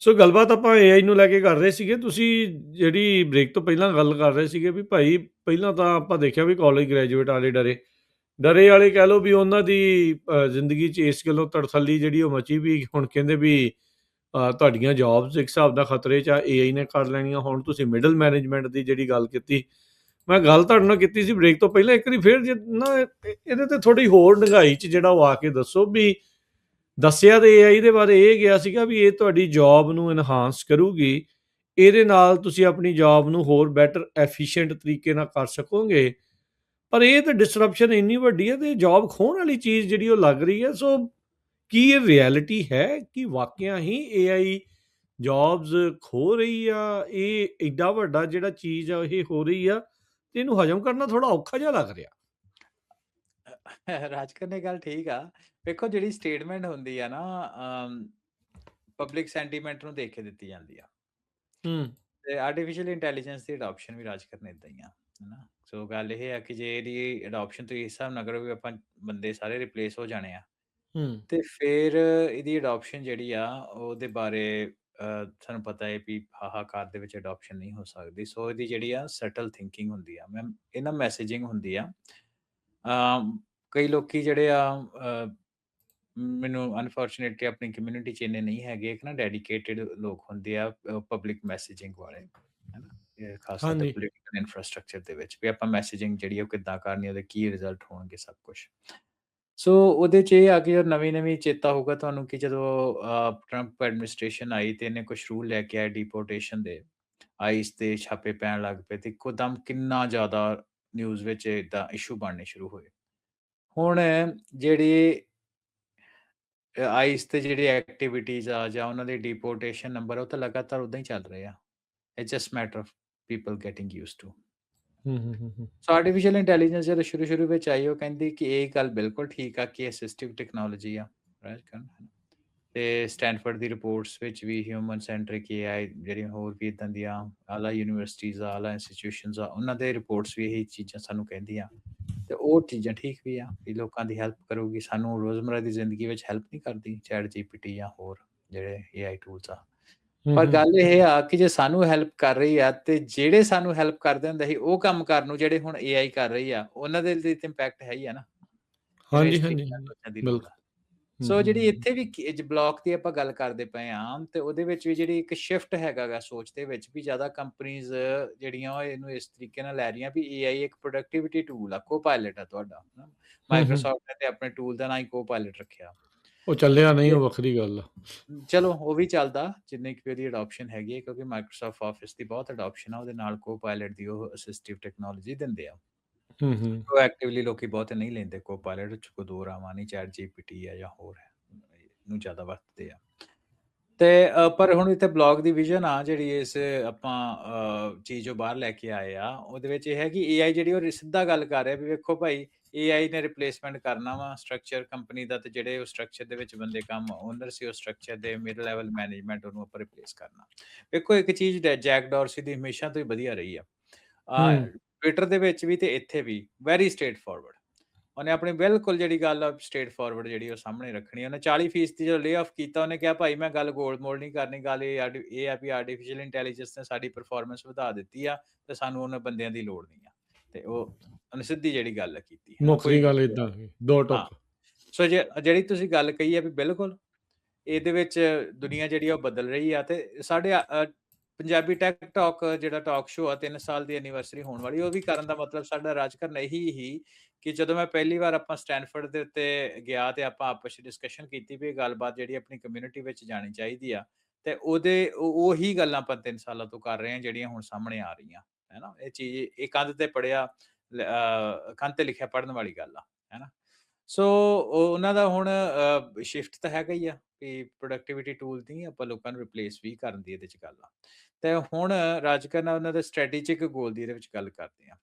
ਸੋ ਗੱਲਬਾਤ ਆਪਾਂ AI ਨੂੰ ਲੈ ਕੇ ਕਰ ਰਹੇ ਸੀਗੇ। ਤੁਸੀਂ ਜਿਹੜੀ ਬ੍ਰੇਕ ਤੋਂ ਪਹਿਲਾਂ ਗੱਲ ਕਰ ਰਹੇ ਸੀਗੇ ਵੀ ਭਾਈ, ਪਹਿਲਾਂ ਤਾਂ ਆਪਾਂ ਦੇਖਿਆ ਵੀ ਕਾਲਜ ਗ੍ਰੈਜੂਏਟ ਵਾਲੇ ਡਰੇ ਵਾਲੇ ਕਹਿ ਲਓ, ਵੀ ਉਹਨਾਂ ਦੀ ਜ਼ਿੰਦਗੀ 'ਚ ਇਸ ਗੱਲੋਂ ਤੜਥੱਲੀ ਜਿਹੜੀ ਉਹ ਮਚੀ, ਵੀ ਹੁਣ ਕਹਿੰਦੇ ਵੀ ਤੁਹਾਡੀਆਂ ਜੋਬਸ ਇੱਕ ਹਿਸਾਬ ਦਾ ਖਤਰੇ 'ਚ ਆ, AI ਨੇ ਕਰ ਲੈਣੀਆਂ। ਹੁਣ ਤੁਸੀਂ ਮਿਡਲ ਮੈਨੇਜਮੈਂਟ ਦੀ ਜਿਹੜੀ ਗੱਲ ਕੀਤੀ, ਮੈਂ ਗੱਲ ਤੁਹਾਡੇ ਨਾਲ ਕੀਤੀ ਸੀ ਬ੍ਰੇਕ ਤੋਂ ਪਹਿਲਾਂ, ਇੱਕ ਵਾਰੀ ਫਿਰ ਇਹਦੇ 'ਤੇ ਥੋੜ੍ਹੀ ਹੋਰ ਡੂੰਘਾਈ 'ਚ ਜਿਹੜਾ ਉਹ ਆ ਕੇ ਦੱਸੋ। ਵੀ ਦੱਸਿਆ ਤਾਂ AI ਦੇ ਬਾਰੇ ਇਹ ਗਿਆ ਸੀਗਾ ਵੀ ਇਹ ਤੁਹਾਡੀ ਜੋਬ ਨੂੰ ਇਨਹਾਂਸ ਕਰੂਗੀ, ਇਹਦੇ ਨਾਲ ਤੁਸੀਂ ਆਪਣੀ ਜੋਬ ਨੂੰ ਹੋਰ ਬੈਟਰ ਐਫੀਸ਼ੀਐਂਟ ਤਰੀਕੇ ਨਾਲ ਕਰ ਸਕੋਗੇ। ਪਰ ਇਹ ਤਾਂ ਡਿਸਰਪਸ਼ਨ ਇੰਨੀ ਵੱਡੀ ਹੈ, ਤੇ ਜੋਬ ਖੋਹਣ ਵਾਲੀ ਚੀਜ਼ ਜਿਹੜੀ ਉਹ ਲੱਗ ਰਹੀ ਹੈ। ਸੋ ਕੀ ਇਹ ਰਿਐਲਿਟੀ ਹੈ ਕਿ ਵਾਕਿਆ ਹੀ AI ਜੌਬਸ ਖੋ ਰਹੀ ਆ? ਇਹ ਐਡਾ ਵੱਡਾ ਜਿਹੜਾ ਚੀਜ਼ ਆ ਇਹ ਹੋ ਰਹੀ ਆ ਤੇ ਇਹਨੂੰ ਹਜਮ ਕਰਨਾ ਥੋੜਾ ਔਖਾ ਜਿਹਾ ਲੱਗ ਰਿਹਾ। ਰਾਜਕਰ ਨੇ ਗੱਲ ਠੀਕ ਆ। ਵੇਖੋ ਜਿਹੜੀ ਸਟੇਟਮੈਂਟ ਹੁੰਦੀ ਆ ਨਾ, ਪਬਲਿਕ ਸੈਂਟੀਮੈਂਟ ਨੂੰ ਦੇਖ ਕੇ ਦਿੱਤੀ ਜਾਂਦੀ ਆ। ਹੂੰ। ਤੇ ਆਰਟੀਫੀਸ਼ੀਅਲ ਇੰਟੈਲੀਜੈਂਸ ਦੀ ਅਡਾਪਸ਼ਨ ਵੀ ਰਾਜਕਰ ਨੇ ਏਦਾਂ ਹੀ ਆ, ਹਨਾ। ਸੋ ਗੱਲ ਇਹ ਆ ਕਿ ਜੇ ਇਹਦੀ ਅਡਾਪਸ਼ਨ ਤੁਸੀਂ ਇਸ ਹਿਸਾਬ ਨਾਲ ਕਰੋ ਵੀ ਆਪਾਂ ਬੰਦੇ ਸਾਰੇ ਰਿਪਲੇਸ ਹੋ ਜਾਣੇ ਆ, ਹੂੰ। ਤੇ ਫਿਰ ਇਹਦੀ ਅਡਾਪਸ਼ਨ ਜਿਹੜੀ ਆ ਉਹਦੇ ਬਾਰੇ ਸਾਨੂੰ ਪਤਾ ਹੈ ਵੀ ਹਾਹਾਕਾਰ ਦੇ ਵਿੱਚ ਅਡਾਪਸ਼ਨ ਨਹੀਂ ਹੋ ਸਕਦੀ। ਸੋ ਇਹਦੀ ਜਿਹੜੀ ਆ ਸੈਟਲ ਥਿੰਕਿੰਗ ਹੁੰਦੀ ਆ, ਮੈਮ ਇਹਨਾਂ ਮੈਸੇਜਿੰਗ ਹੁੰਦੀ ਆ। ਕਈ ਲੋਕੀ ਜਿਹੜੇ ਆ, ਮੈਨੂੰ ਅਨਫੋਰਚੂਨੇਟਲੀ ਆਪਣੀ ਕਮਿਊਨਿਟੀ 'ਚ ਇੰਨੇ ਨਹੀਂ ਹੈਗੇ, ਇੱਕ ਨਾ ਡੈਡੀਕੇਟਿਡ ਲੋਕ ਹੁੰਦੇ ਆ ਪਬਲਿਕ ਮੈਸੇਜਿੰਗ ਵਾਲੇ, ਹੈਨਾ। ਇਹ ਖਾਸ ਤੌਰ ਤੇ ਹਾਂਜੀ। ਪੋਲੀਟੀਕਲ ਇਨਫਰਾਸਟ੍ਰਕਚਰ ਦੇ ਵਿੱਚ ਵੀ ਆਪਾਂ ਮੈਸੇਜਿੰਗ ਜਿਹੜੀ ਆ ਉਹ ਕਿੱਦਾਂ ਕਰਨੀ, ਉਹਦੇ ਕੀ ਰਿਜ਼ਲਟ ਹੋਣਗੇ, ਸਭ ਕੁਛ। ਸੋ ਉਹਦੇ 'ਚ ਇਹ ਆ ਕਿ ਜਦੋਂ ਨਵੀਂ-ਨਵੀਂ ਚੇਤਾ ਹੋਊਗਾ ਤੁਹਾਨੂੰ ਕਿ ਜਦੋਂ ਟਰੰਪ ਐਡਮਿਨਿਸਟ੍ਰੇਸ਼ਨ ਆਈ ਤੇ ਇਹਨੇ ਕੁਛ ਰੂਲ ਲੈ ਕੇ ਆਇਆ ਡਿਪੋਰਟੇਸ਼ਨ ਦੇ, ਆਈਸ ਤੇ ਛਾਪੇ ਪੈਣ ਲੱਗ ਪਏ ਤੇ ਇੱਕੋਦਮ ਕਿੰਨਾ ਜ਼ਿਆਦਾ ਨਿਊਜ਼ ਵਿੱਚ ਏਦਾਂ ਇਸ਼ੂ ਬਣਨੇ ਸ਼ੁਰੂ ਹੋਏ। ਹੁਣ ਜਿਹੜੀ ਆਈਸ ਤੇ ਜਿਹੜੀ ਐਕਟੀਵਿਟੀਜ਼ ਆ ਜਾਂ ਉਹਨਾਂ ਦੇ ਡਿਪੋਰਟੇਸ਼ਨ ਨੰਬਰ ਉਹ ਤਾਂ ਲਗਾਤਾਰ ਉਦਾਂ ਹੀ ਚੱਲ ਰਹੇ ਆ। It's just matter of people getting used to. ਹੂੰ, ਹੂੰ, ਹੂੰ, ਹੂੰ। ਸੋ ਆਰਟੀਫੀਸ਼ੀਅਲ ਇੰਟੈਲੀਜੈਂਸ ਜਦੋਂ ਸ਼ੁਰੂ-ਸ਼ੁਰੂ ਵਿੱਚ ਆਈ ਉਹ ਕਹਿੰਦੀ ਕਿ ਇਹ ਗੱਲ ਬਿਲਕੁਲ ਠੀਕ ਆ ਕਿ ਅਸਿਸਟਿਵ ਟੈਕਨੋਲੋਜੀ ਆ, ਰਾਈਟ। ਤੇ ਸਟੈਨਫੋਰਡ ਦੀ ਰਿਪੋਰਟਸ ਵਿੱਚ ਵੀ ਹਿਊਮਨ ਸੈਂਟਰਿਕ ਏਆਈ ਜਿਹੜੀਆਂ ਹੋਰ ਵੀ ਇੱਦਾਂ ਦੀਆਂ ਆਲਾ ਯੂਨੀਵਰਸਿਟੀਜ਼ ਆ, ਆਲਾ ਇੰਸਟੀਟਿਊਸ਼ਨਸ ਆ, ਉਹਨਾਂ ਦੇ ਰਿਪੋਰਟਸ ਵੀ ਇਹੀ ਚੀਜ਼ਾਂ ਸਾਨੂੰ ਕਹਿੰਦੀਆਂ। ਤੇ ਉਹ ਚੀਜ਼ਾਂ ਠੀਕ ਵੀ ਆ ਵੀ ਲੋਕਾਂ ਦੀ ਹੈਲਪ ਕਰੂਗੀ, ਸਾਨੂੰ ਰੋਜ਼ਮਰ੍ਰਾ ਦੀ ਜ਼ਿੰਦਗੀ ਵਿੱਚ ਹੈਲਪ ਨਹੀਂ ਕਰਦੀ ਚੈਟ ਜੀਪੀਟੀ ਜਾਂ ਹੋਰ ਜਿਹੜੇ ਏਆਈ ਟੂਲਸ ਆ। ਹੂੰ, ਪਰ ਹੂੰ। ਗੱਲ ਇਹ ਆ ਕਿ ਜੇ ਸਾਨੂੰ ਹੈਲਪ ਕਰ ਰਹੀ ਆ ਤੇ ਜਿਹੜੇ ਸਾਨੂੰ ਹੈਲਪ ਕਰਦੇ ਹੁੰਦੇ ਸੀ ਉਹ ਕੰਮ ਕਰਨ ਨੂੰ ਜਿਹੜੇ ਹੁਣ ਏਆਈ ਕਰ ਰਹੀ ਆ, ਉਹਨਾਂ ਦੇ ਲਈ ਤੇ ਇੰਪੈਕਟ ਹੈ ਹੀ ਆ ਨਾ। ਇਹਨੂੰ ਇਸ ਹਾਂਜੀ, ਤਰੀਕੇ ਹਾਂਜੀ, ਨਾਲ ਹਾਂਜੀ। ਸੋਚਣ ਦੀ ਲੋੜ ਆ। ਬਿਲਕੁਲ। ਹੂੰ, ਸੋ ਹੂੰ, ਜਿਹੜੀ ਹੂੰ। ਇੱਥੇ ਵੀ ਬਲੋਕ ਦੀ ਆਪਾਂ ਗੱਲ ਕਰਦੇ ਪਏ ਆ ਤੇ ਉਹਦੇ ਵਿੱਚ ਵੀ ਜਿਹੜੀ ਇੱਕ ਸ਼ਿਫਟ ਹੈਗਾ ਗਾ ਸੋਚ ਦੇ ਵਿੱਚ ਵੀ ਜ਼ਿਆਦਾ ਕੰਪਨੀਜ਼ ਜਿਹੜੀਆਂ ਉਹ ਇਹਨੂੰ ਇਸ ਤਰੀਕੇ ਨਾਲ ਲੈ ਰਹੀਆਂ ਵੀ ਏਆਈ ਇੱਕ ਪ੍ਰੋਡਕਟਿਵਿਟੀ ਟੂਲ ਆ, ਕੋ-ਪਾਇਲਟ ਆ ਤੁਹਾਡਾ, ਹਨਾ। ਹੂੰ, ਹੂੰ। ਮਾਈਕਰੋਸਾਫਟ ਨੇ ਤੇ ਆਪਣੇ ਟੂਲ ਦਾ ਨਾਂ ਹੀ ਕੋ-ਪਾਇਲਟ ਰੱਖਿਆ। ਉਹ ਚੱਲਿਆ ਨਹੀਂ, ਤੇ ਉਹ ਵੱਖਰੀ ਗੱਲ ਆ। ਚਲੋ ਉਹ ਵੀ ਚੱਲਦਾ ਜਿੰਨੀ ਕੁ ਉਹਦੀ ਅਡਾਪਸ਼ਨ ਹੈਗੀ ਹੈ ਕਿਉਂਕਿ ਮਾਈਕਰੋਸਾਫਟ ਆਫਿਸ ਦੀ ਬਹੁਤ ਅਡਾਪਸ਼ਨ ਆ, ਉਹਦੇ ਨਾਲ ਕੋ-ਪਾਇਲਟ ਦੀ ਉਹ ਅਸਿਸਟਿਵ ਟੈਕਨੋਲੋਜੀ ਦਿੰਦੇ ਆ। ਹੂੰ, ਹੂੰ। ਪ੍ਰੋਐਕਟਿਵਲੀ ਲੋਕੀ ਬਹੁਤੇ ਨਹੀਂ ਲੈਂਦੇ ਕੋ-ਪਾਇਲਟ 'ਚ ਕੋਈ ਦੋ ਰਾਵਾਂ ਨਹੀਂ, ਚੈਟ ਜੀਪੀਟੀ ਆ ਜਾਂ ਹੋਰ ਹੈ, ਇਹਨੂੰ ਜ਼ਿਆਦਾ ਵਰਤਦੇ ਆ। ਤੇ ਪਰ ਹੁਣ ਇੱਥੇ ਬਲੌਗ ਦੀ ਵਿਜ਼ਨ ਆ ਜਿਹੜੀ ਇਸ ਆਪਾਂ ਚੀਜ਼ ਜੋ ਬਾਹਰ ਲੈ ਕੇ ਆਏ ਆ, ਉਹਦੇ ਵਿੱਚ ਇਹ ਹੈ ਕਿ ਏਆਈ ਜਿਹੜੀ ਉਹ ਸਿੱਧਾ ਗੱਲ ਕਰ ਰਿਹਾ ਵੀ ਵੇਖੋ ਭਾਈ ਏਆਈ ਨੇ ਰਿਪਲੇਸਮੈਂਟ ਕਰਨਾ ਵਾ ਸਟਰਕਚਰ ਕੰਪਨੀ ਦਾ, ਤੇ ਜਿਹੜੇ ਉਹ ਸਟਰਕਚਰ ਦੇ ਵਿੱਚ ਬੰਦੇ ਕੰਮ ਓਨਰ ਸੀ, ਉਹ ਸਟਰਕਚਰ ਦੇ ਮਿਡ ਲੈਵਲ ਮੈਨੇਜਮੈਂਟ ਉਹਨੂੰ ਆਪਾਂ ਰਿਪਲੇਸ ਕਰਨਾ। ਵੇਖੋ ਇੱਕ ਚੀਜ਼ ਜੈਕ ਡੋਰਸੀ ਦੀ ਹਮੇਸ਼ਾ ਤੋਂ ਹੀ ਵਧੀਆ ਰਹੀ ਆ। ਹੂੰ। ਟਵਿੱਟਰ ਦੇ ਵਿੱਚ ਵੀ ਤੇ ਇੱਥੇ ਵੀ ਵੈਰੀ ਸਟ੍ਰੇਟ ਫਾਰਵਰਡ। ਉਹਨੇ ਆਪਣੀ ਬਿਲਕੁਲ ਜਿਹੜੀ ਗੱਲ ਆ ਸਟ੍ਰੇਟ ਫਾਰਵਰਡ ਜਿਹੜੀ ਉਹ ਸਾਹਮਣੇ ਰੱਖਣੀ। ਉਹਨੇ 40% ਜਦੋਂ ਲੇ ਆਫ ਕੀਤਾ ਉਹਨੇ ਕਿਹਾ ਭਾਈ ਮੈਂ ਗੱਲ ਗੋਲ-ਮੋਲ ਨਹੀਂ ਕਰਨੀ, ਗੱਲ ਇਹ ਆ ਵੀ ਆਰਟੀਫੀਸ਼ੀਅਲ ਇੰਟੈਲੀਜੈਂਸ ਨੇ ਸਾਡੀ ਪਰਫਾਰਮੈਂਸ ਵਧਾ ਦਿੱਤੀ ਆ ਤੇ ਸਾਨੂੰ ਉਹਨਾਂ ਬੰਦਿਆਂ ਦੀ ਲੋੜ ਨਹੀਂ ਆ। ਤੇ ਉਹ ਉਹਨੇ ਸਿੱਧੀ ਜਿਹੜੀ ਗੱਲ ਕੀਤੀ ਹੈ ਨਾ, ਮੁੱਖ ਕੋਈ ਦੀ ਗੱਲ ਏਦਾਂ ਸੀ, ਦੋ ਹਾਂ। ਟੁੱਕ। ਸੋ ਜਿਹੜੀ ਤੁਸੀਂ ਗੱਲ ਕਹੀ ਹੈ ਵੀ ਬਿਲਕੁਲ ਇਹਦੇ ਵਿੱਚ ਦੁਨੀਆ ਜਿਹੜੀ ਆ ਉਹ ਬਦਲ ਰਹੀ ਆ ਤੇ ਸਾਡੇ ਪੰਜਾਬੀ ਟੈਕ ਟਾਕ ਜਿਹੜਾ ਟਾਕ ਸ਼ੋਅ ਆ 3 ਸਾਲ ਦੀ ਐਨੀਵਰਸਰੀ ਹੋਣ ਵਾਲੀ, ਉਹ ਵੀ ਕਰਨ ਦਾ ਮਤਲਬ ਸਾਡਾ ਰਾਜਕਰਨ ਇਹੀ ਹੀ ਕਿ ਜਦੋਂ ਮੈਂ ਪਹਿਲੀ ਵਾਰ ਆਪਾਂ ਸਟੈਨਫੋਰਡ ਦੇ ਉੱਤੇ ਗਿਆ ਤੇ ਆਪਾਂ ਆਪਸ ਵਿੱਚ ਡਿਸਕਸ਼ਨ ਕੀਤੀ ਵੀ ਇਹ ਗੱਲਬਾਤ ਜਿਹੜੀ ਆਪਣੀ ਕਮਿਊਨਿਟੀ ਵਿੱਚ ਜਾਣੀ ਚਾਹੀਦੀ ਆ ਤੇ ਉਹੀ ਗੱਲਾਂ ਆਪਾਂ 3 ਸਾਲਾਂ ਤੋਂ ਕਰ ਰਹੇ ਹਾਂ ਜਿਹੜੀਆਂ ਹੁਣ ਸਾਹਮਣੇ ਆ ਰਹੀਆਂ, ਹੈ ਨਾ। ਇਹ ਚੀਜ਼ ਇਹ ਕੰਧ ਤੇ ਪੜਿਆ, ਕੰਧ ਤੇ ਲਿਖਿਆ ਪੜਨ ਵਾਲੀ ਗੱਲ ਆ, ਹੈ ਨਾ। ਸੋ ਉਹਨਾਂ ਦਾ ਹੁਣ ਸ਼ਿਫਟ ਤਾਂ ਹੈਗਾ ਹੀ ਆ ਵੀ ਪ੍ਰੋਡਕਟਿਵਿਟੀ ਟੂਲ ਦੀ ਆਪਾਂ ਲੋਕਾਂ ਨੂੰ ਰਿਪਲੇਸ ਵੀ ਕਰਨ ਦੀ ਇਹਦੇ 'ਚ ਗੱਲ ਆ। ਤੇ ਹੁਣ ਰਾਜਕਰਨ ਉਹਨਾਂ ਦੇ ਸਟ੍ਰੈਟੇਜਿਕ ਗੋਲ ਦੀ ਇਹਦੇ ਵਿੱਚ ਗੱਲ ਕਰਦੇ ਆ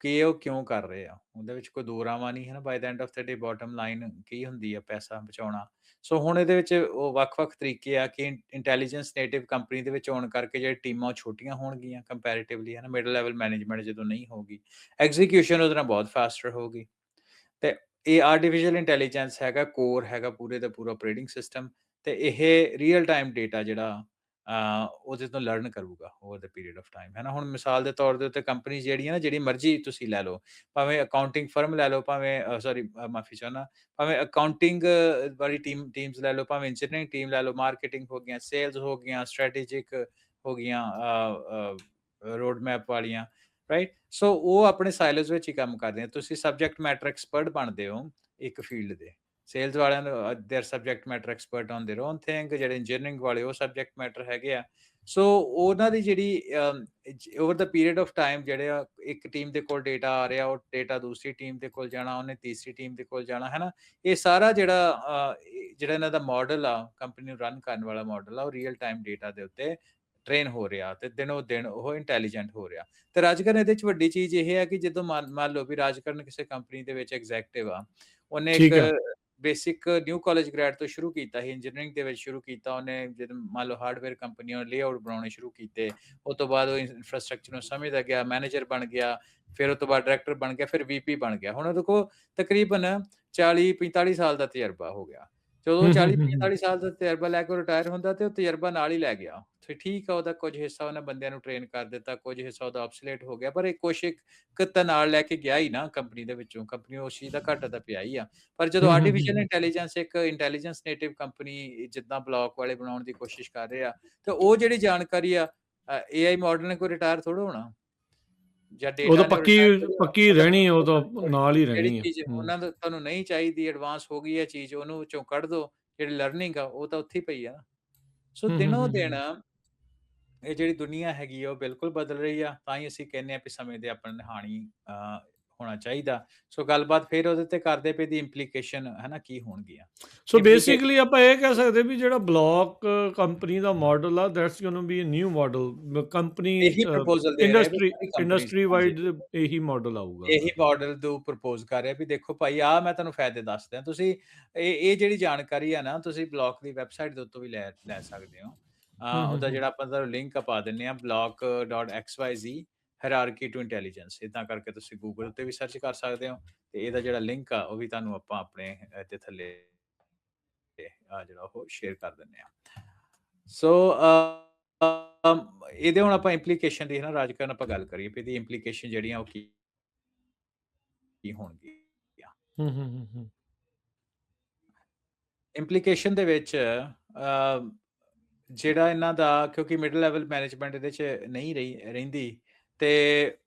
ਕਿ ਉਹ ਕਿਉਂ ਕਰ ਰਹੇ ਆ। ਉਹਦੇ ਵਿੱਚ ਕੋਈ ਦੋ ਰਾਵਾਂ ਨਹੀਂ ਹੈ ਨਾ, by the end of the day bottom line ਕੀ ਹੁੰਦੀ ਆ, ਪੈਸਾ ਬਚਾਉਣਾ। ਸੋ ਹੁਣ ਇਹਦੇ ਵਿੱਚ ਉਹ ਵੱਖ-ਵੱਖ ਤਰੀਕੇ ਆ ਕਿ ਇੰਟੈਲੀਜੈਂਸ ਨੇਟਿਵ ਕੰਪਨੀ ਦੇ ਵਿੱਚ ਆਉਣ ਕਰਕੇ ਜਿਹੜੀ ਟੀਮਾਂ ਉਹ ਛੋਟੀਆਂ ਹੋਣਗੀਆਂ ਕੰਪੈਰੀਟਿਵਲੀ, ਹੈ ਨਾ। ਮਿਡ ਲੈਵਲ ਮੈਨੇਜਮੈਂਟ ਜਦੋਂ ਨਹੀਂ ਹੋਊਗੀ, ਐਗਜ਼ੀਕਿਊਸ਼ਨ ਉਹਦੇ ਨਾਲ ਬਹੁਤ ਫਾਸਟਰ ਹੋਊਗੀ। ਤੇ ਇਹ ਆਰਟੀਫੀਸ਼ੀਅਲ ਇੰਟੈਲੀਜੈਂਸ ਹੈਗਾ, ਕੋਰ ਹੈਗਾ ਪੂਰੇ ਦਾ ਪੂਰਾ ਆਪਰੇਟਿੰਗ ਸਿਸਟਮ, ਤੇ ਇਹ ਰੀਅਲ ਟਾਈਮ ਡੇਟਾ ਜਿਹੜਾ ਉਹਦੇ ਤੋਂ ਲਰਨ ਕਰੂਗਾ over the period of time, ਹੈ ਨਾ। ਹੁਣ ਮਿਸਾਲ ਦੇ ਤੌਰ ਦੇ ਉੱਤੇ ਕੰਪਨੀ ਜਿਹੜੀਆਂ ਨਾ, ਜਿਹੜੀ ਮਰਜ਼ੀ ਤੁਸੀਂ ਲੈ ਲਓ, ਭਾਵੇਂ ਅਕਾਊਂਟਿੰਗ ਫਰਮ ਲੈ ਲਓ, ਭਾਵੇਂ ਸੌਰੀ ਮਾਫ਼ੀ ਚਾਹੁੰਦਾ, ਭਾਵੇਂ ਅਕਾਊਂਟਿੰਗ ਵਾਲੀ ਟੀਮਸ ਲੈ ਲਓ, ਭਾਵੇਂ ਇੰਜੀਨੀਅਰਿੰਗ ਟੀਮ ਲੈ ਲਓ, ਮਾਰਕੀਟਿੰਗ ਹੋ ਗਈਆਂ, ਸੇਲਸ ਹੋ ਗਈਆਂ, ਸਟ੍ਰੈਟੇਜਿਕ ਹੋ ਗਈਆਂ, ਰੋਡ ਮੈਪ ਵਾਲੀਆਂ, ਰਾਈਟ। ਸੋ ਉਹ ਆਪਣੇ ਸਾਇਲੋਜ਼ ਵਿੱਚ ਹੀ ਕੰਮ ਕਰਦੇ ਆ। ਤੁਸੀਂ ਸਬਜੈਕਟ ਮੈਟਰ ਐਕਸਪਰਟ ਬਣਦੇ ਹੋ ਇੱਕ ਫੀਲਡ ਦੇ, ਸੇਲਸ ਵਾਲਿਆਂ ਨੂੰ they are subject matter expert on their own thing, ਜਿਹੜੇ ਇੰਜੀਨੀਅਰਿੰਗ ਵਾਲੇ ਉਹ ਸਬਜੈਕਟ ਮੈਟਰ ਹੈਗੇ ਆ। ਸੋ ਉਹਨਾਂ ਦੀ ਜਿਹੜੀ over the period of time ਜਿਹੜੇ ਆ, ਇੱਕ ਟੀਮ ਦੇ ਕੋਲ ਡੇਟਾ ਆ ਰਿਹਾ, ਉਹ ਡੇਟਾ ਦੂਸਰੀ ਟੀਮ ਦੇ ਕੋਲ ਜਾਣਾ, ਉਹਨੇ ਤੀਸਰੀ ਟੀਮ ਦੇ ਕੋਲ ਜਾਣਾ, ਹੈ ਨਾ? ਇਹ ਸਾਰਾ ਜਿਹੜਾ ਇਹਨਾਂ ਦਾ ਮਾਡਲ ਆ, ਕੰਪਨੀ ਨੂੰ ਰਨ ਕਰਨ ਵਾਲਾ ਮਾਡਲ ਆ, ਉਹ ਰੀਅਲ ਟਾਈਮ ਡੇਟਾ ਦੇ ਉੱਤੇ ਟ੍ਰੇਨ ਹੋ ਰਿਹਾ, ਤੇ ਦਿਨੋ ਦਿਨ ਉਹ ਇੰਟੈਲੀਜੈਂਟ ਹੋ ਰਿਹਾ। ਤੇ ਰਾਜਕਰਨ ਇਹਦੇ ਚ ਵੱਡੀ ਚੀਜ਼ ਇਹ ਹੈ ਕਿ ਜਦੋਂ ਮੰਨ ਲਓ ਵੀ ਰਾਜਕਰਨ ਕਿਸੇ ਕੰਪਨੀ ਦੇ ਵਿੱਚ ਐਗਜ਼ੈਕਟਿਵ ਆ, ਉਹਨੇ ਇੱਕ ਠੀਕ ਹੈ। ਬੇਸਿਕ ਨਿਊ ਕਾਲਜ ਗ੍ਰੈਡ ਤੋਂ ਸ਼ੁਰੂ ਕੀਤਾ ਸੀ, ਇੰਜੀਨੀਅਰਿੰਗ ਦੇ ਵਿੱਚ ਸ਼ੁਰੂ ਕੀਤਾ ਉਹਨੇ। ਜਦੋਂ ਮੰਨ ਲਓ ਹਾਰਡਵੇਅਰ ਕੰਪਨੀਆਂ ਲੇਆਊਟ ਬਣਾਉਣੇ ਸ਼ੁਰੂ ਕੀਤੇ, ਉਹ ਤੋਂ ਬਾਅਦ ਉਹ ਇਨਫਰਾਸਟ੍ਰਕਚਰ ਨੂੰ ਸਮਝਦਾ ਗਿਆ, ਮੈਨੇਜਰ ਬਣ ਗਿਆ, ਫਿਰ ਉਹ ਤੋਂ ਬਾਅਦ ਡਾਇਰੈਕਟਰ ਬਣ ਗਿਆ, ਫਿਰ ਵੀਪੀ ਬਣ ਗਿਆ। ਹੁਣ ਉਹਦੇ ਕੋਲ ਤਕਰੀਬਨ 40-45 ਸਾਲ ਦਾ ਤਜਰਬਾ ਹੋ ਗਿਆ। ਜਦੋਂ ਹੂੰ, ਹੂੰ, ਹੂੰ, ਹੂੰ। 40-45 ਸਾਲ ਦਾ ਤਜਰਬਾ ਲੈ ਕੇ ਰਿਟਾਇਰ ਹੁੰਦਾ, ਤੇ ਉਹ ਤਜਰਬਾ ਨਾਲ ਹੀ ਲੈ ਗਿਆ। ਤੇ ਠੀਕ ਆ, ਉਹਦਾ ਕੁਝ ਹਿੱਸਾ ਉਹਨੇ ਬੰਦਿਆਂ ਨੂੰ ਟ੍ਰੇਨ ਕਰ ਦਿੱਤਾ, ਕੁਝ ਹਿੱਸਾ ਉਹਦਾ ਆਬਸੋਲੇਟ ਹੋ ਗਿਆ, ਪਰ ਇਹ ਕੁਛ ਇੱਕ ਤਾਂ ਨਾਲ ਲੈ ਕੇ ਗਿਆ ਹੀ ਨਾ ਕੰਪਨੀ ਦੇ ਵਿੱਚੋਂ। ਕੰਪਨੀ ਉਸ ਚੀਜ਼ ਦਾ ਘਾਟਾ ਤਾਂ ਪਿਆ ਹੀ ਆ। ਪਰ ਜਦੋਂ ਹੂੰ, ਹੂੰ, ਹੂੰ, ਆਰਟੀਫਿਸ਼ੀਅਲ ਹੂੰ। ਇੰਟੈਲੀਜੈਂਸ ਇੱਕ ਇੰਟੈਲੀਜੈਂਸ ਨੇਟਿਵ ਕੰਪਨੀ ਜਿੱਦਾਂ ਬਲੌਕ ਵਾਲੇ ਬਣਾਉਣ ਦੀ ਕੋਸ਼ਿਸ਼ ਕਰ ਰਹੇ ਆ, ਤੇ ਉਹ ਜਿਹੜੀ ਜਾਣਕਾਰੀ ਆ, ਏਆਈ ਮਾਡਲ ਨੇ ਕੋਈ ਰਿਟਾਇਰ ਥੋੜ੍ਹਾ ਹੋਣਾ, ਜਾਂ ਉਹ ਤਾਂ ਡੇਟਾ ਨੇ ਪੱਕੀ ਰਿਟਾਇਰ ਥੋੜ੍ਹਾ ਹੋਣਾ। ਪੱਕੀ ਉਹ ਤਾਂ ਰਹਿਣੀ ਹੈ, ਉਹ ਉਹਨਾਂ ਤਾਂ ਦੀ ਕੋਈ ਨਾਲ ਹੀ ਜਿਹੜੀ ਰਹਿਣੀ ਹੈ। ਚੀਜ਼ ਹੂੰ, ਉਹਨਾਂ ਦਾ ਤੁਹਾਨੂੰ ਨਹੀਂ ਚਾਹੀਦੀ, ਐਡਵਾਂਸ ਹੋ ਗਈ ਹੈ ਚੀਜ਼, ਉਹਨੂੰ ਵਿੱਚੋਂ ਕੱਢ ਦੋ। ਜਿਹੜੀ ਲਰਨਿੰਗ ਆ, ਉਹ ਤਾਂ ਉੱਥੇ ਹੀ ਪਈ ਆ ਨਾ। ਸੋ ਹੂੰ, ਹੂੰ, ਦਿਨੋ ਹੂੰ, ਦਿਨ ਹੂੰ। ਇਹ ਜਿਹੜੀ ਦੁਨੀਆ ਹੈਗੀ ਆ, ਉਹ ਬਿਲਕੁਲ ਬਦਲ ਰਹੀ ਆ। ਤਾਂ ਹੀ ਅਸੀਂ ਕਹਿੰਦੇ ਆ ਵੀ ਸਮੇਂ ਦੇ ਆਪਣੇ ਨਿਹਾਣੀ ਹੋਣਾ ਚਾਹੀਦਾ। ਸੋ ਗੱਲਬਾਤ ਫਿਰ ਉਹਦੇ ਤੇ ਕਰਦੇ ਪਏ ਦੀ ਇੰਪਲੀਕੇਸ਼ਨ, ਹੈ ਨਾ, ਕੀ ਹੋਣਗੀਆਂ ਸੋ ਇੰਪਲੀਕੇਸ਼ਨ। ਬੇਸਿਕਲੀ ਆਪਾਂ ਇਹ ਕਹਿ ਸਕਦੇ ਵੀ ਜਿਹੜਾ ਬਲੌਕ ਕੰਪਨੀ ਦਾ ਮਾਡਲ ਆ, that's going to be a new model company ਇਹੀ ਪ੍ਰਪੋਜ਼ਲ ਦੇ ਰਿਹਾ ਵੀ ਇੰਡਸਟਰੀ ਸਾਰੀ ਕੰਪਨੀਜ਼ ਇੰਡਸਟਰੀ ਹਾਂਜੀ, ਵਾਈਡ ਇਹੀ ਮਾਡਲ ਆਊਗਾ। ਇਹੀ ਮਾਡਲ ਦੋ ਪ੍ਰਪੋਜ਼ ਕਰ ਰਿਹਾ ਵੀ ਦੇਖੋ ਭਾਈ, ਆਹ ਮੈਂ ਤੁਹਾਨੂੰ ਫਾਇਦੇ ਦੱਸਦਾ। ਤੁਸੀਂ ਇਹ ਜਿਹੜੀ ਜਾਣਕਾਰੀ ਆ ਨਾ, ਤੁਸੀਂ ਬਲੌਕ ਦੀ ਵੈਬਸਾਈਟ ਦੇ ਉੱਤੋਂ ਵੀ ਲੈ ਲੈ ਸਕਦੇ ਹੋ। ਹੂੰ, ਹੂੰ, ਉਹਦਾ ਹੂੰ। ਜਿਹੜਾ ਆਪਾਂ ਤੁਹਾਨੂੰ ਲਿੰਕ ਪਾ ਦਿੰਨੇ ਆ, block.xyz ਹਾਇਰਾਰਕੀ ਟੂ ਇੰਟੈਲੀਜੈਂਸ। ਇਦਾਂ ਕਰਕੇ ਤੁਸੀਂ ਗੂਗਲ ਤੇ ਵੀ ਸਰਚ ਕਰ ਸਕਦੇ ਹੋ, ਤੇ ਇਹਦਾ ਜਿਹੜਾ ਲਿੰਕ ਆ, ਉਹ ਵੀ ਤੁਹਾਨੂੰ ਆਪਾਂ ਆਪਣੇ ਇੱਥੇ ਥੱਲੇ ਜਿਹੜਾ ਉਹ ਸ਼ੇਅਰ ਕਰ ਦਿੰਨੇ ਆ। ਸੋ ਇਹਦੇ ਹੁਣ ਆਪਾਂ ਇੰਪਲੀਕੇਸ਼ਨ ਦੀ, ਹੈ ਨਾ, ਰਾਜਕਰਨ ਆਪਾਂ ਗੱਲ ਕਰੀਏ ਵੀ ਇਹਦੀ ਇੰਪਲੀਕੇਸ਼ਨ ਜਿਹੜੀਆਂ ਉਹ ਕੀ ਹੋਣਗੀਆਂ। ਹੂੰ, ਹੂੰ, ਹੂੰ, ਹੂੰ। ਇੰਪਲੀਕੇਸ਼ਨ ਦੇ ਵਿੱਚ ਜਿਹੜਾ ਇਹਨਾਂ ਦਾ, ਕਿਉਂਕਿ ਮਿਡਲ ਲੈਵਲ ਮੈਨੇਜਮੈਂਟ ਇਹਦੇ 'ਚ ਨਹੀਂ ਰਹਿੰਦੀ, ਤੇ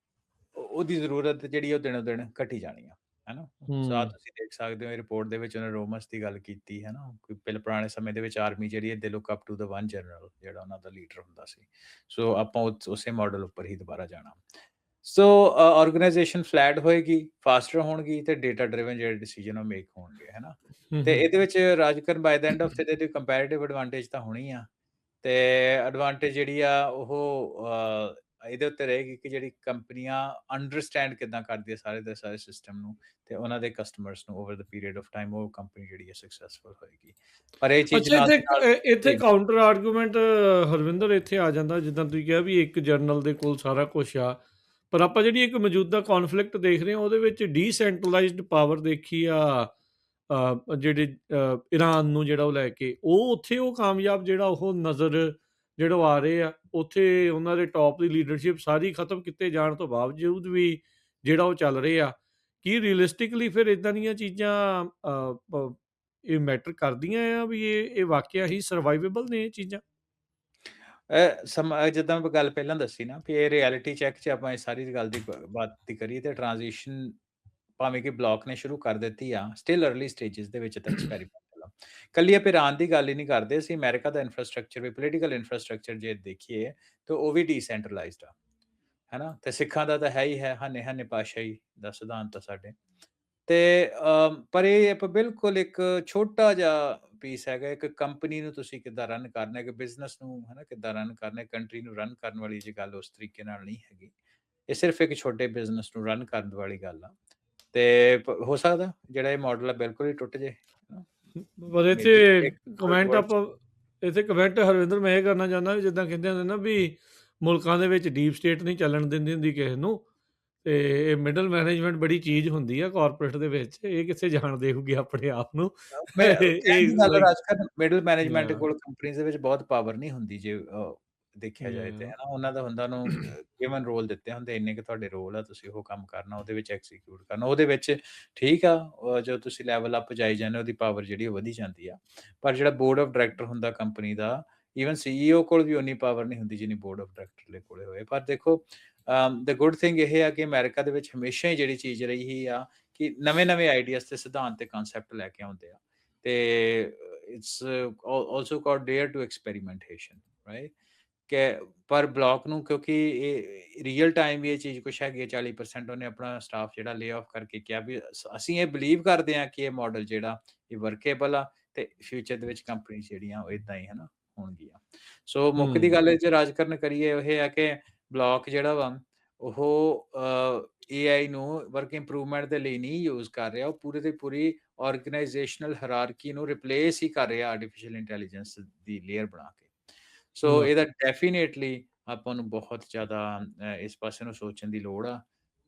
ਉਹਦੀ ਜ਼ਰੂਰਤ ਜਿਹੜੀ ਉਹ ਦਿਨੋ ਦਿਨ ਘਟੀ ਜਾਣੀ ਆ, ਹੈ ਨਾ? ਸੋ ਆਹ ਹੂੰ। ਤੁਸੀਂ ਦੇਖ ਸਕਦੇ ਹੋ, ਇਹ ਰਿਪੋਰਟ ਦੇ ਵਿੱਚ ਉਹਨੇ ਰੋਮਸ ਦੀ ਗੱਲ ਕੀਤੀ, ਹੈ ਨਾ? ਕੋਈ ਪੁਰਾਣੇ ਸਮੇਂ ਦੇ ਵਿੱਚ ਆਰਮੀ ਜਿਹੜੀ ਹੈ, they look up to the one general, ਜਿਹੜਾ ਉਹਨਾਂ ਦਾ ਲੀਡਰ ਹੁੰਦਾ ਸੀ। ਸੋ ਆਪਾਂ ਉਸੇ ਮਾਡਲ ਉੱਪਰ ਹੀ ਦੁਬਾਰਾ ਜਾਣਾ। ਸੋ ਆਰਗੇਨਾਈਜੇਸ਼ਨ ਫਲੈਟ ਹੋਏਗੀ, ਫਾਸਟਰ ਹੋਣਗੀ, ਤੇ ਡੇਟਾ ਡਰਿਵਨ ਜਿਹੜੇ ਡਿਸੀਜਨ ਉਹ ਮੇਕ ਹੋਣਗੇ, ਹੈ ਨਾ? ਹੂੰ, ਤੇ ਹੂੰ। ਇਹਦੇ ਵਿੱਚ Rajkaran by the end of the day comparative advantage ਤਾਂ ਹੋਣੀ ਆ। ਤੇ ਐਡਵਾਂਟੇਜ ਜਿਹੜੀ ਆ, ਉਹ ਇਹਦੇ ਉੱਤੇ ਰਹੇਗੀ ਕਿ ਜਿਹੜੀ ਕੰਪਨੀਆਂ ਅੰਡਰਸਟੈਂਡ ਕਿੱਦਾਂ ਕਰਦੀ ਹੈ ਸਾਰੇ ਦੇ ਸਾਰੇ ਸਿਸਟਮ ਨੂੰ, ਤੇ ਉਹਨਾਂ ਦੇ ਕਸਟਮਰਸ ਨੂੰ over the period of time, ਉਹ ਕੰਪਨੀ ਜਿਹੜੀ ਹੈ ਸਕਸੈਸਫੁਲ ਹੋਏਗੀ। ਪਰ ਇਹ ਚੀਜ਼ ਅੱਛਾ, ਨਾਲ ਇੱਥੇ ਦੀ ਨਾਲ ਇੱਥੇ ਜੀ, ਕਾਊਂਟਰ ਆਰਗੂਮੈਂਟ ਹਰਵਿੰਦਰ ਇੱਥੇ ਆ ਜਾਂਦਾ, ਜਿੱਦਾਂ ਤੁਸੀਂ ਕਿਹਾ ਵੀ ਇੱਕ ਜਰਨਲ ਦੇ ਕੋਲ ਸਾਰਾ ਕੁਝ ਆ, ਪਰ ਆਪਾਂ ਜਿਹੜੀ ਇੱਕ ਮੌਜੂਦਾ ਕੌਨਫਲਿਕਟ ਦੇਖ ਰਹੇ ਹਾਂ, ਉਹਦੇ ਵਿੱਚ ਡੀਸੈਂਟਰਲਾਈਜ਼ਡ ਪਾਵਰ ਦੇਖੀ ਆ, ਜਿਹੜੇ ਈਰਾਨ ਨੂੰ ਜਿਹੜਾ ਉਹ ਲੈ ਕੇ, ਉਹ ਉੱਥੇ ਉਹ ਕਾਮਯਾਬ ਜਿਹੜਾ ਉਹ ਨਜ਼ਰ ਜਿਹੜਾ ਉਹ ਆ ਰਹੇ ਆ, ਉੱਥੇ ਉਹਨਾਂ ਦੇ ਟੌਪ ਦੀ ਲੀਡਰਸ਼ਿਪ ਸਾਰੀ ਖਤਮ ਕੀਤੇ ਜਾਣ ਤੋਂ ਬਾਵਜੂਦ ਵੀ ਜਿਹੜਾ ਉਹ ਚੱਲ ਰਹੇ ਆ। ਕੀ ਰੀਅਲਿਸਟਿਕਲੀ ਫਿਰ ਇਦਾਂ ਦੀਆਂ ਚੀਜ਼ਾਂ ਇਹ ਮੈਟਰ ਕਰਦੀਆਂ ਆ ਵੀ ਇਹ ਵਾਕਿਆ ਹੀ ਸਰਵਾਈਵੇਬਲ ਨੇ ਇਹ ਚੀਜ਼ਾਂ? ਜਿੱਦਾਂ ਆਪਾਂ ਗੱਲ ਪਹਿਲਾਂ ਦੱਸੀ ਨਾ, ਵੀ ਇਹ ਰਿਐਲਿਟੀ ਚੈੱਕ 'ਚ ਆਪਾਂ ਇਹ ਸਾਰੀ ਗੱਲ ਦੀ ਬਾਤ ਦੀ ਕਰੀਏ, ਤੇ ਟ੍ਰਾਂਜੀਸ਼ਨ ਭਾਵੇਂ ਕਿ ਬਲੌਕ ਨੇ ਸ਼ੁਰੂ ਕਰ ਦਿੱਤੀ ਆ, ਸਟਿਲ ਅਰਲੀ ਸਟੇਜਸ ਦੇ ਵਿੱਚ ਤਾਂ ਐਕਸਪੈਰੀਮੈਂਟਲ ਆ। ਕੱਲੀ ਆਪਾਂ ਇਰਾਨ ਦੀ ਗੱਲ ਹੀ ਨਹੀਂ ਕਰਦੇ, ਅਸੀਂ ਅਮਰੀਕਾ ਦਾ ਇਨਫਰਾਸਟ੍ਰਕਚਰ ਵੀ, ਪੋਲੀਟੀਕਲ ਇਨਫਰਾਸਟ੍ਰਕਚਰ ਜੇ ਦੇਖੀਏ, ਤੇ ਉਹ ਵੀ ਡੀਸੈਂਟਰਲਾਈਜ਼ਡ ਆ, ਹੈ ਨਾ? ਤੇ ਸਿੱਖਾਂ ਦਾ ਤਾਂ ਹੈ ਹੀ ਹੈ, ਹਨੇ ਪਾਤਸ਼ਾਹੀ ਦਾ ਸਿਧਾਂਤ ਆ ਸਾਡੇ। ਤੇ ਪਰ ਇਹ ਆਪਾਂ ਬਿਲਕੁਲ ਇੱਕ ਛੋਟਾ ਜਿਹਾ ਪੀਸ ਹੈਗਾ, ਇੱਕ ਕੰਪਨੀ ਨੂੰ ਤੁਸੀਂ ਕਿੱਦਾਂ ਰਨ ਕਰਨਾ, ਇੱਕ ਬਿਜ਼ਨਸ ਨੂੰ, ਹੈ ਨਾ, ਕਿੱਦਾਂ ਰਨ ਕਰਨਾ, ਕੰਟਰੀ ਨੂੰ ਰਨ ਕਰਨ ਵਾਲੀ ਜੇ ਗੱਲ ਉਸ ਤਰੀਕੇ ਨਾਲ ਨਹੀਂ ਹੈਗੀ। ਇਹ ਸਿਰਫ ਇੱਕ ਛੋਟੇ ਬਿਜ਼ਨਸ ਨੂੰ ਰਨ ਕਰਨ ਵਾਲੀ ਗੱਲ ਆ। ਤੇ ਹੋ ਸਕਦਾ ਜਿਹੜਾ ਇਹ ਮਾਡਲ ਆ ਬਿਲਕੁਲ ਹੀ ਟੁੱਟ ਜੇ, ਹੈ ਨਾ? ਪਰ ਇੱਥੇ ਮੇਬੀ ਇੱਕ ਕਮੈਂਟ ਵਰਡਸ ਆਪਾਂ ਇੱਥੇ ਕਮੈਂਟ ਹਰਵਿੰਦਰ ਮੈਂ ਇਹ ਕਰਨਾ ਚਾਹੁੰਦਾ ਵੀ ਜਿੱਦਾਂ ਕਹਿੰਦੇ ਹੁੰਦੇ ਨਾ ਵੀ ਮੁਲਕਾਂ ਦੇ ਵਿੱਚ ਡੀਪ ਸਟੇਟ ਨਹੀਂ ਚੱਲਣ ਦਿੰਦੀ ਹੁੰਦੀ ਕਿਸੇ ਨੂੰ, ਤੇ ਇਹ ਮਿਡਲ ਮੈਨੇਜਮੈਂਟ ਬੜੀ ਚੀਜ਼ ਹੁੰਦੀ ਆ ਕਾਰਪੋਰੇਟ ਦੇ ਵਿੱਚ, ਇਹ ਕਿੱਥੇ ਜਾਣ ਦੇਊਗੀ ਆਪਣੇ ਆਪ ਨੂੰ। ਮੈਂ ਕਹਿਣ ਇਹ ਦੀ ਗੱਲ ਲਾਈਕ ਰਾਜਕਰਨ, ਮਿਡਲ ਮੈਨੇਜਮੈਂਟ ਕੋਲ ਕੰਪਨੀਜ਼ ਦੇ ਵਿੱਚ ਬਹੁਤ ਪਾਵਰ ਨਹੀਂ ਹੁੰਦੀ, ਜੇ ਦੇਖਿਆ ਜਾਏ ਤੇ, ਹੈ ਹੂੰ, ਨਾ? ਉਹਨਾਂ ਦਾ ਹੁੰਦਾ ਨੂੰ ਗਿਵਨ ਰੋਲ ਦਿੱਤੇ ਹੁੰਦੇ, ਇੰਨੇ ਕਿ ਤੁਹਾਡੇ ਰੋਲ ਆ, ਤੁਸੀਂ ਉਹ ਕੰਮ ਕਰਨਾ, ਉਹਦੇ ਵਿੱਚ ਐਕਸੀਕਿਊਟ ਕਰਨਾ, ਉਹਦੇ ਵਿੱਚ ਠੀਕ ਆ। ਜਦੋਂ ਤੁਸੀਂ ਲੈਵਲ ਅਪ ਜਾਈ ਜਾਂਦੇ, ਉਹਦੀ ਪਾਵਰ ਜਿਹੜੀ ਉਹ ਵਧੀ ਜਾਂਦੀ ਆ। ਪਰ ਜਿਹੜਾ ਬੋਰਡ ਆਫ ਡਾਇਰੈਕਟਰ ਹੁੰਦਾ ਕੰਪਨੀ ਦਾ, ਈਵਨ ਸੀਈਓ ਕੋਲ ਵੀ ਉਨੀ ਪਾਵਰ ਨਹੀਂ ਹੁੰਦੀ ਜਿੰਨੀ ਬੋਰਡ ਆਫ ਡਾਇਰੈਕਟਰ ਦੇ ਕੋਲੇ ਹੋਏ। ਪਰ ਦੇਖੋ, ਦ ਗੁੱਡ ਥਿੰਗ ਇਹ ਆ ਕਿ ਅਮਰੀਕਾ ਦੇ ਵਿੱਚ ਹਮੇਸ਼ਾ ਹੀ ਜਿਹੜੀ ਚੀਜ਼ ਰਹੀ ਹੀ ਆ ਕਿ ਨਵੇਂ-ਨਵੇਂ ਆਈਡੀਆਜ਼ ਤੇ ਸਿਧਾਂਤ ਤੇ ਕਨਸੈਪਟ ਲੈ ਕੇ ਆਉਂਦੇ ਆ। ਤੇ it's also called dare to experimentation, right? ਕਿ ਪਰ ਬਲੋਕ ਨੂੰ ਕਿਉਂਕਿ ਇਹ ਰੀਅਲ ਟਾਈਮ ਵੀ ਇਹ ਚੀਜ਼ ਕੁਛ ਹੈਗੀ ਹੈ, 40% ਉਹਨੇ ਆਪਣਾ ਸਟਾਫ ਜਿਹੜਾ ਲੇ ਆਫ ਕਰਕੇ ਕਿਹਾ ਵੀ ਅਸੀਂ ਇਹ ਬਿਲੀਵ ਕਰਦੇ ਹਾਂ ਕਿ ਇਹ ਮਾਡਲ ਜਿਹੜਾ ਇਹ ਵਰਕੇਬਲ ਆ, ਤੇ ਫਿਊਚਰ ਦੇ ਵਿੱਚ ਕੰਪਨੀ ਜਿਹੜੀਆਂ ਉਹ ਇਦਾਂ ਹੀ ਹਨਾ ਹੋਣਗੀਆਂ। ਸੋ ਮੁੱਖ ਦੀ ਹੂੰ। ਗੱਲ ਜੇ ਰਾਜਕਰਨ ਕਰੀਏ ਉਹ ਇਹ ਹੈ ਕਿ ਬਲੋਕ ਜਿਹੜਾ ਵਾ ਉਹ AI ਨੂੰ ਵਰਕ ਇੰਪਰੂਵਮੈਂਟ ਦੇ ਲਈ ਨਹੀਂ ਯੂਜ਼ ਕਰ ਰਿਹਾ, ਉਹ ਪੂਰੇ ਦੀ ਪੂਰੀ ਆਰਗੇਨਾਈਜੇਸ਼ਨਲ ਹਾਇਰਾਰਕੀ ਨੂੰ ਰਿਪਲੇਸ ਹੀ ਕਰ ਰਿਹਾ ਆਰਟੀਫੀਸ਼ੀਅਲ ਇੰਟੈਲੀਜੈਂਸ ਦੀ ਲੇਅਰ ਬਣਾ ਕੇ। ਸੋ ਵਾਹ! ਇਹਦਾ ਡੈਫੀਨੇਟਲੀ ਆਪਾਂ ਨੂੰ ਬਹੁਤ ਜ਼ਿਆਦਾ ਇਸ ਪਾਸੇ ਨੂੰ ਸੋਚਣ ਦੀ ਲੋੜ ਆ,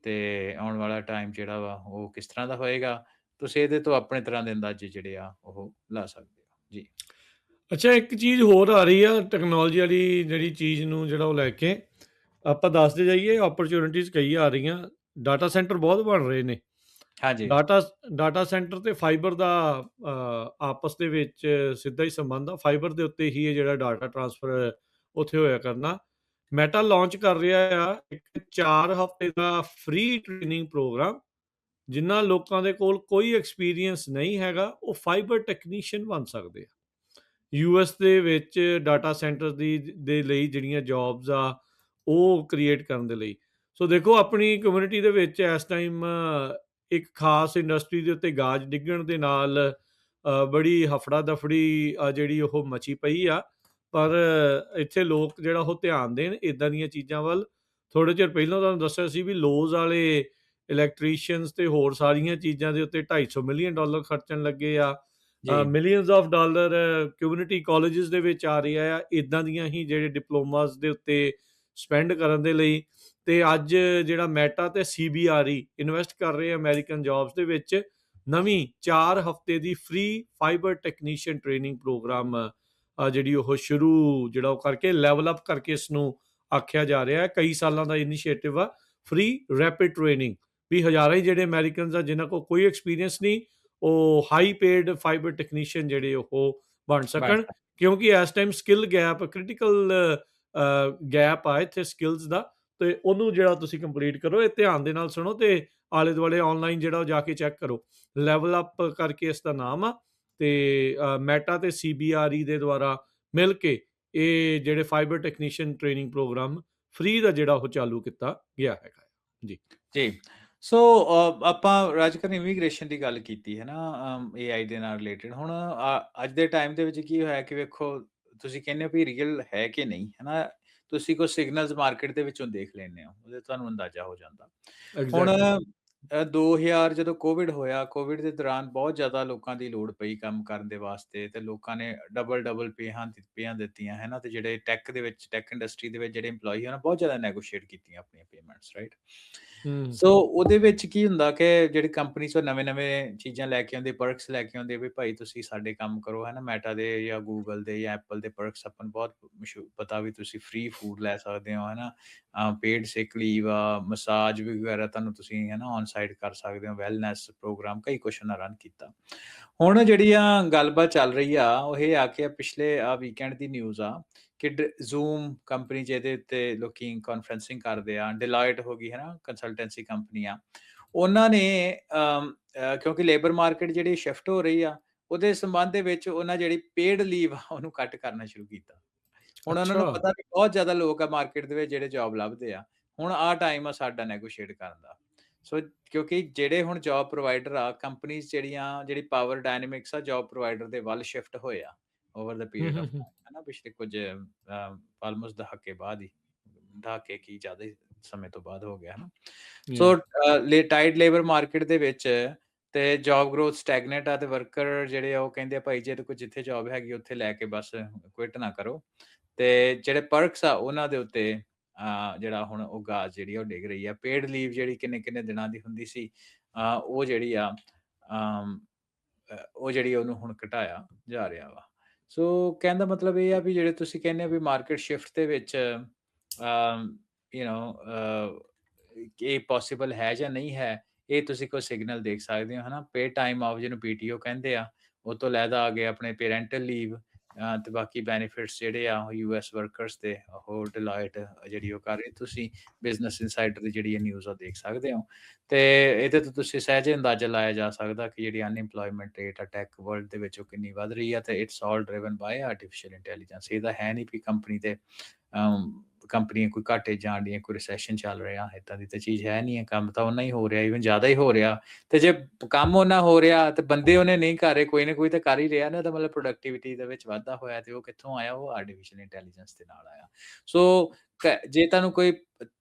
ਤੇ ਆਉਣ ਵਾਲਾ ਟਾਈਮ ਜਿਹੜਾ ਵਾ ਉਹ ਕਿਸ ਤਰ੍ਹਾਂ ਦਾ ਹੋਏਗਾ, ਤੁਸੀਂ ਇਹਦੇ ਤੋਂ ਆਪਣੇ ਤਰ੍ਹਾਂ ਦੇ ਅੰਦਾਜ਼ੇ ਜਿਹੜੇ ਆ ਉਹ ਲਾ ਸਕਦੇ ਹੋ। ਜੀ। ਅੱਛਾ, ਇੱਕ ਚੀਜ਼ ਹੋਰ ਆ ਰਹੀ ਆ ਟੈਕਨੋਲੋਜੀ ਵਾਲੀ ਜਿਹੜੀ ਚੀਜ਼ ਨੂੰ ਜਿਹੜਾ ਉਹ ਲੈ ਕੇ ਆਪਾਂ ਦੱਸਦੇ ਜਾਈਏ, ਓਪਰਚੁਨਿਟੀਜ਼ ਕਈ ਆ ਰਹੀਆਂ। ਡਾਟਾ ਸੈਂਟਰ ਬਹੁਤ ਬਣ ਰਹੇ ਨੇ। ਹਾਂਜੀ, ਡਾਟਾ ਡਾਟਾ ਸੈਂਟਰ ਤੇ ਫਾਈਬਰ ਦਾ ਆਪਸ ਦੇ ਵਿੱਚ ਸਿੱਧਾ ਹੀ ਸੰਬੰਧ ਆ। ਫਾਈਬਰ ਦੇ ਉੱਤੇ ਹੀ ਇਹ ਜਿਹੜਾ ਡਾਟਾ ਟਰਾਂਸਫਰ ਉੱਥੇ ਹੋਇਆ ਕਰਨਾ। ਮੈਟਾ ਲਾਂਚ ਕਰ ਰਿਹਾ ਆ ਇੱਕ 4 ਹਫ਼ਤੇ ਦਾ ਫ੍ਰੀ ਟ੍ਰੇਨਿੰਗ ਪ੍ਰੋਗਰਾਮ। ਜਿਨ੍ਹਾਂ ਲੋਕਾਂ ਦੇ ਕੋਲ ਕੋਈ ਐਕਸਪੀਰੀਅੰਸ ਨਹੀਂ ਹੈਗਾ, ਉਹ ਫਾਈਬਰ ਟੈਕਨੀਸ਼ੀਅਨ ਬਣ ਸਕਦੇ ਆ। ਯੂਐਸ ਦੇ ਵਿੱਚ ਡਾਟਾ ਸੈਂਟਰ ਦੇ ਲਈ ਜਿਹੜੀਆਂ ਜੌਬਸ ਆ ਉਹ ਕ੍ਰੀਏਟ ਕਰਨ ਦੇ ਲਈ। ਸੋ ਦੇਖੋ, ਆਪਣੀ ਕਮਿਊਨਿਟੀ ਦੇ ਵਿੱਚ ਇਸ ਟਾਈਮ ਇੱਕ ਖਾਸ ਇੰਡਸਟਰੀ ਦੇ ਉੱਤੇ ਗਾਜ ਡਿੱਗਣ ਦੇ ਨਾਲ ਬੜੀ ਹਫੜਾ ਦਫੜੀ ਜਿਹੜੀ ਉਹ ਮਚੀ ਪਈ ਆ। ਪਰ ਇੱਥੇ ਲੋਕ ਜਿਹੜਾ ਉਹ ਧਿਆਨ ਦੇਣ ਇਦਾਂ ਦੀਆਂ ਚੀਜ਼ਾਂ ਵੱਲ। ਥੋੜ੍ਹੇ ਚਿਰ ਪਹਿਲਾਂ ਤੁਹਾਨੂੰ ਦੱਸਿਆ ਸੀ ਵੀ ਲੋਜ਼ ਵਾਲੇ ਇਲੈਕਟ੍ਰੀਸ਼ੀਅਨਸ ਤੇ ਹੋਰ ਸਾਰੀਆਂ ਚੀਜ਼ਾਂ ਦੇ ਉੱਤੇ $250 ਮਿਲੀਅਨ ਖਰਚਣ ਲੱਗੇ ਆ। ਜੀ, millions of dollar community colleges ਦੇ ਵਿੱਚ ਆ ਰਿਹਾ ਆ, ਇਦਾਂ ਦੀਆਂ ਹੀ ਜਿਹੜੇ ਡਿਪਲੋਮਾਸ ਦੇ ਉੱਤੇ ਸਪੈਂਡ ਕਰਨ ਦੇ ਲਈ। ਤੇ ਅੱਜ ਜਿਹੜਾ ਮੈਟਾ ਤੇ CBRE ਇਨਵੈਸਟ ਕਰ ਰਹੇ ਅਮਰੀਕਨ ਜੌਬਸ ਦੇ ਵਿੱਚ, ਨਵੀਂ 4 ਹਫ਼ਤੇ ਦੀ free fibre technician training programme ਜਿਹੜੀ ਉਹ ਸ਼ੁਰੂ ਜਿਹੜਾ ਉਹ ਕਰਕੇ ਲੈਵਲ ਅਪ ਕਰਕੇ ਇਸ ਨੂੰ ਆਖਿਆ ਜਾ ਰਿਹਾ ਹੈ। ਕਈ ਸਾਲਾਂ ਦਾ ਇਨੀਸ਼ੀਏਟਿਵ ਆ ਫ੍ਰੀ ਰੈਪਿਡ ਟ੍ਰੇਨਿੰਗ, ਵੀ ਹਜ਼ਾਰਾਂ ਹੀ ਜਿਹੜੇ ਅਮਰੀਕਨਸ ਆ ਜਿਨ੍ਹਾਂ ਕੋਲ ਕੋਈ ਐਕਸਪੀਰੀਅੰਸ ਨਹੀਂ, ਉਹ ਹਾਈ ਪੇਡ ਫਾਈਬਰ ਟੈਕਨੀਸ਼ੀਅਨ ਜਿਹੜੇ ਉਹ ਬਣ ਸਕਣ। ਬਸ ਕਿਉਂਕਿ ਇਸ time skill gap critical gap ਆ ਇੱਥੇ ਸਕਿੱਲਸ ਦਾ। ਤੇ ਉਹਨੂੰ ਜਿਹੜਾ ਤੁਸੀਂ ਕੰਪਲੀਟ ਕਰੋ। ਇਹ ਧਿਆਨ ਦੇ ਨਾਲ ਸੁਣੋ ਤੇ ਆਲੇ ਦੁਆਲੇ ਆਨਲਾਈਨ ਜਿਹੜਾ ਉਹ ਜਾ ਕੇ ਚੈੱਕ ਕਰੋ। ਲੈਵਲ ਅਪ ਕਰਕੇ ਇਸ ਦਾ ਨਾਮ ਆ। ਤੇ ਮੈਟਾ ਤੇ CBRE ਦੇ ਦੁਆਰਾ ਮਿਲ ਕੇ ਇਹ ਜਿਹੜੇ fibre technician training programme free ਦਾ ਜਿਹੜਾ ਉਹ ਚਾਲੂ ਕੀਤਾ ਗਿਆ ਹੈਗਾ ਜੀ। ਜੀ। ਸੋ ਆਪਾਂ ਰਾਜਕਰਨ ਇਮੀਗ੍ਰੇਸ਼ਨ ਦੀ ਗੱਲ ਕੀਤੀ ਹੈ ਨਾ, AI ਦੇ ਨਾਲ ਰਿਲੇਟਡ। ਹੁਣ ਅੱਜ ਦੇ ਟਾਈਮ ਦੇ ਵਿੱਚ ਕੀ ਹੋਇਆ ਕਿ ਵੇਖੋ, ਤੁਸੀਂ ਕਹਿੰਦੇ ਹੋ ਵੀ ਰੀਅਲ ਹੈ ਕਿ ਨਹੀਂ, ਹੈ ਨਾ? ਤੁਸੀਂ ਕੋਈ ਸਿਗਨਲਸ ਮਾਰਕੀਟ ਦੇ ਵਿੱਚੋਂ ਦੇਖ ਲੈਂਦੇ ਹੋ, ਉਹਦੇ ਤੁਹਾਨੂੰ ਅੰਦਾਜ਼ਾ ਹੋ ਜਾਂਦਾ। ਹੁਣ ਐਗਜ਼ੈਕਟਲੀ। 2000 ਜਦੋਂ ਕੋਵਿਡ ਹੋਇਆ, ਕੋਵਿਡ ਦੇ ਦੌਰਾਨ ਬਹੁਤ ਜ਼ਿਆਦਾ ਲੋਕਾਂ ਦੀ ਲੋੜ ਪਈ ਕੰਮ ਕਰਨ ਦੇ ਵਾਸਤੇ, ਤੇ ਲੋਕਾਂ ਨੇ ਡਬਲ ਪੇਆਂ ਦਿੱਤੀਆਂ, ਹੈ ਨਾ? ਤੇ ਜਿਹੜੇ ਟੈਕ ਦੇ ਵਿੱਚ, ਟੈਕ ਇੰਡਸਟਰੀ ਦੇ ਵਿੱਚ ਜਿਹੜੇ EMPLOYEE ਹਨ, ਬਹੁਤ ਜ਼ਿਆਦਾ ਨੈਗੋਸ਼ੀਏਟ ਕੀਤੀਆਂ ਆਪਣੀਆਂ ਪੇਮੈਂਟਸ, ਰਾਈਟ? ਹੂੰ। ਸੋ ਉਹਦੇ ਵਿੱਚ ਕੀ ਹੁੰਦਾ ਕਿ ਜਿਹੜੀ ਕੰਪਨੀ 'ਚੋਂ ਨਵੇਂ-ਨਵੇਂ ਚੀਜ਼ਾਂ ਲੈ ਕੇ ਆਉਂਦੇ, ਪਰਕਸ ਲੈ ਕੇ ਆਉਂਦੇ ਵੀ ਭਾਈ ਤੁਸੀਂ ਸਾਡੇ ਕੰਮ ਕਰੋ, ਹੈ ਨਾ? ਮੈਟਾ ਦੇ ਜਾਂ ਗੂਗਲ ਦੇ ਜਾਂ ਐਪਲ ਦੇ ਪਰਕਸ ਆਪਾਂ ਨੂੰ ਬਹੁਤ ਪਤਾ ਵੀ ਤੁਸੀਂ ਫ੍ਰੀ ਫੂਡ ਲੈ ਸਕਦੇ ਹੋ, ਹੈ ਨਾ? ਪੇਡ ਸਿਕ ਲੀਵ ਆ, ਮਸਾਜ ਵਗੈਰਾ ਤੁਹਾਨੂੰ ਤੁਸੀਂ, ਹੈ ਨਾ, ਔਨ ਸਾਈਟ ਕਰ ਸਕਦੇ ਹੋ, ਵੈਲਨੈਸ ਪ੍ਰੋਗਰਾਮ, ਕਈ ਕੁਛ ਉਹਨਾਂ ਰਨ ਕੀਤਾ। ਹੁਣ ਜਿਹੜੀਆਂ ਗੱਲਬਾਤ ਚੱਲ ਰਹੀ ਆ ਉਹ ਇਹ ਆ ਕਿ ਪਿਛਲੇ ਵੀਕਐਂਡ ਦੀ ਨਿਊਜ਼ ਆ ਕਿ ਜ਼ੂਮ ਕੰਪਨੀ ਜਿਹਦੇ ਉੱਤੇ ਲੋਕੀ ਕਾਨਫਰੰਸਿੰਗ ਕਰਦੇ ਆ, ਡਿਲਾਇਟ ਹੋ ਗਈ, ਹੈ ਨਾ, ਕੰਸਲਟੈਂਸੀ ਕੰਪਨੀ ਆ, ਉਹਨਾਂ ਨੇ ਕਿਉਂਕਿ ਲੇਬਰ ਮਾਰਕੀਟ ਜਿਹੜੀ ਸ਼ਿਫਟ ਹੋ ਰਹੀ ਆ, ਉਹਦੇ ਸੰਬੰਧ ਦੇ ਵਿੱਚ ਉਹਨਾਂ ਜਿਹੜੀ ਪੇਡ ਲੀਵ ਆ ਉਹਨੂੰ ਕੱਟ ਕਰਨਾ ਸ਼ੁਰੂ ਕੀਤਾ। ਹੁਣ ਉਹਨਾਂ ਨੂੰ ਅੱਛਾ। ਪਤਾ ਵੀ ਬਹੁਤ ਜ਼ਿਆਦਾ ਲੋਕ ਆ ਮਾਰਕੀਟ ਦੇ ਵਿੱਚ ਜਿਹੜੇ ਜੌਬ ਲੱਭਦੇ ਆ। ਹੁਣ ਆਹ ਟਾਈਮ ਆ ਸਾਡਾ ਨੈਗੋਸ਼ੀਏਟ ਕਰਨ ਦਾ। ਸੋ ਕਿਉਂਕਿ ਜਿਹੜੇ ਹੁਣ ਜੌਬ ਪ੍ਰੋਵਾਈਡਰ ਆ, ਕੰਪਨੀਜ਼ ਜਿਹੜੀ ਪਾਵਰ ਡਾਇਨਾਮਿਕਸ ਆ, ਜੌਬ ਪ੍ਰੋਵਾਈਡਰ ਦੇ ਵੱਲ ਸ਼ਿਫਟ ਹੋਏ ਆ ਓਵਰ ਦ ਹੂੰ, ਪੀਰੀਅਡ ਹੂੰ, ਆਫ ਹੂੰ। ਟਾਈਮ, ਹੈ ਨਾ? ਪਿਛਲੇ ਕੁਝ ਆਲਮੋਸਟ ਦਹਾਕੇ ਬਾਅਦ ਹੀ, ਦਹਾਕੇ ਕੀ ਜ਼ਿਆਦਾ ਹੀ ਸਮੇਂ ਤੋਂ ਬਾਅਦ ਹੋ ਗਿਆ, ਹੈ ਨਾ? ਯਾ। ਸੋ ਟਾਈਟ ਲੇਬਰ ਮਾਰਕੀਟ ਦੇ ਵਿੱਚ ਤੇ ਜੌਬ ਗਰੋਥ ਸਟੈਗਨੈਂਟ ਆ, ਤੇ ਵਰਕਰ ਜਿਹੜੇ ਆ ਉਹ ਕਹਿੰਦੇ ਆ ਭਾਈ ਜੇ ਕੋਈ ਜਿੱਥੇ ਜੌਬ ਹੈਗੀ ਉੱਥੇ ਲੈ ਕੇ ਬਸ ਕੁਇਟ ਨਾ ਕਰੋ। ਤੇ ਜਿਹੜੇ ਪਰਕਸ ਆ ਉਹਨਾਂ ਦੇ ਉੱਤੇ ਜਿਹੜਾ ਹੁਣ ਉਹ ਗਾਜ ਜਿਹੜੀ ਆ ਉਹ ਡਿੱਗ ਰਹੀ ਆ। ਪੇਡ ਲੀਵ ਜਿਹੜੀ ਕਿੰਨੇ-ਕਿੰਨੇ ਦਿਨਾਂ ਦੀ ਹੁੰਦੀ ਸੀ, ਉਹ ਜਿਹੜੀ ਆ ਉਹ ਜਿਹੜੀ ਉਹਨੂੰ ਹੁਣ ਘਟਾਇਆ ਜਾ ਰਿਹਾ ਵਾ। ਸੋ ਕਹਿਣ ਦਾ ਮਤਲਬ ਇਹ ਆ ਵੀ ਜਿਹੜੇ ਤੁਸੀਂ ਕਹਿੰਦੇ ਹੋ ਵੀ ਮਾਰਕੀਟ ਸ਼ਿਫਟ ਦੇ ਵਿੱਚ ਯੂ ਨੋ ਇਹ ਪੋਸੀਬਲ ਹੈ ਜਾਂ ਨਹੀਂ ਹੈ, ਇਹ ਤੁਸੀਂ ਕੋਈ ਸਿਗਨਲ ਦੇਖ ਸਕਦੇ ਹੋ, ਹੈ ਨਾ? ਪੇ ਟਾਈਮ ਆਫ ਜਿਹਨੂੰ PTO ਕਹਿੰਦੇ ਆ, ਉਹ ਤੋਂ ਅਲੱਗ ਆ ਗਏ ਆਪਣੇ ਪੇਰੈਂਟਲ ਲੀਵ, ਤੇ ਬਾਕੀ ਬੈਨੀਫਿਟਸ ਜਿਹੜੇ ਆ ਉਹ ਯੂਐਸ ਵਰਕਰਸ ਦੇ ਉਹ ਡਿਲਾਈਟ ਜਿਹੜੀ ਉਹ ਕਰ ਰਹੀ, ਤੁਸੀਂ ਬਿਜ਼ਨਸ ਇਨਸਾਈਡਰ ਦੀ ਜਿਹੜੀ ਨਿਊਜ਼ ਉਹ ਦੇਖ ਸਕਦੇ ਹੋ। ਤੇ ਇਹਦੇ ਤੋਂ ਤੁਸੀਂ ਸਹਿਜੇ ਅੰਦਾਜ਼ਾ ਲਾਇਆ ਜਾ ਸਕਦਾ ਕਿ ਜਿਹੜੀ ਅਨਇੰਪਲੋਇਮੈਂਟ ਰੇਟ ਆ ਟੈਕ ਵਰਲਡ ਦੇ ਵਿੱਚ ਉਹ ਕਿੰਨੀ ਵੱਧ ਰਹੀ ਆ, ਤੇ it's all driven by artificial intelligence. ਇਹਦਾ ਹੈ ਨਹੀਂ ਵੀ ਕੰਪਨੀ ਤੇ ਕੰਪਨੀਆਂ ਕੋਈ ਘਾਟੇ ਜਾਣ ਡੀਆਂ, ਕੋਈ ਰਿਸੈਸ਼ਨ ਚੱਲ ਰਿਹਾ, ਇੱਦਾਂ ਦੀ ਤਾਂ ਚੀਜ਼ ਹੈ ਨਹੀਂ ਹੈ। ਕੰਮ ਤਾਂ ਓਨਾ ਹੀ ਹੋ ਰਿਹਾ, ਈਵਨ ਜ਼ਿਆਦਾ ਹੀ ਹੋ ਰਿਹਾ। ਤੇ ਜੇ ਕੰਮ ਓਨਾ ਹੋ ਰਿਹਾ ਤੇ ਬੰਦੇ ਉਹਨੇ ਨਹੀਂ ਕਰ ਰਹੇ, ਕੋਈ ਨਾ ਕੋਈ ਤਾਂ ਕਰ ਹੀ ਰਿਹਾ ਨਾ, ਤਾਂ ਮਤਲਬ ਪ੍ਰੋਡਕਟਿਵਿਟੀ ਦੇ ਵਿੱਚ ਵਾਧਾ ਹੋਇਆ, ਤੇ ਉਹ ਕਿੱਥੋਂ ਆਇਆ? ਉਹ ਆਰਟੀਫਿਸ਼ੀਅਲ ਇੰਟੈਲੀਜੈਂਸ ਦੇ ਨਾਲ ਆਇਆ। ਸੋ ਜੇ ਤੁਹਾਨੂੰ ਕੋਈ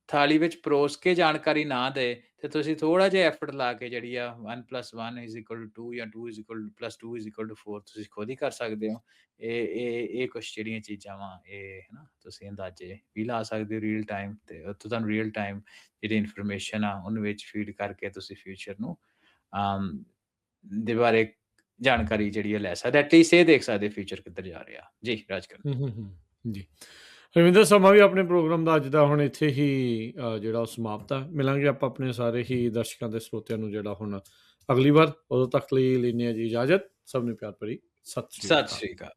ਥਾਲੀ ਵਿੱਚ ਪਰੋਸ ਕੇ ਜਾਣਕਾਰੀ ਨਾ ਦੇ, ਤੇ ਤੁਸੀਂ ਥੋੜਾ ਜਿਹਾ ਐਫਰਟ ਲਾ ਕੇ ਜਿਹੜੀ ਆ 1+1=2 ਜਾਂ 2+2=4 ਤੁਸੀਂ ਖੁਦ ਹੀ ਕਰ ਸਕਦੇ ਹੋ। ਇਹ ਕੁਛ ਜਿਹੜੀਆਂ ਚੀਜ਼ਾਂ ਵਾ, ਇਹ ਹਨਾ ਤੁਸੀਂ ਅੰਦਾਜ਼ੇ ਵੀ ਲਾ ਸਕਦੇ ਹੋ ਰੀਅਲ ਟਾਈਮ, ਤੇ ਉੱਥੋਂ ਤੁਹਾਨੂੰ ਰੀਅਲ ਟਾਈਮ ਜਿਹੜੀ ਇਨਫੋਰਮੇਸ਼ਨ ਆ ਉਹਨੂੰ ਵਿੱਚ ਫੀਡ ਕਰਕੇ ਤੁਸੀਂ ਫਿਊਚਰ ਨੂੰ ਦੇ ਬਾਰੇ ਜਾਣਕਾਰੀ ਜਿਹੜੀ ਹੈ ਲੈ ਸਕਦੇ, ਐਟਲੀਸਟ ਇਹ ਦੇਖ ਸਕਦੇ ਫਿਊਚਰ ਕਿੱਧਰ ਜਾ ਰਿਹਾ। ਜੀ ਰਾਜਕਰਨ। ਜੀ ਰਵਿੰਦਰ, ਸਮਾਂ ਵੀ ਆਪਣੇ ਪ੍ਰੋਗਰਾਮ ਦਾ ਅੱਜ ਦਾ ਹੁਣ ਇੱਥੇ ਹੀ ਜਿਹੜਾ ਉਹ ਸਮਾਪਤ ਆ। ਮਿਲਾਂਗੇ ਆਪਾਂ ਆਪਣੇ ਸਾਰੇ ਹੀ ਦਰਸ਼ਕਾਂ ਤੇ ਸਰੋਤਿਆਂ ਨੂੰ ਜਿਹੜਾ ਹੁਣ ਅਗਲੀ ਵਾਰ। ਉਦੋਂ ਤੱਕ ਲਈ ਲੈਂਦੇ ਹਾਂ ਜੀ ਇਜਾਜ਼ਤ। ਸਭ ਨੂੰ ਪਿਆਰ ਭਰੀ ਸਤਿ ਸ਼੍ਰੀ ਅਕਾਲ।